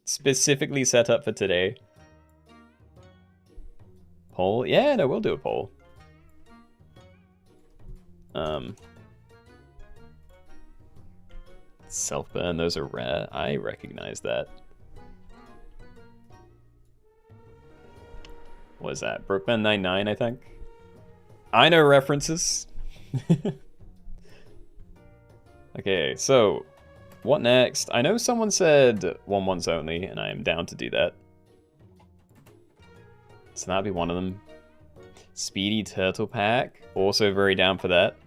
specifically set up for today. Poll? Yeah, no, we'll do a poll. Self-burn, those are rare. I recognize that. What is that? Brokeman 99, I think? I know references. Okay, so what next? I know someone said 1/1s only, and I am down to do that. So that'd be one of them. Speedy Turtle Pack, also very down for that.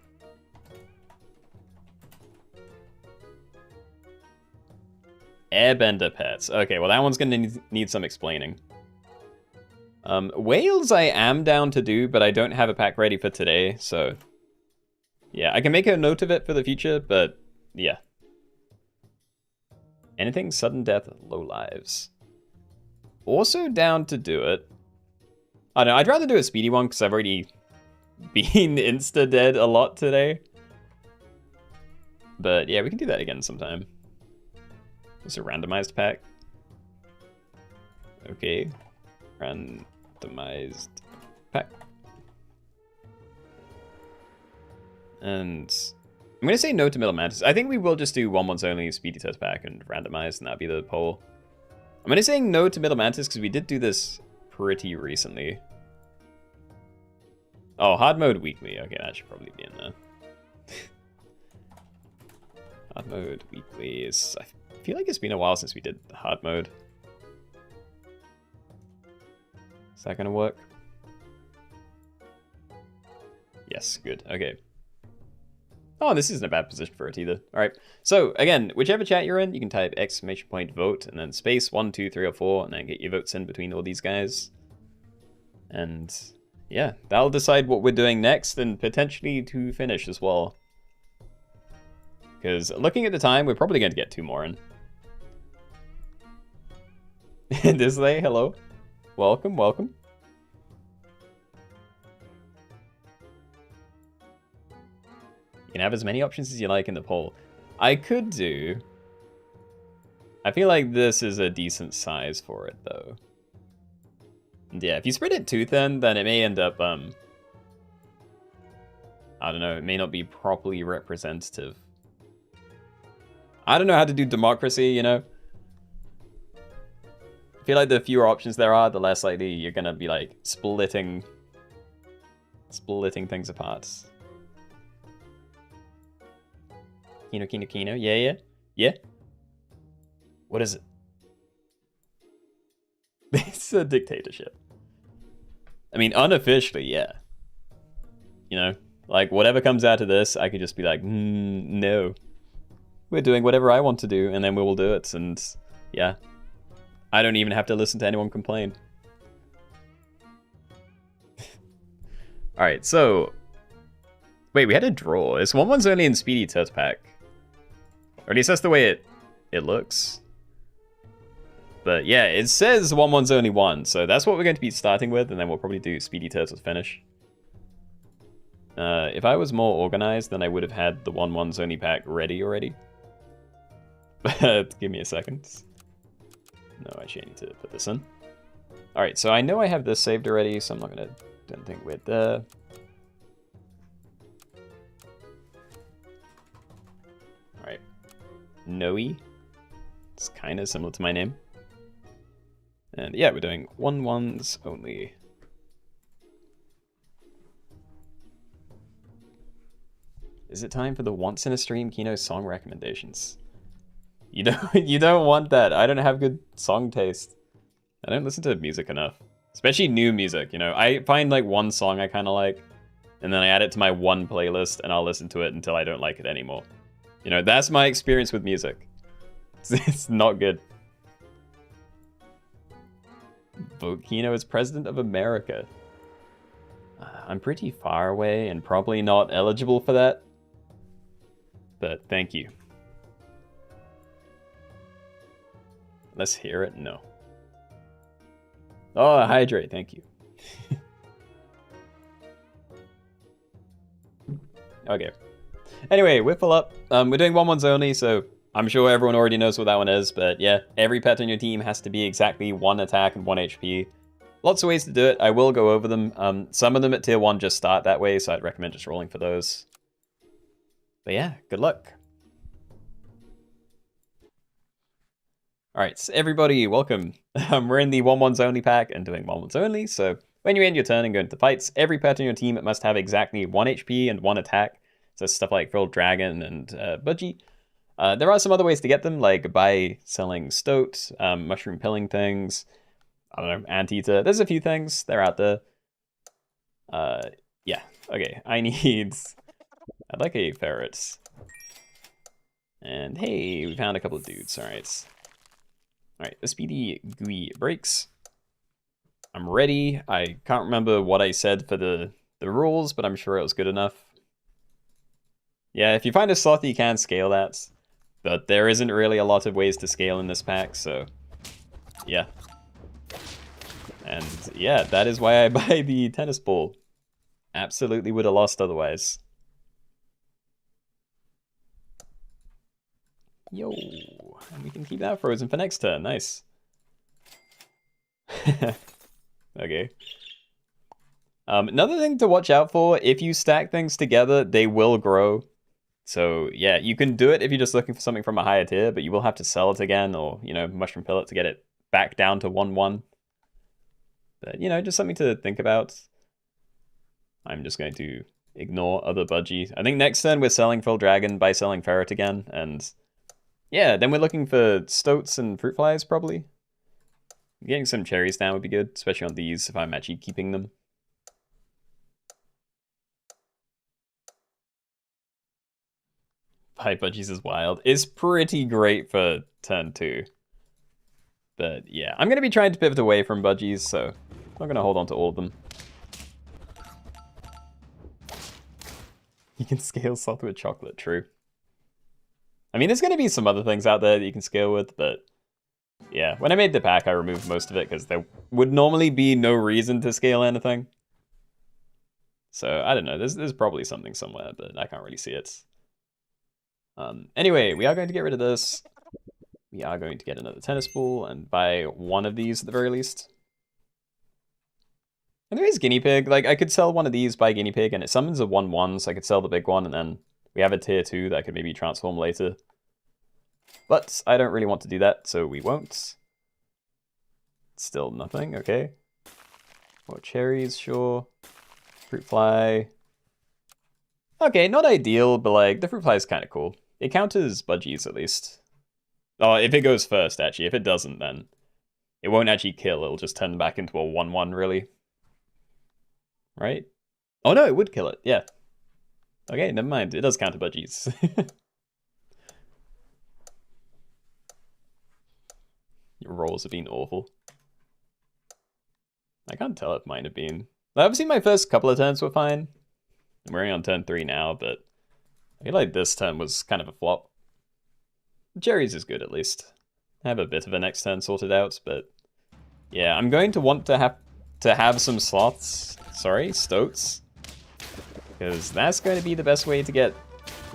Airbender Pets. Okay, well that one's gonna need some explaining. Whales I am down to do, but I don't have a pack ready for today, so... Yeah, I can make a note of it for the future, but yeah. Anything sudden death, low lives. Also down to do it. I don't know, I'd rather do a speedy one because I've already been insta-dead a lot today. But yeah, we can do that again sometime. It's a randomized pack. Okay. Randomized pack. And I'm going to say no to Middle Mantis. I think we will just do one once only, speedy test pack, and randomized, and that'll be the poll. I'm going to say no to Middle Mantis because we did do this pretty recently. Oh, hard mode weekly. Okay, that should probably be in there. Hard mode weekly is... I feel like it's been a while since we did the hard mode. Is that going to work? Yes, good. Okay. Oh, this isn't a bad position for it either. All right. So again, whichever chat you're in, you can type !vote and then space 1, 2, 3, or 4, and then get your votes in between all these guys. And yeah, that'll decide what we're doing next and potentially to finish as well. Because looking at the time, we're probably going to get 2 more in. Disley, hello. Welcome, welcome. You can have as many options as you like in the poll. I could do... I feel like this is a decent size for it, though. And yeah, if you spread it too thin, then it may end up, I don't know, it may not be properly representative. I don't know how to do democracy, you know? I feel like the fewer options there are, the less likely you're gonna be, like, splitting things apart. Keenoe. Yeah. What is it? It's a dictatorship. I mean, unofficially, yeah. You know, like, whatever comes out of this, I could just be like, no. We're doing whatever I want to do, and then we will do it, and yeah. I don't even have to listen to anyone complain. Alright, so... Wait, we had a draw. It's 1-1's only in Speedy Test Pack. Or at least that's the way it looks. But yeah, it says 1-1's only 1, so that's what we're going to be starting with, and then we'll probably do Speedy Turtles finish. If I was more organized, then I would have had the 1-1's only pack ready already. But give me a second. No, actually I need to put this in. Alright, so I know I have this saved already, so I'm not going to do anything with that. Alright. Noe. It's kind of similar to my name. And yeah, we're doing 1-1s only. Is it time for the once in a stream Keenoe song recommendations? You don't want that. I don't have good song taste. I don't listen to music enough. Especially new music, you know. I find like one song I kind of like, and then I add it to my one playlist, and I'll listen to it until I don't like it anymore. You know, that's my experience with music. It's not good. Vote Keenoe as President of America. I'm pretty far away and probably not eligible for that. But thank you. Let's hear it. No. Oh, hydrate. Thank you. Okay. Anyway, Whiffle Up. We're doing 1-1s only, so I'm sure everyone already knows what that one is, but yeah, every pet on your team has to be exactly 1 attack and 1 HP. Lots of ways to do it. I will go over them. Some of them at tier 1 just start that way, so I'd recommend just rolling for those. But yeah, good luck. Alright, so everybody, welcome. We're in the 1-1s only pack and doing 1-1s only, so when you end your turn and go into fights, every pet on your team must have exactly 1 HP and 1 attack. So stuff like Frilled Dragon and Budgie. There are some other ways to get them, like by selling stoat, mushroom pilling things, I don't know, anteater. There's a few things, they're out there. Yeah, okay, I'd like a ferret. And hey, we found a couple of dudes, alright. Alright, the speedy GUI breaks. I'm ready. I can't remember what I said for the rules, but I'm sure it was good enough. Yeah, if you find a sloth, you can scale that. But there isn't really a lot of ways to scale in this pack, so yeah. And yeah, that is why I buy the tennis ball. Absolutely would have lost otherwise. Yo, and we can keep that frozen for next turn, nice. Okay. Another thing to watch out for, if you stack things together, they will grow. So yeah, you can do it if you're just looking for something from a higher tier, but you will have to sell it again or, you know, mushroom pill it to get it back down to 1-1. But, you know, just something to think about. I'm just going to ignore other budgie. I think next turn we're selling Full Dragon by selling Ferret again, and yeah, then we're looking for Stoats and Fruit Flies, probably. Getting some cherries down would be good, especially on these if I'm actually keeping them. Five budgies is wild. It's pretty great for turn 2. But yeah, I'm going to be trying to pivot away from budgies, so I'm not going to hold on to all of them. You can scale salt with chocolate, true. I mean, there's going to be some other things out there that you can scale with, but yeah, when I made the pack, I removed most of it because there would normally be no reason to scale anything. So, I don't know, there's probably something somewhere, but I can't really see it. Anyway, we are going to get rid of this. We are going to get another tennis ball and buy one of these at the very least. And there is guinea pig. Like, I could sell one of these by guinea pig, and it summons a 1/1, so I could sell the big one, and then we have a tier 2 that I could maybe transform later. But I don't really want to do that, so we won't. Still nothing, okay. More cherries, sure. Fruit fly. Okay, not ideal, but like, the fruit fly is kind of cool. It counters budgies, at least. Oh, if it goes first, actually. If it doesn't, then it won't actually kill. It'll just turn back into a 1/1, really. Right? Oh no, it would kill it, yeah. Okay, never mind. It does counter budgies. Your rolls have been awful. I can't tell if mine have been. Obviously, my first couple of turns were fine. I'm already on turn 3 now, but I feel like this turn was kind of a flop. Cherries is good, at least. I have a bit of a next turn sorted out, but yeah, I'm going to want to have some sloths. Sorry, stoats. Because that's going to be the best way to get,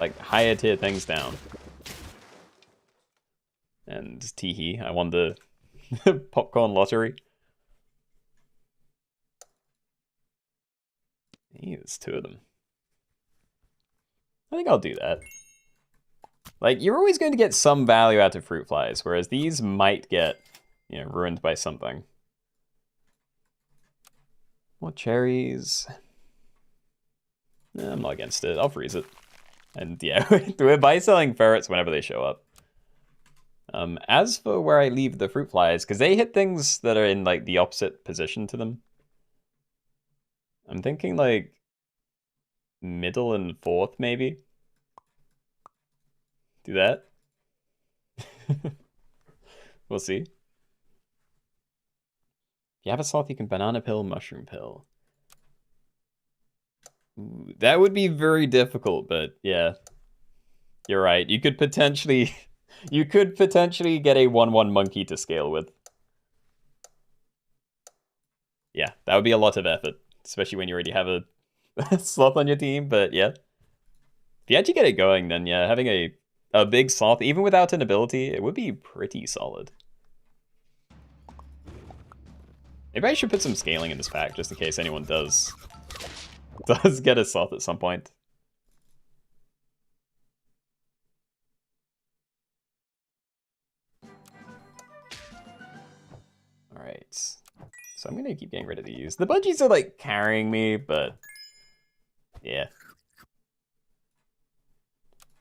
like, higher tier things down. And teehee, I won the popcorn lottery. Hey, there's 2 of them. I think I'll do that. Like, you're always going to get some value out of fruit flies, whereas these might get, you know, ruined by something. More cherries. I'm not against it. I'll freeze it. And yeah, we're buy selling ferrets whenever they show up. As for where I leave the fruit flies, because they hit things that are in like the opposite position to them. I'm thinking like middle and 4th maybe. Do that. We'll see. If you have a sloth, you can banana pill, mushroom pill. Ooh, that would be very difficult, but yeah. You're right. You could potentially get a 1/1 monkey to scale with. Yeah, that would be a lot of effort, especially when you already have a sloth on your team, but yeah. If you actually get it going, then yeah, having a big sloth, even without an ability, it would be pretty solid. Maybe I should put some scaling in this pack, just in case anyone does get a sloth at some point. Alright. So I'm gonna keep getting rid of these. The budgies are like carrying me, but yeah.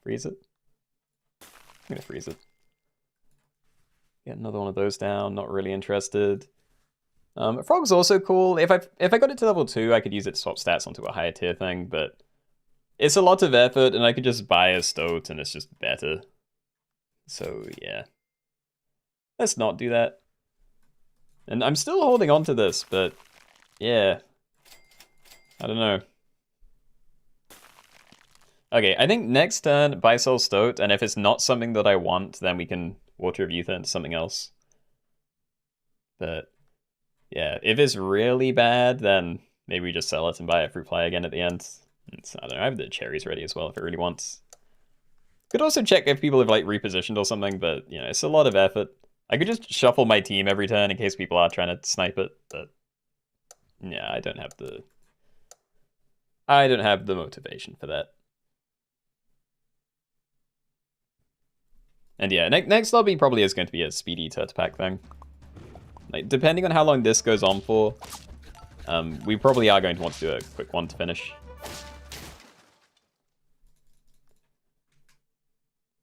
Freeze it. I'm gonna freeze it. Get another one of those down, not really interested. Frog's also cool. If I got it to level 2, I could use it to swap stats onto a higher tier thing, but it's a lot of effort, and I could just buy a stoat, and it's just better. So, yeah. Let's not do that. And I'm still holding on to this, but yeah. I don't know. Okay, I think next turn, buy sell Stoat, and if it's not something that I want, then we can water of youth into something else. But yeah, if it's really bad, then maybe we just sell it and buy a fruit fly again at the end. I don't know, I have the cherries ready as well if it really wants. Could also check if people have like repositioned or something, but you know, it's a lot of effort. I could just shuffle my team every turn in case people are trying to snipe it, but yeah, I don't have the motivation for that. And yeah, next lobby probably is going to be a speedy turret pack thing. Like, depending on how long this goes on for, we probably are going to want to do a quick one to finish.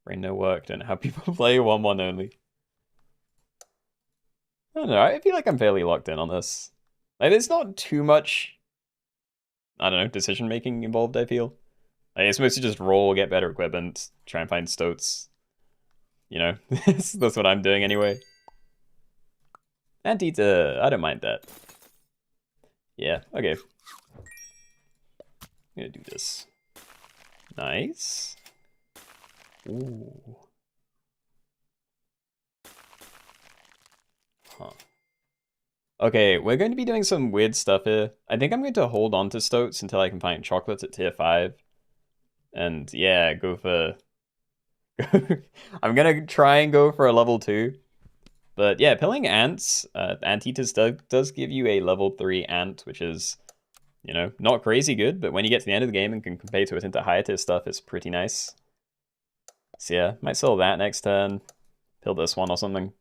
Brain no work, don't know how people play 1-1 only. I don't know, I feel like I'm fairly locked in on this. Like, there's not too much, I don't know, decision making involved, I feel. Like, it's mostly just roll, get better equipment, try and find stoats. You know, that's what I'm doing anyway. Anteater, I don't mind that. Yeah, okay. I'm gonna do this. Nice. Ooh. Huh. Okay, we're going to be doing some weird stuff here. I think I'm going to hold on to stoats until I can find chocolates at tier 5. And yeah, go for... I'm gonna try and go for a level 2. But yeah, pilling ants, Anteaters does give you a level 3 ant, which is, you know, not crazy good, but when you get to the end of the game and can compare to it into higher tier stuff, it's pretty nice. So yeah, might sell that next turn. Pill this one or something.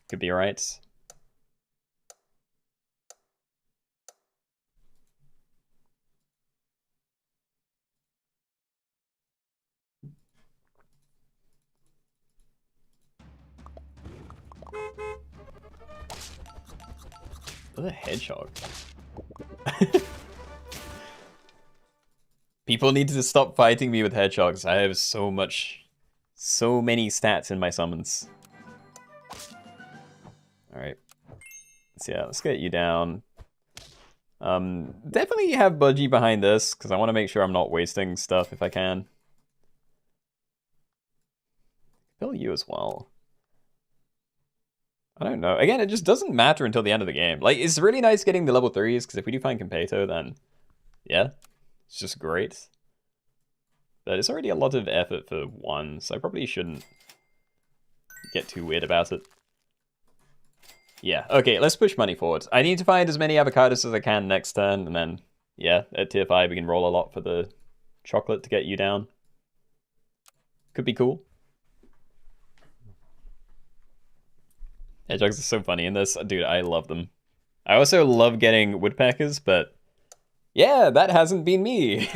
Could be right. What a hedgehog. People need to stop fighting me with hedgehogs. I have so many stats in my summons. Alright. So yeah, let's get you down. Definitely have Budgie behind this, because I want to make sure I'm not wasting stuff if I can. Kill you as well. I don't know. Again, it just doesn't matter until the end of the game. Like, it's really nice getting the level 3s, because if we do find Competo, then yeah, it's just great. But it's already a lot of effort for one, so I probably shouldn't get too weird about it. Yeah, okay, let's push money forward. I need to find as many avocados as I can next turn, and then, yeah, at tier 5 we can roll a lot for the chocolate to get you down. Could be cool. Hedgehogs are so funny in this. Dude, I love them. I also love getting woodpeckers, but yeah, that hasn't been me.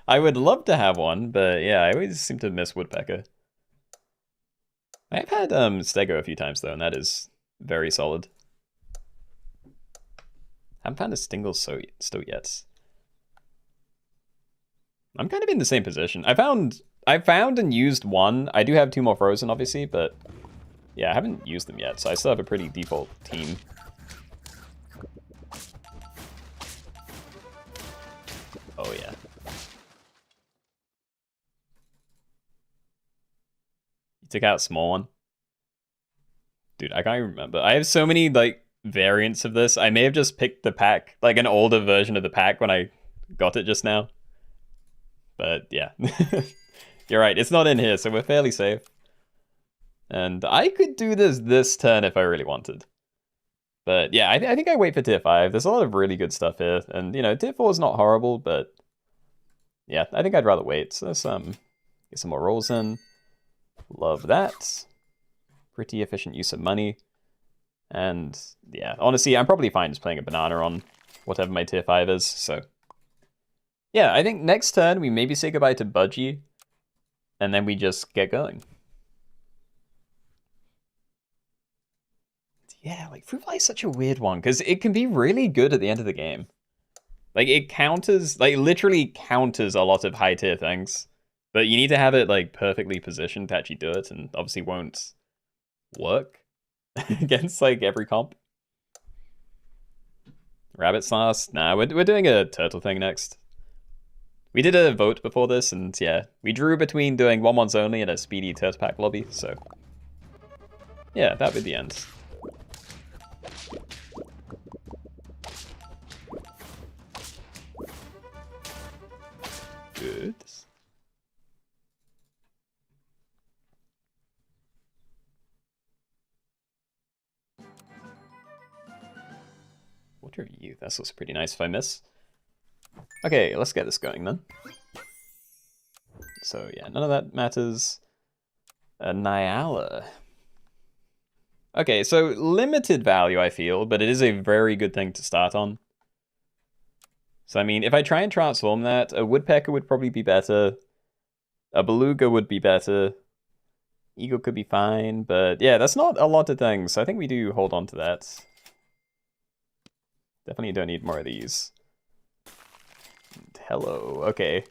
I would love to have one, but yeah, I always seem to miss woodpecker. I've had stego a few times though, and that is very solid. Haven't found a stingle stoat yet. I'm kind of in the same position. I found and used one. I do have 2 more frozen, obviously, but yeah, I haven't used them yet, so I still have a pretty default team. Oh yeah. You took out a small one. Dude, I can't even remember. I have so many, like, variants of this. I may have just picked the pack, like an older version of the pack when I got it just now. But yeah. You're right, it's not in here, so we're fairly safe. And I could do this turn if I really wanted. But yeah, I think I wait for tier 5. There's a lot of really good stuff here. And, you know, tier 4 is not horrible, but yeah, I think I'd rather wait. So let's get some more rolls in. Love that. Pretty efficient use of money. And yeah, honestly, I'm probably fine just playing a banana on whatever my tier 5 is. So yeah, I think next turn we maybe say goodbye to Budgie. And then we just get going. Yeah, like Fruit Fly is such a weird one because it can be really good at the end of the game. Like it counters, like literally counters a lot of high tier things, but you need to have it like perfectly positioned to actually do it, and obviously won't work against like every comp. Rabbit sauce? Nah, we're doing a turtle thing next. We did a vote before this, and yeah, we drew between doing 1/1s only and a speedy turf pack lobby, so yeah, that'd be the end. Good. Water of Youth, that's also pretty nice if I miss. Okay, let's get this going then. So yeah, none of that matters. Nyala. Okay, so limited value I feel, but it is a very good thing to start on. So I mean, if I try and transform that, a Woodpecker would probably be better. A Beluga would be better. Eagle could be fine, but yeah, that's not a lot of things. So I think we do hold on to that. Definitely don't need more of these. And hello, okay.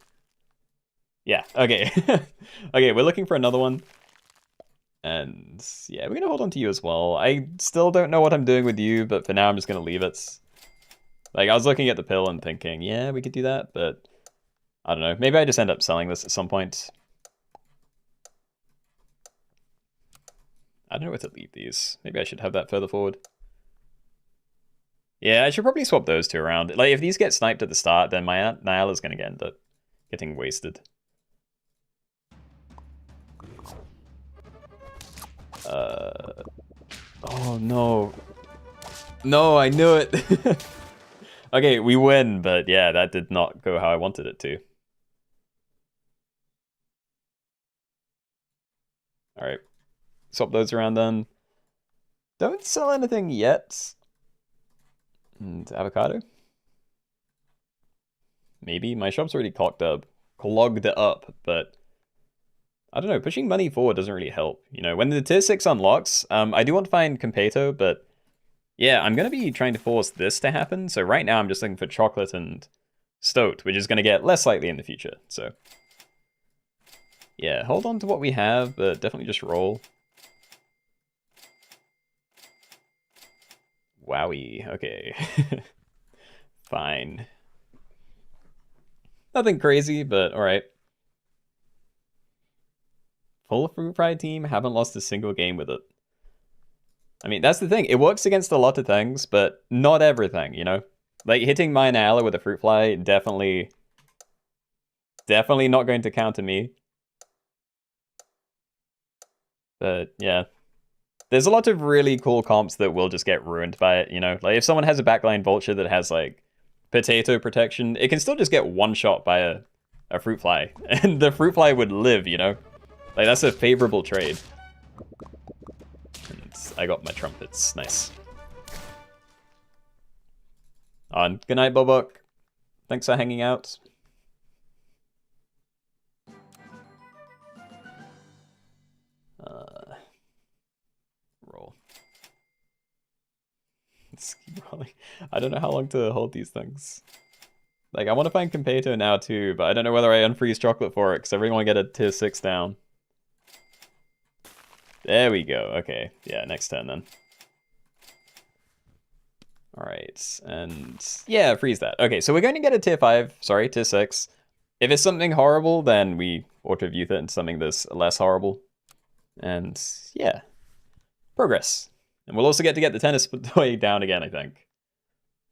Yeah, okay. Okay, we're looking for another one. And yeah, we're gonna hold on to you as well. I still don't know what I'm doing with you, but for now I'm just gonna leave it. Like, I was looking at the pill and thinking, yeah, we could do that, but I don't know. Maybe I just end up selling this at some point. I don't know where to leave these. Maybe I should have that further forward. Yeah, I should probably swap those two around. Like, if these get sniped at the start, then my Nyala's gonna end up getting wasted. Oh no. No, I knew it. Okay, we win, but yeah, that did not go how I wanted it to. Alright. Swap those around then. Don't sell anything yet. And avocado? Maybe. My shop's already clogged up, but I don't know, pushing money forward doesn't really help. You know, when the tier 6 unlocks, I do want to find Competo, but yeah, I'm going to be trying to force this to happen. So right now I'm just looking for chocolate and Stoat, which is going to get less likely in the future. So yeah, hold on to what we have, but definitely just roll. Wowie, okay. Fine. Nothing crazy, but alright. Full Fruit Fry team, haven't lost a single game with it. I mean, that's the thing. It works against a lot of things, but not everything, you know? Like, hitting my Nyala with a Fruit Fly, definitely not going to counter me. But, yeah. There's a lot of really cool comps that will just get ruined by it, you know? Like, if someone has a backline Vulture that has, like, potato protection, it can still just get one-shot by a Fruit Fly. And the Fruit Fly would live, you know? Like, that's a favorable trade. And I got my trumpets. Nice. On. Good night, Bobok. Thanks for hanging out. Roll. I don't know how long to hold these things. Like, I want to find Competo now too, but I don't know whether I unfreeze chocolate for it, because I really want to get a tier 6 down. There we go. Okay. Yeah, next turn then. Alright, and yeah, freeze that. Okay, so we're going to get a tier 5, sorry, tier 6. If it's something horrible, then we auto-view it into something that's less horrible. And yeah, progress. And we'll also get to get the tennis toy down again, I think.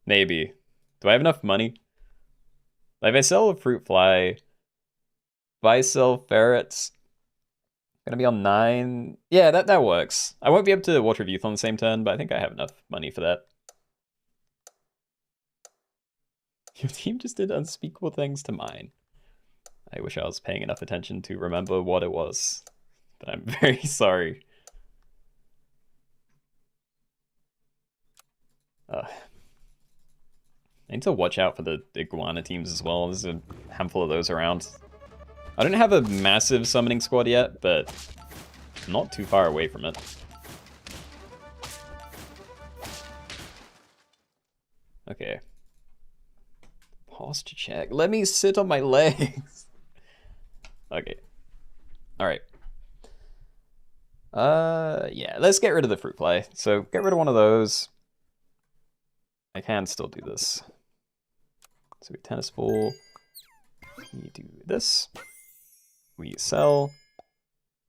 Maybe. Do I have enough money? Like, if I sell a Fruit Fly, if I sell ferrets, gonna be on 9. Yeah, that works. I won't be able to Water of Youth on the same turn, but I think I have enough money for that. Your team just did unspeakable things to mine. I wish I was paying enough attention to remember what it was, but I'm very sorry. I need to watch out for the iguana teams as well. There's a handful of those around. I don't have a massive summoning squad yet, but I'm not too far away from it. Okay. Posture check. Let me sit on my legs. Okay. Alright. Yeah, let's get rid of the Fruit Fly. So get rid of one of those. I can still do this. So we tennis ball. We do this. We sell.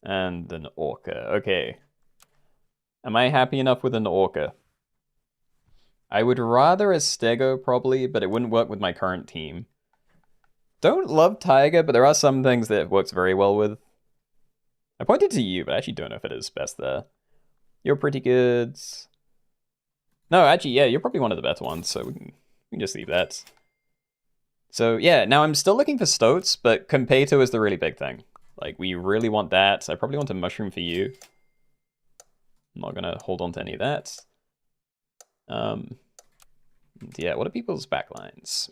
And an Orca. Okay. Am I happy enough with an Orca? I would rather a Stego, probably, but it wouldn't work with my current team. Don't love Tiger, but there are some things that it works very well with. I pointed to you, but I actually don't know if it is best there. You're pretty good. No, actually, yeah, you're probably one of the better ones, so we can just leave that. So, yeah, now I'm still looking for Stoats, but Competo is the really big thing. Like, we really want that. I probably want a Mushroom for you. I'm not gonna hold on to any of that. Yeah, what are people's backlines?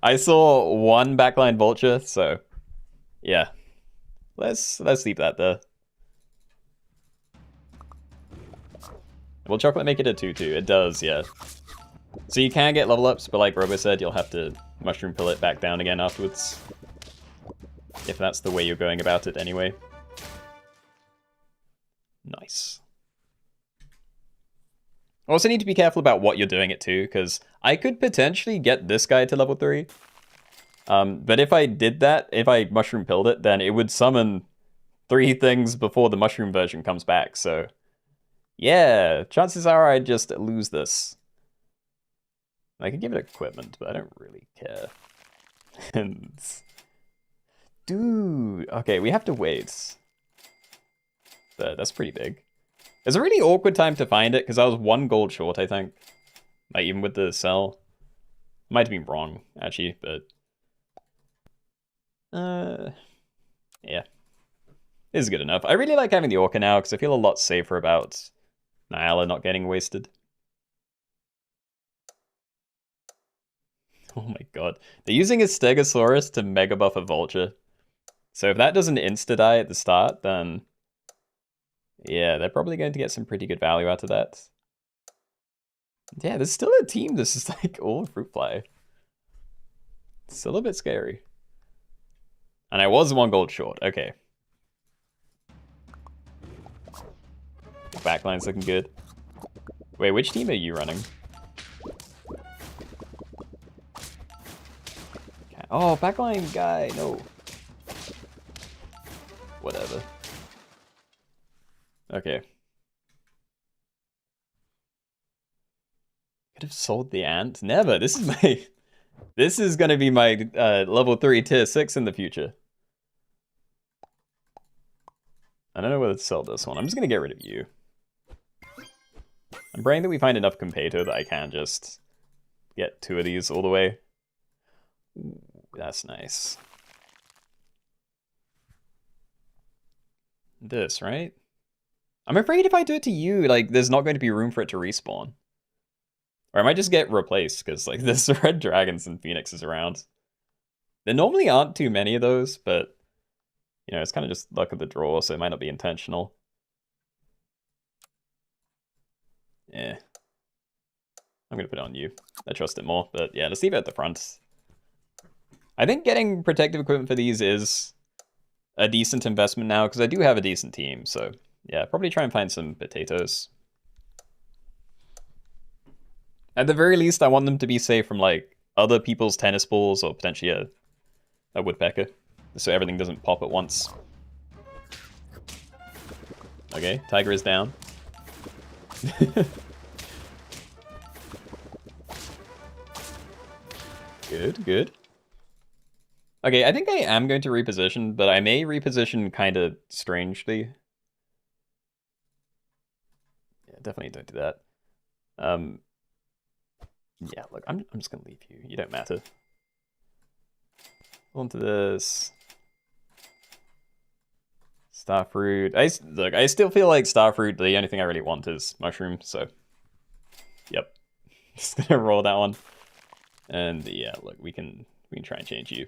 I saw one backline vulture, so yeah. Let's leave that there. Will chocolate make it a 2-2? It does, yeah. So you can get level ups, but like Robo said, you'll have to mushroom pill it back down again afterwards. If that's the way you're going about it anyway. Nice. Also need to be careful about what you're doing it to, because I could potentially get this guy to level 3. But if I did that, if I mushroom pilled it, then it would summon 3 things before the mushroom version comes back, so... Yeah, chances are I'd just lose this. I could give it equipment, but I don't really care. And... Dude, okay, we have to wait. But that's pretty big. It's a really awkward time to find it, because I was 1 gold short, I think. Like, even with the sell. Might have been wrong, actually, but... yeah. This is good enough. I really like having the Orca now, because I feel a lot safer about Nyala not getting wasted. Oh my god. They're using a Stegosaurus to Mega Buff a Vulture. So if that doesn't insta-die at the start, then... yeah, they're probably going to get some pretty good value out of that. Yeah, there's still a team that's just like all Fruit Fly. It's still a bit scary. And I was 1 gold short, okay. Backline's looking good. Wait, which team are you running? Okay. Oh, backline guy, no. Whatever. Okay. Could have sold the ant? Never. This is my... this is gonna be my level 3 tier 6 in the future. I don't know whether to sell this one. I'm just gonna get rid of you. I'm praying that we find enough Competo that I can just get 2 of these all the way. Ooh, that's nice. This, right? I'm afraid if I do it to you, like, there's not going to be room for it to respawn. Or I might just get replaced, because, like, there's red dragons and phoenixes around. There normally aren't too many of those, but, you know, it's kind of just luck of the draw, so it might not be intentional. Yeah. I'm going to put it on you. I trust it more, but yeah, let's leave it at the front. I think getting protective equipment for these is a decent investment now, because I do have a decent team, so yeah, probably try and find some potatoes. At the very least, I want them to be safe from, like, other people's tennis balls or potentially a woodpecker, so everything doesn't pop at once. Okay, tiger is down. Good, good. Okay, I think I am going to reposition, but I may reposition kind of strangely. Yeah, definitely don't do that. Yeah, look, I'm just gonna leave you. You don't matter. Onto this. Starfruit. Look, I still feel like Starfruit, the only thing I really want is Mushroom, so... Yep. Just gonna roll that one. And yeah, look, we can try and change you.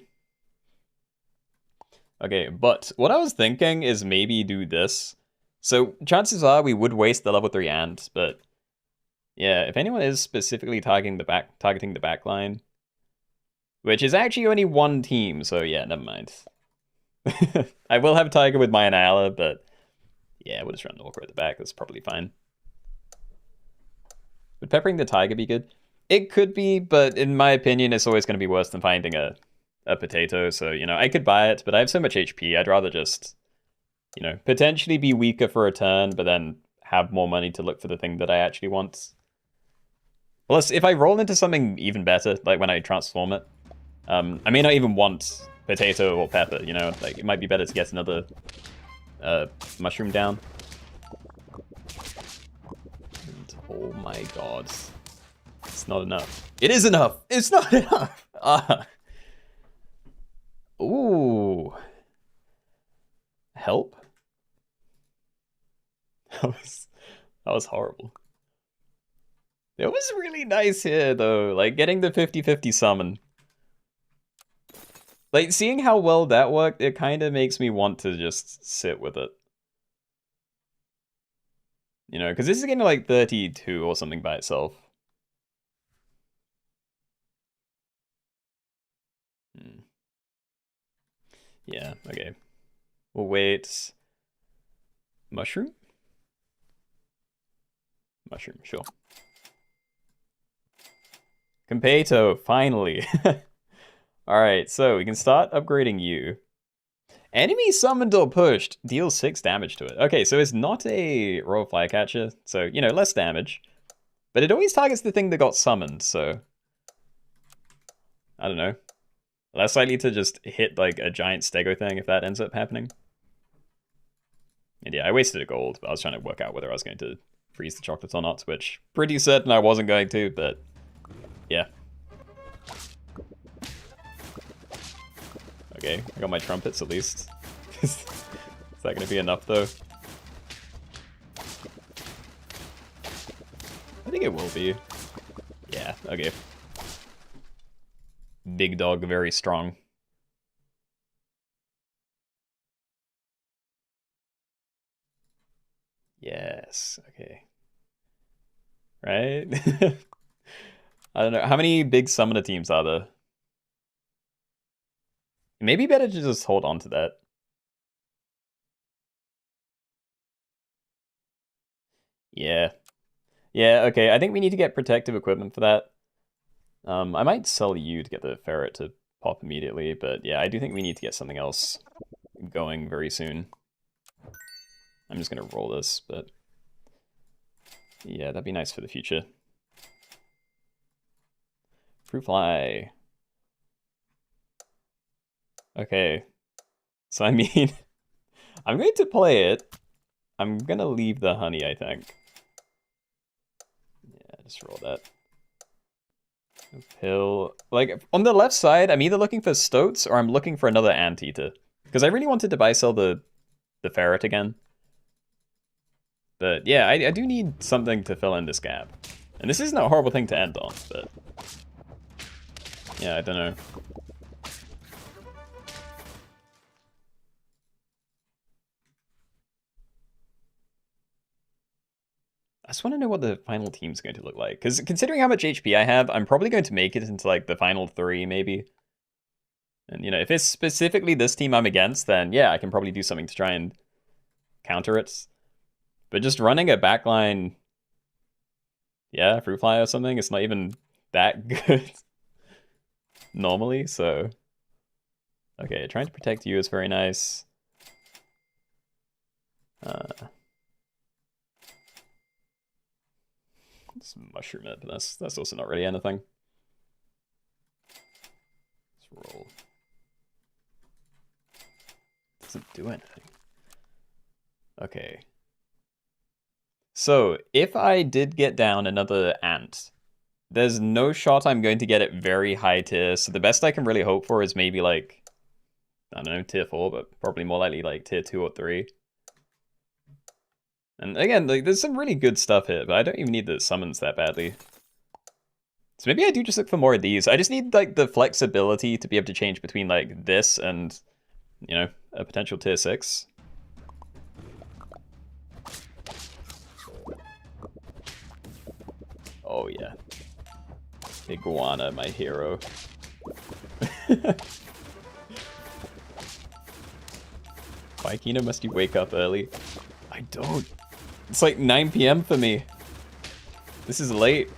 Okay, but what I was thinking is maybe do this. So chances are we would waste the level 3 ant, but yeah, if anyone is specifically targeting the back line, which is actually only 1 team, so yeah, never mind. I will have Tiger with my Anala, but yeah, we'll just run the Orca at the back. That's probably fine. Would peppering the Tiger be good? It could be, but in my opinion, it's always going to be worse than finding a potato. So, you know, I could buy it, but I have so much HP, I'd rather just, you know, potentially be weaker for a turn, but then have more money to look for the thing that I actually want. Plus, if I roll into something even better, like when I transform it, I may not even want potato or pepper, you know? Like, it might be better to get another mushroom down. And, oh my god. It's not enough. It is enough! It's not enough! Ooh. Help? That was horrible. It was really nice here, though. Like, getting the 50-50 summon. Like, seeing how well that worked, it kind of makes me want to just sit with it. You know, because this is getting to, like, 32 or something by itself. Yeah, okay. We'll wait. Mushroom? Mushroom, sure. Competo, finally. Alright, so we can start upgrading you. Enemy summoned or pushed, deals 6 damage to it. Okay, so it's not a royal flycatcher, so, you know, less damage. But it always targets the thing that got summoned, so... I don't know. Less likely to just hit, like, a giant stego thing if that ends up happening. And yeah, I wasted a gold, but I was trying to work out whether I was going to freeze the chocolates or not, which pretty certain I wasn't going to, but yeah. Okay, I got my trumpets at least. Is that going to be enough, though? I think it will be. Yeah, okay. Big dog, very strong. Yes, okay. Right? I don't know. How many big summoner teams are there? Maybe better to just hold on to that. Yeah. Yeah, okay. I think we need to get protective equipment for that. I might sell you to get the ferret to pop immediately, but yeah, I do think we need to get something else going very soon. I'm just gonna roll this, but yeah, that'd be nice for the future. Fruit fly. Okay. So I mean, I'm going to play it. I'm gonna leave the honey, I think. Yeah, just roll that. Pill. Like, on the left side, I'm either looking for stoats or I'm looking for another anteater. Because I really wanted to buy sell the ferret again. But yeah, I do need something to fill in this gap. And this isn't a horrible thing to end on, but... yeah, I don't know. I just want to know what the final team's going to look like. Because considering how much HP I have, I'm probably going to make it into, like, the final 3, maybe. And, you know, if it's specifically this team I'm against, then, yeah, I can probably do something to try and counter it. But just running a backline... yeah, fruit fly or something, it's not even that good. Normally, so... okay, trying to protect you is very nice. Let's mushroom it, but that's also not really anything. Let's roll. Doesn't do anything. Okay. So, if I did get down another ant, there's no shot I'm going to get it very high tier, so the best I can really hope for is maybe like, I don't know, tier 4, but probably more likely like tier 2 or 3. And again, like, there's some really good stuff here, but I don't even need the summons that badly. So maybe I do just look for more of these. I just need, like, the flexibility to be able to change between, like, this and, you know, a potential tier 6. Oh, yeah. Iguana, my hero. Why, Keenoe, must you wake up early? I don't. It's like 9 PM for me. This is late.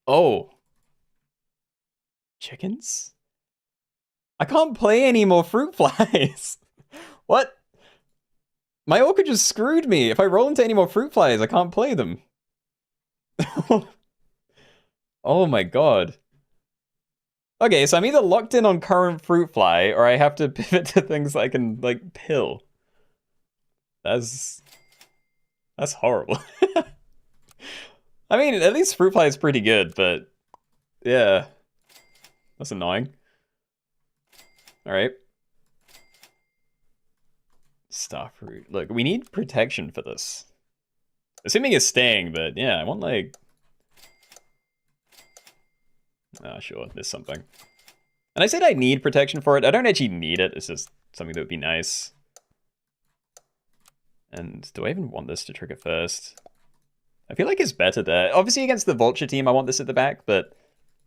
Oh. Chickens? I can't play any more fruit flies. What? My orchid just screwed me. If I roll into any more fruit flies, I can't play them. Oh my god. Okay, so I'm either locked in on current fruit fly, or I have to pivot to things I can, like, pill. That's horrible. I mean, at least fruit fly is pretty good, but yeah. That's annoying. Alright. Starfruit. Look, we need protection for this. Assuming it's staying, but yeah, I want like... Oh, sure, there's something. And I said I need protection for it. I don't actually need it. It's just something that would be nice. And do I even want this to trigger first? I feel like it's better there. Obviously against the Vulture team, I want this at the back, but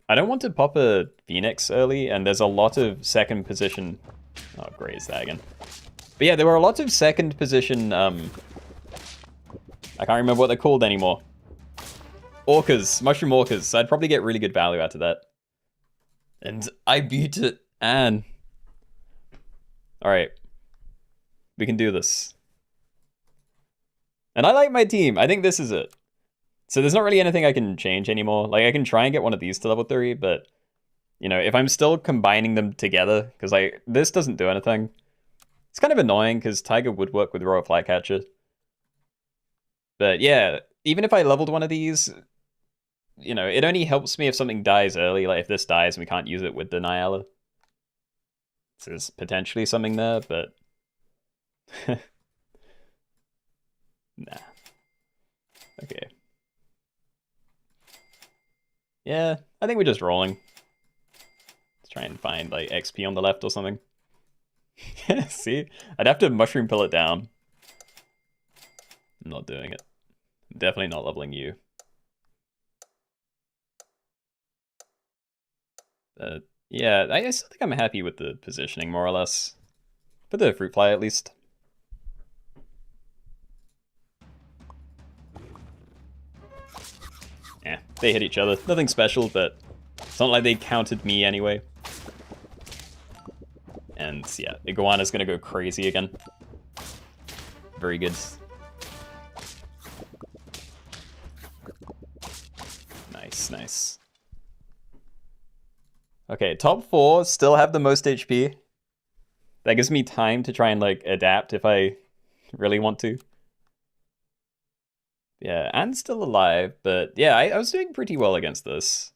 I don't want to pop a Phoenix early, and there's a lot of second position... Oh, great, is that again. But yeah, there were a lot of second position, I can't remember what they're called anymore. Orcas, mushroom orcas, so I'd probably get really good value out of that. And I beat it, and... Alright. We can do this. And I like my team, I think this is it. So there's not really anything I can change anymore. Like, I can try and get one of these to level 3, but... You know, if I'm still combining them together, because like, this doesn't do anything. It's kind of annoying, because Tiger would work with Royal Flycatcher. But yeah, even if I leveled one of these, you know, it only helps me if something dies early, like if this dies and we can't use it with the Nyala. So there's potentially something there, but... Nah. Okay. Yeah, I think we're just rolling. Let's try and find, like, XP on the left or something. Yeah, see? I'd have to mushroom pill it down. I'm not doing it. I'm definitely not leveling you. Yeah, I still think I'm happy with the positioning, more or less. For the fruit fly, at least. Yeah, they hit each other. Nothing special, but it's not like they counted me anyway. And yeah, Iguana's gonna go crazy again. Very good. Nice, nice. Okay, top 4 still have the most HP. That gives me time to try and like adapt if I really want to. Yeah, Anne's still alive, but yeah, I was doing pretty well against this.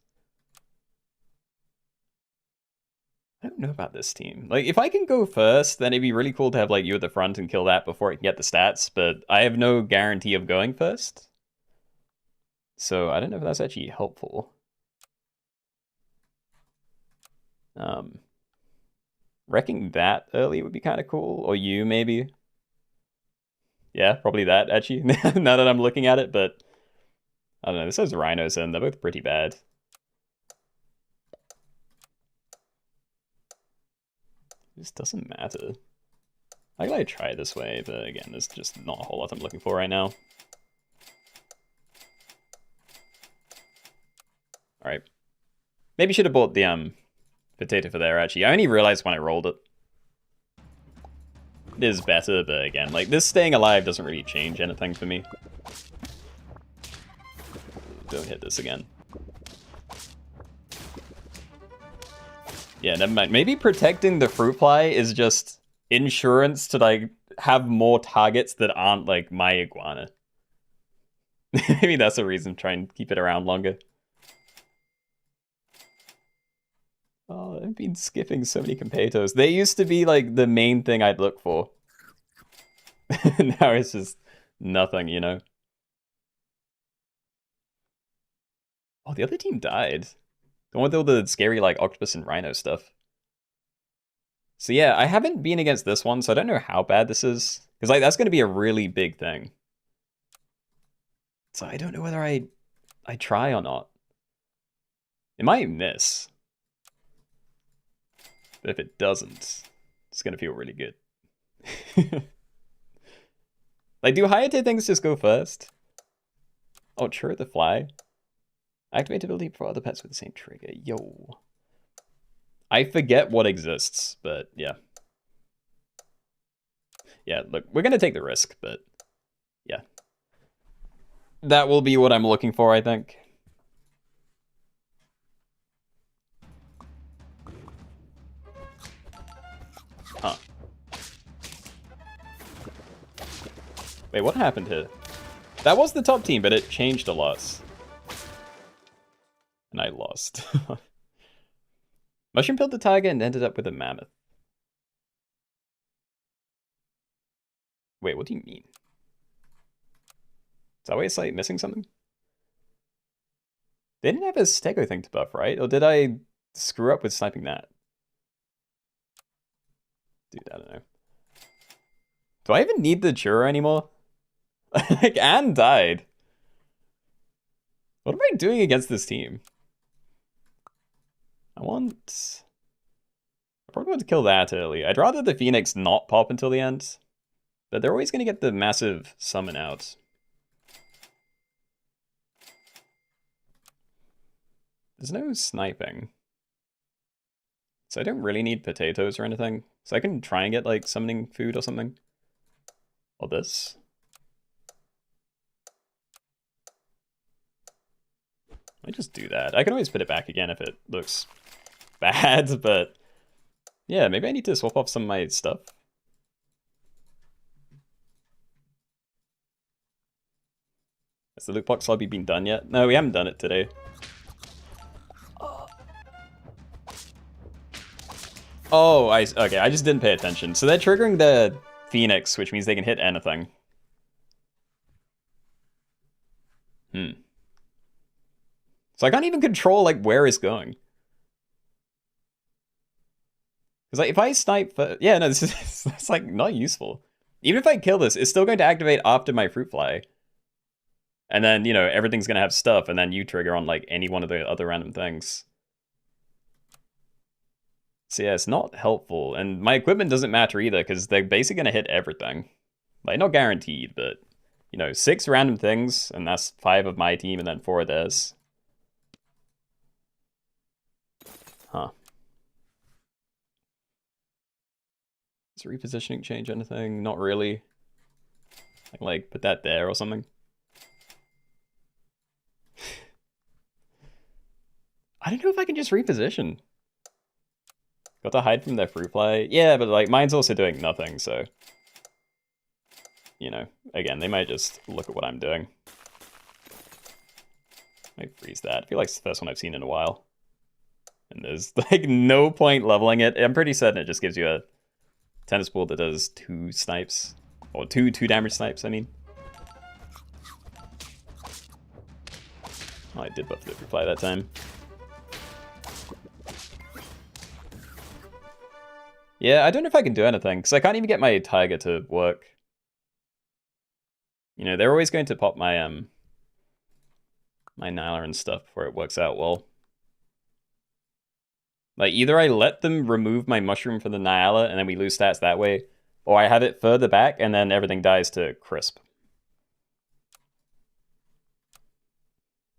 I don't know about this team. Like, if I can go first, then it'd be really cool to have like you at the front and kill that before I can get the stats, but I have no guarantee of going first. So I don't know if that's actually helpful. Wrecking that early would be kind of cool, or you maybe. Yeah, probably that actually, now that I'm looking at it, but I don't know, this has rhinos in, they're both pretty bad. This doesn't matter. I could like try it this way, but again, there's just not a whole lot I'm looking for right now. Alright. Maybe should have bought the potato for there actually. I only realized when I rolled it. It is better, but again, like this staying alive doesn't really change anything for me. Don't hit this again. Yeah, never mind. Maybe protecting the fruit fly is just insurance to like have more targets that aren't like my iguana. Maybe that's a reason, try and keep it around longer. Oh, I've been skipping so many competitors. They used to be like the main thing I'd look for. Now it's just nothing, you know? Oh, the other team died. The one with all the scary like octopus and rhino stuff. So yeah, I haven't been against this one, so I don't know how bad this is. Because like that's going to be a really big thing. So I don't know whether I try or not. It might miss. But if it doesn't, it's going to feel really good. Like, do higher tier things just go first? Oh, true, the fly. Activate ability for other pets with the same trigger. Yo. I forget what exists, but yeah. Yeah, look, we're going to take the risk, but yeah. That will be what I'm looking for, I think. Huh. Wait, what happened here? That was the top team, but it changed a lot. And I lost. Mushroom killed the tiger and ended up with a mammoth. Wait, what do you mean? Is that why it's like missing something? They didn't have a stego thing to buff, right? Or did I screw up with sniping that? Dude, I don't know. Do I even need the Jura anymore? Like, Anne died. What am I doing against this team? I probably want to kill that early. I'd rather the Phoenix not pop until the end. But they're always going to get the massive summon out. There's no sniping. So I don't really need potatoes or anything. So I can try and get, like, summoning food or something. Or this. I just do that. I can always put it back again if it looks bad, but yeah, maybe I need to swap off some of my stuff. Has the loot box lobby been done yet? No, we haven't done it today. Oh, okay, I just didn't pay attention. So they're triggering the Phoenix, which means they can hit anything. So I can't even control, like, where it's going. Because, like, if I snipe... yeah, no, this is it's, like, not useful. Even if I kill this, it's still going to activate after my fruit fly. And then, you know, everything's going to have stuff, and then you trigger on, like, any one of the other random things. So yeah, it's not helpful. And my equipment doesn't matter either, because they're basically going to hit everything. Like, not guaranteed, but, you know, 6 random things, and that's 5 of my team, and then 4 of theirs. Huh. Does repositioning change anything? Not really. I can, like, put that there or something. I don't know if I can just reposition. Got to hide from their fruit fly. Yeah, but, like, mine's also doing nothing, so... You know, again, they might just look at what I'm doing. Might freeze that. I feel like it's the first one I've seen in a while. And there's, like, no point leveling it. I'm pretty certain it just gives you a tennis ball that does 2 snipes. Or 2 damage snipes, I mean. Oh, I did buff the reply that time. Yeah, I don't know if I can do anything, because I can't even get my tiger to work. You know, they're always going to pop my, my Nyla and stuff before it works out well. Like, either I let them remove my mushroom from the Nyala and then we lose stats that way, or I have it further back and then everything dies to crisp.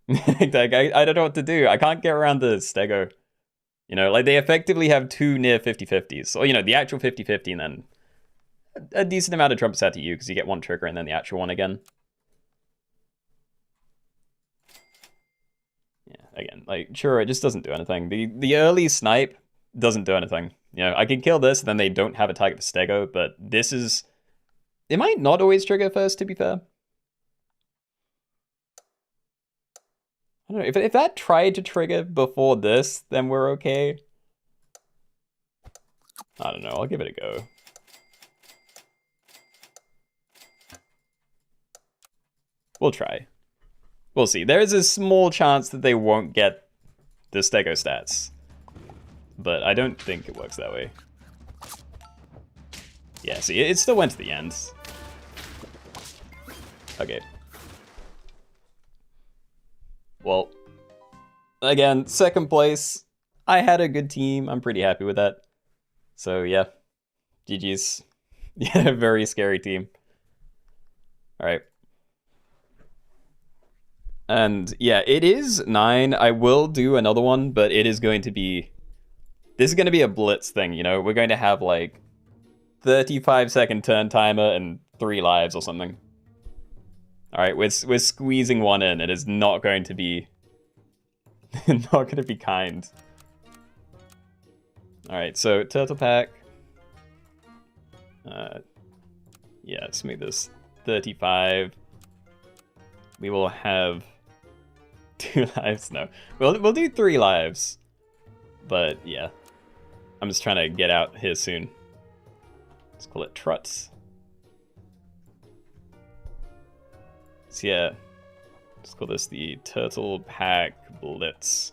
I don't know what to do. I can't get around the stego. You know, like, they effectively have 2 near 50-50s. Or, you know, the actual 50-50 and then a decent amount of trumps out to you because you get 1 trigger and then the actual one again. Yeah, again, like, sure, it just doesn't do anything. The early snipe doesn't do anything. You know, I can kill this, and then they don't have a target for stego, but this is... It might not always trigger first, to be fair. I don't know, if that tried to trigger before this, then we're okay. I don't know, I'll give it a go. We'll try. We'll see. There is a small chance that they won't get the stego stats. But I don't think it works that way. Yeah, see, it still went to the end. Okay. Well, again, 2nd place. I had a good team. I'm pretty happy with that. So, yeah. GG's. Yeah, very scary team. Alright. And yeah, it is 9. I will do another one, but it is going to be... This is going to be a blitz thing, you know? We're going to have like 35-second turn timer and 3 lives or something. Alright, we're squeezing one in. It is not going to be... not going to be kind. Alright, so turtle pack. Yeah, let's make this 35. We will have 2 lives. No, we'll do 3 lives. But yeah, I'm just trying to get out here soon. Let's call it Truts. So yeah, let's call this the Turtle Pack Blitz.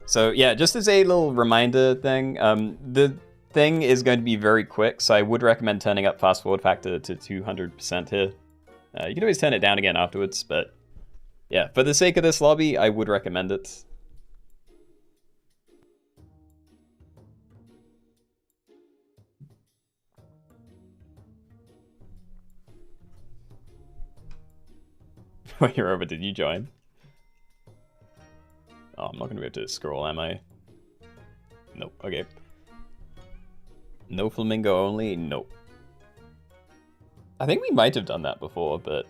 So yeah, just as a little reminder thing, the thing is going to be very quick, so I would recommend turning up fast forward factor to 200% here. You can always turn it down again afterwards, but yeah, for the sake of this lobby, I would recommend it. When you're over, did you join? Oh, I'm not going to be able to scroll, am I? Nope, okay. No flamingo only? Nope. I think we might have done that before, but...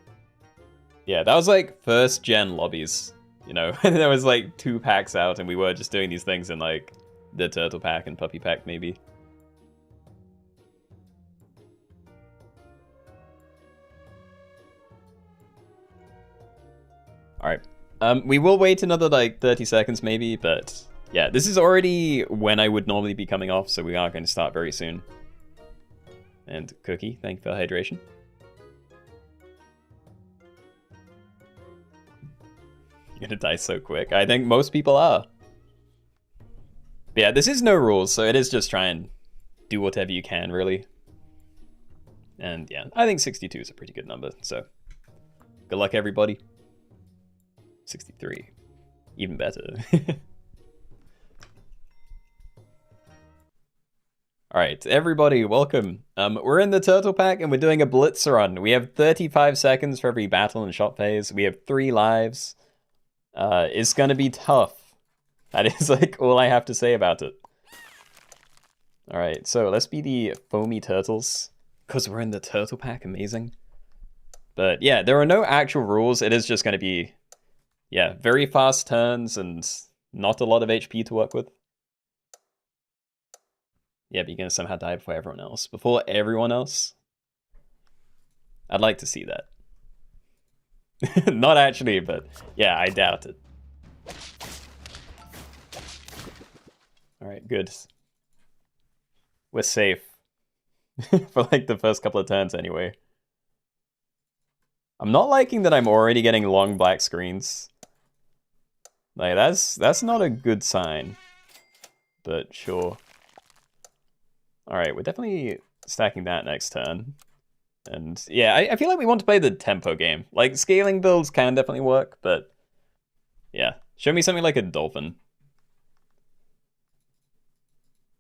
Yeah, that was like first gen lobbies, you know? There was like 2 packs out and we were just doing these things in like the turtle pack and puppy pack maybe. Alright. We will wait another like 30 seconds maybe, but yeah, this is already when I would normally be coming off, so we are going to start very soon. And Cookie, thank you for the hydration. You're gonna die so quick. I think most people are. But yeah, this is no rules, so it is just try and do whatever you can, really. And yeah, I think 62 is a pretty good number, so good luck, everybody. 63. Even better. Alright, everybody, welcome. We're in the Turtle Pack and we're doing a Blitz run. We have 35 seconds for every battle and shot phase. We have 3 lives. It's gonna be tough. That is like all I have to say about it. Alright, so let's be the foamy turtles. Because we're in the Turtle Pack, amazing. But yeah, there are no actual rules. It is just gonna be... Yeah, very fast turns and not a lot of HP to work with. Yeah, but you're gonna somehow die before everyone else. Before everyone else? I'd like to see that. Not actually, but yeah, I doubt it. Alright, good. We're safe. For like the first couple of turns anyway. I'm not liking that I'm already getting long black screens. Like, that's not a good sign. But sure. Alright, we're definitely stacking that next turn. And yeah, I feel like we want to play the tempo game. Like, scaling builds can definitely work, but yeah. Show me something like a dolphin.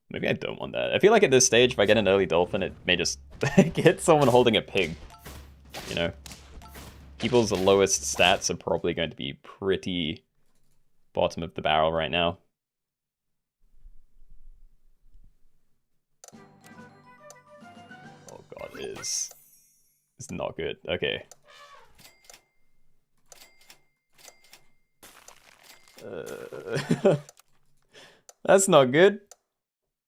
Maybe I don't want that. I feel like at this stage, if I get an early dolphin, it may just get someone holding a pig. You know? People's lowest stats are probably going to be pretty bottom of the barrel right now. Oh god, it's not good. Okay. That's not good.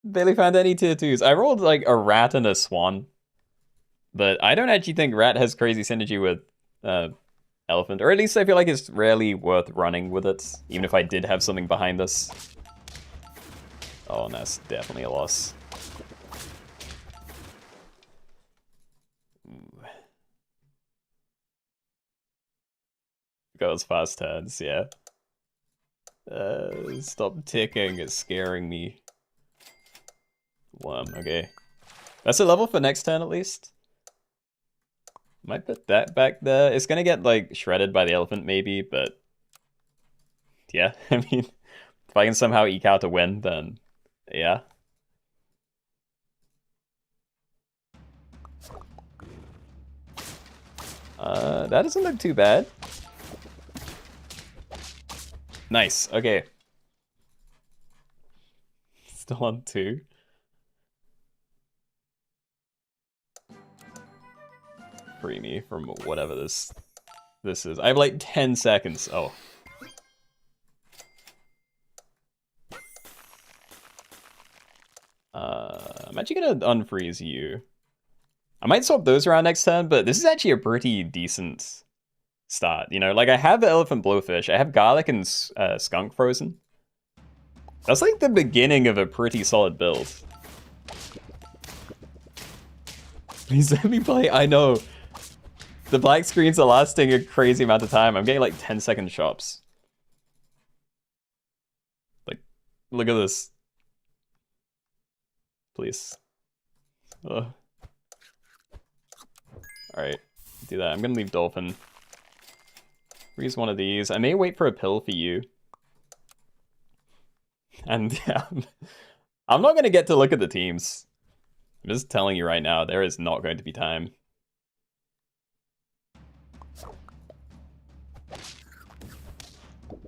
Barely found any tier 2s. I rolled like a rat and a swan. But I don't actually think rat has crazy synergy with elephant. Or at least I feel like it's rarely worth running with it. Even if I did have something behind this. Oh, and that's definitely a loss. Ooh. Goes fast turns, yeah. Stop ticking, it's scaring me. Worm, okay. That's a level for next turn at least. Might put that back there. It's gonna get like shredded by the elephant maybe, but yeah, I mean, if I can somehow eke out a win, then yeah. That doesn't look too bad. Nice, okay. Still on 2. Free me from whatever this is. I have like 10 seconds. Oh. I'm actually gonna unfreeze you. I might swap those around next turn, but this is actually a pretty decent start. You know, like I have the elephant blowfish, I have garlic and skunk frozen. That's like the beginning of a pretty solid build. Please let me play. I know. The black screens are lasting a crazy amount of time. I'm getting like 10-second shops. Like, look at this. Please. Ugh. Alright, do that. I'm gonna leave Dolphin. Freeze one of these. I may wait for a pill for you. And yeah, I'm not gonna get to look at the teams. I'm just telling you right now, there is not going to be time.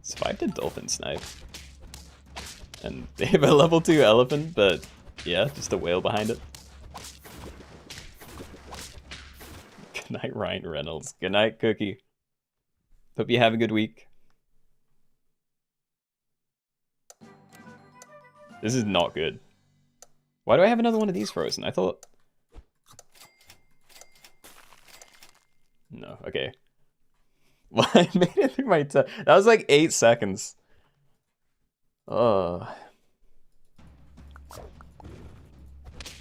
Survived a Dolphin snipe. And they have a level 2 elephant, but yeah, just a whale behind it. Good night, Ryan Reynolds. Good night, Cookie. Hope you have a good week. This is not good. Why do I have another one of these frozen? I thought... No, okay. Well, I made it through my turn. That was like 8 seconds. Oh.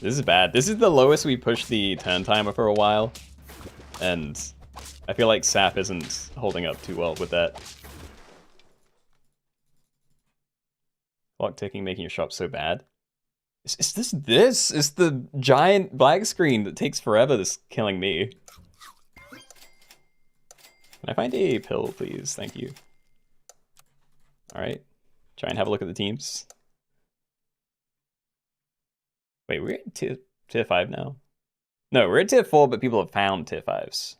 This is bad. This is the lowest we pushed the turn timer for a while. And I feel like SAP isn't holding up too well with that. Clock ticking making your shop so bad. Is this? It's the giant black screen that takes forever that's killing me. Can I find a pill, please? Thank you. Alright. Try and have a look at the teams. Wait, we're at tier 5 now? No, we're at tier 4, but people have found tier 5s.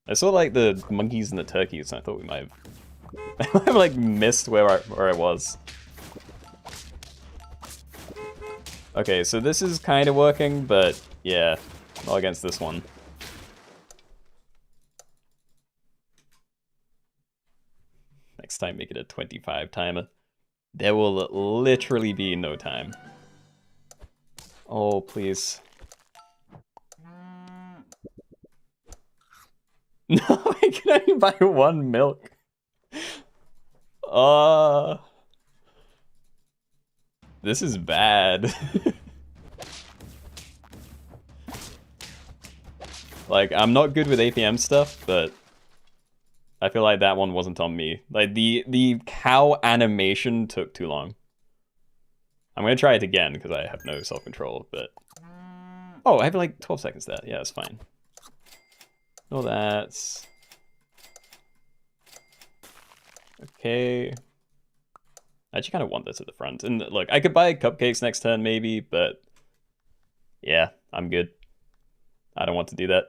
I saw like the monkeys and the turkeys, and I thought we might have like missed where I was. Okay, so this is kind of working, but yeah, not against this one. Next time, make it a 25 timer. There will literally be no time. Oh, please. No, I can only buy 1 milk. This is bad. Like, I'm not good with APM stuff, but I feel like that one wasn't on me. Like, the cow animation took too long. I'm gonna try it again, because I have no self-control, but... Oh, I have like 12 seconds there. Yeah, that's fine. No, that's... Okay. I actually kind of want this at the front. And look, I could buy cupcakes next turn maybe, but... Yeah, I'm good. I don't want to do that.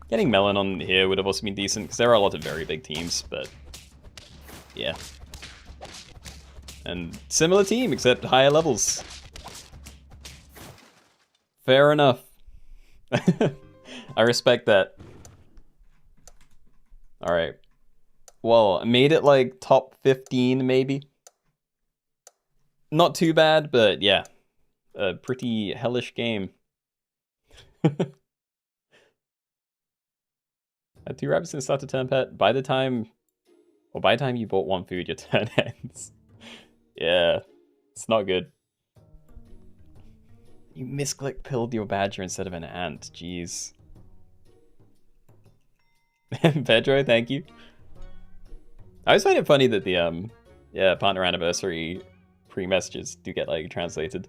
Getting Melon on here would have also been decent, because there are a lot of very big teams, but... Yeah. And similar team, except higher levels. Fair enough. I respect that. Alright. Well, I made it like top 15 maybe. Not too bad, but yeah. A pretty hellish game. Had 2 rabbits and start to turn pet. By the time you bought 1 food, your turn ends. Yeah, it's not good. You misclick pilled your badger instead of an ant. Jeez. Pedro, thank you. I always find it funny that the yeah, partner anniversary pre-messages do get like translated.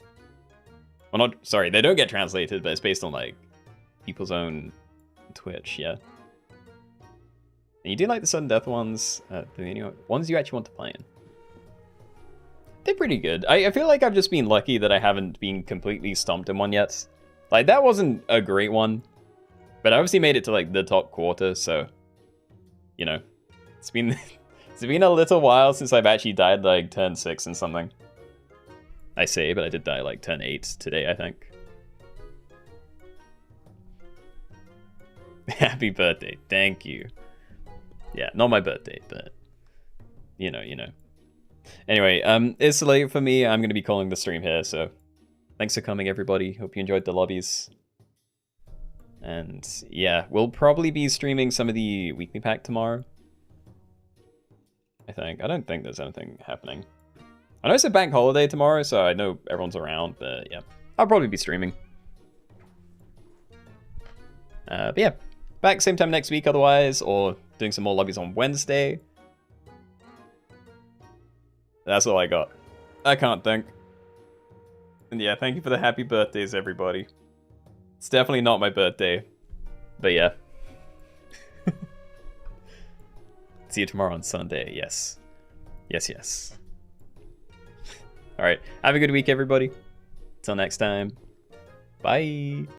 Well, not sorry, they don't get translated, but it's based on like people's own Twitch. Yeah. And you do like the sudden death ones, the ones you actually want to play in. They're pretty good. I feel like I've just been lucky that I haven't been completely stomped in one yet. Like, that wasn't a great one, But I obviously made it to like the top quarter, so you know, it's been it's been a little while since I've actually died like turn 6 and something. I say, but I did die like turn 8 today, I think. Happy birthday, thank you. Yeah, not my birthday, but you know. Anyway, it's late for me. I'm gonna be calling the stream here, so thanks for coming, everybody. Hope you enjoyed the lobbies. And yeah, we'll probably be streaming some of the weekly pack tomorrow. I think. I don't think there's anything happening. I know it's a bank holiday tomorrow, so I know everyone's around, but yeah, I'll probably be streaming. But yeah, back same time next week otherwise, or doing some more lobbies on Wednesday. That's all I got. I can't think. And yeah, thank you for the happy birthdays, everybody. It's definitely not my birthday, but yeah. See you tomorrow on Sunday, yes. Yes. Alright, have a good week, everybody. Till next time. Bye.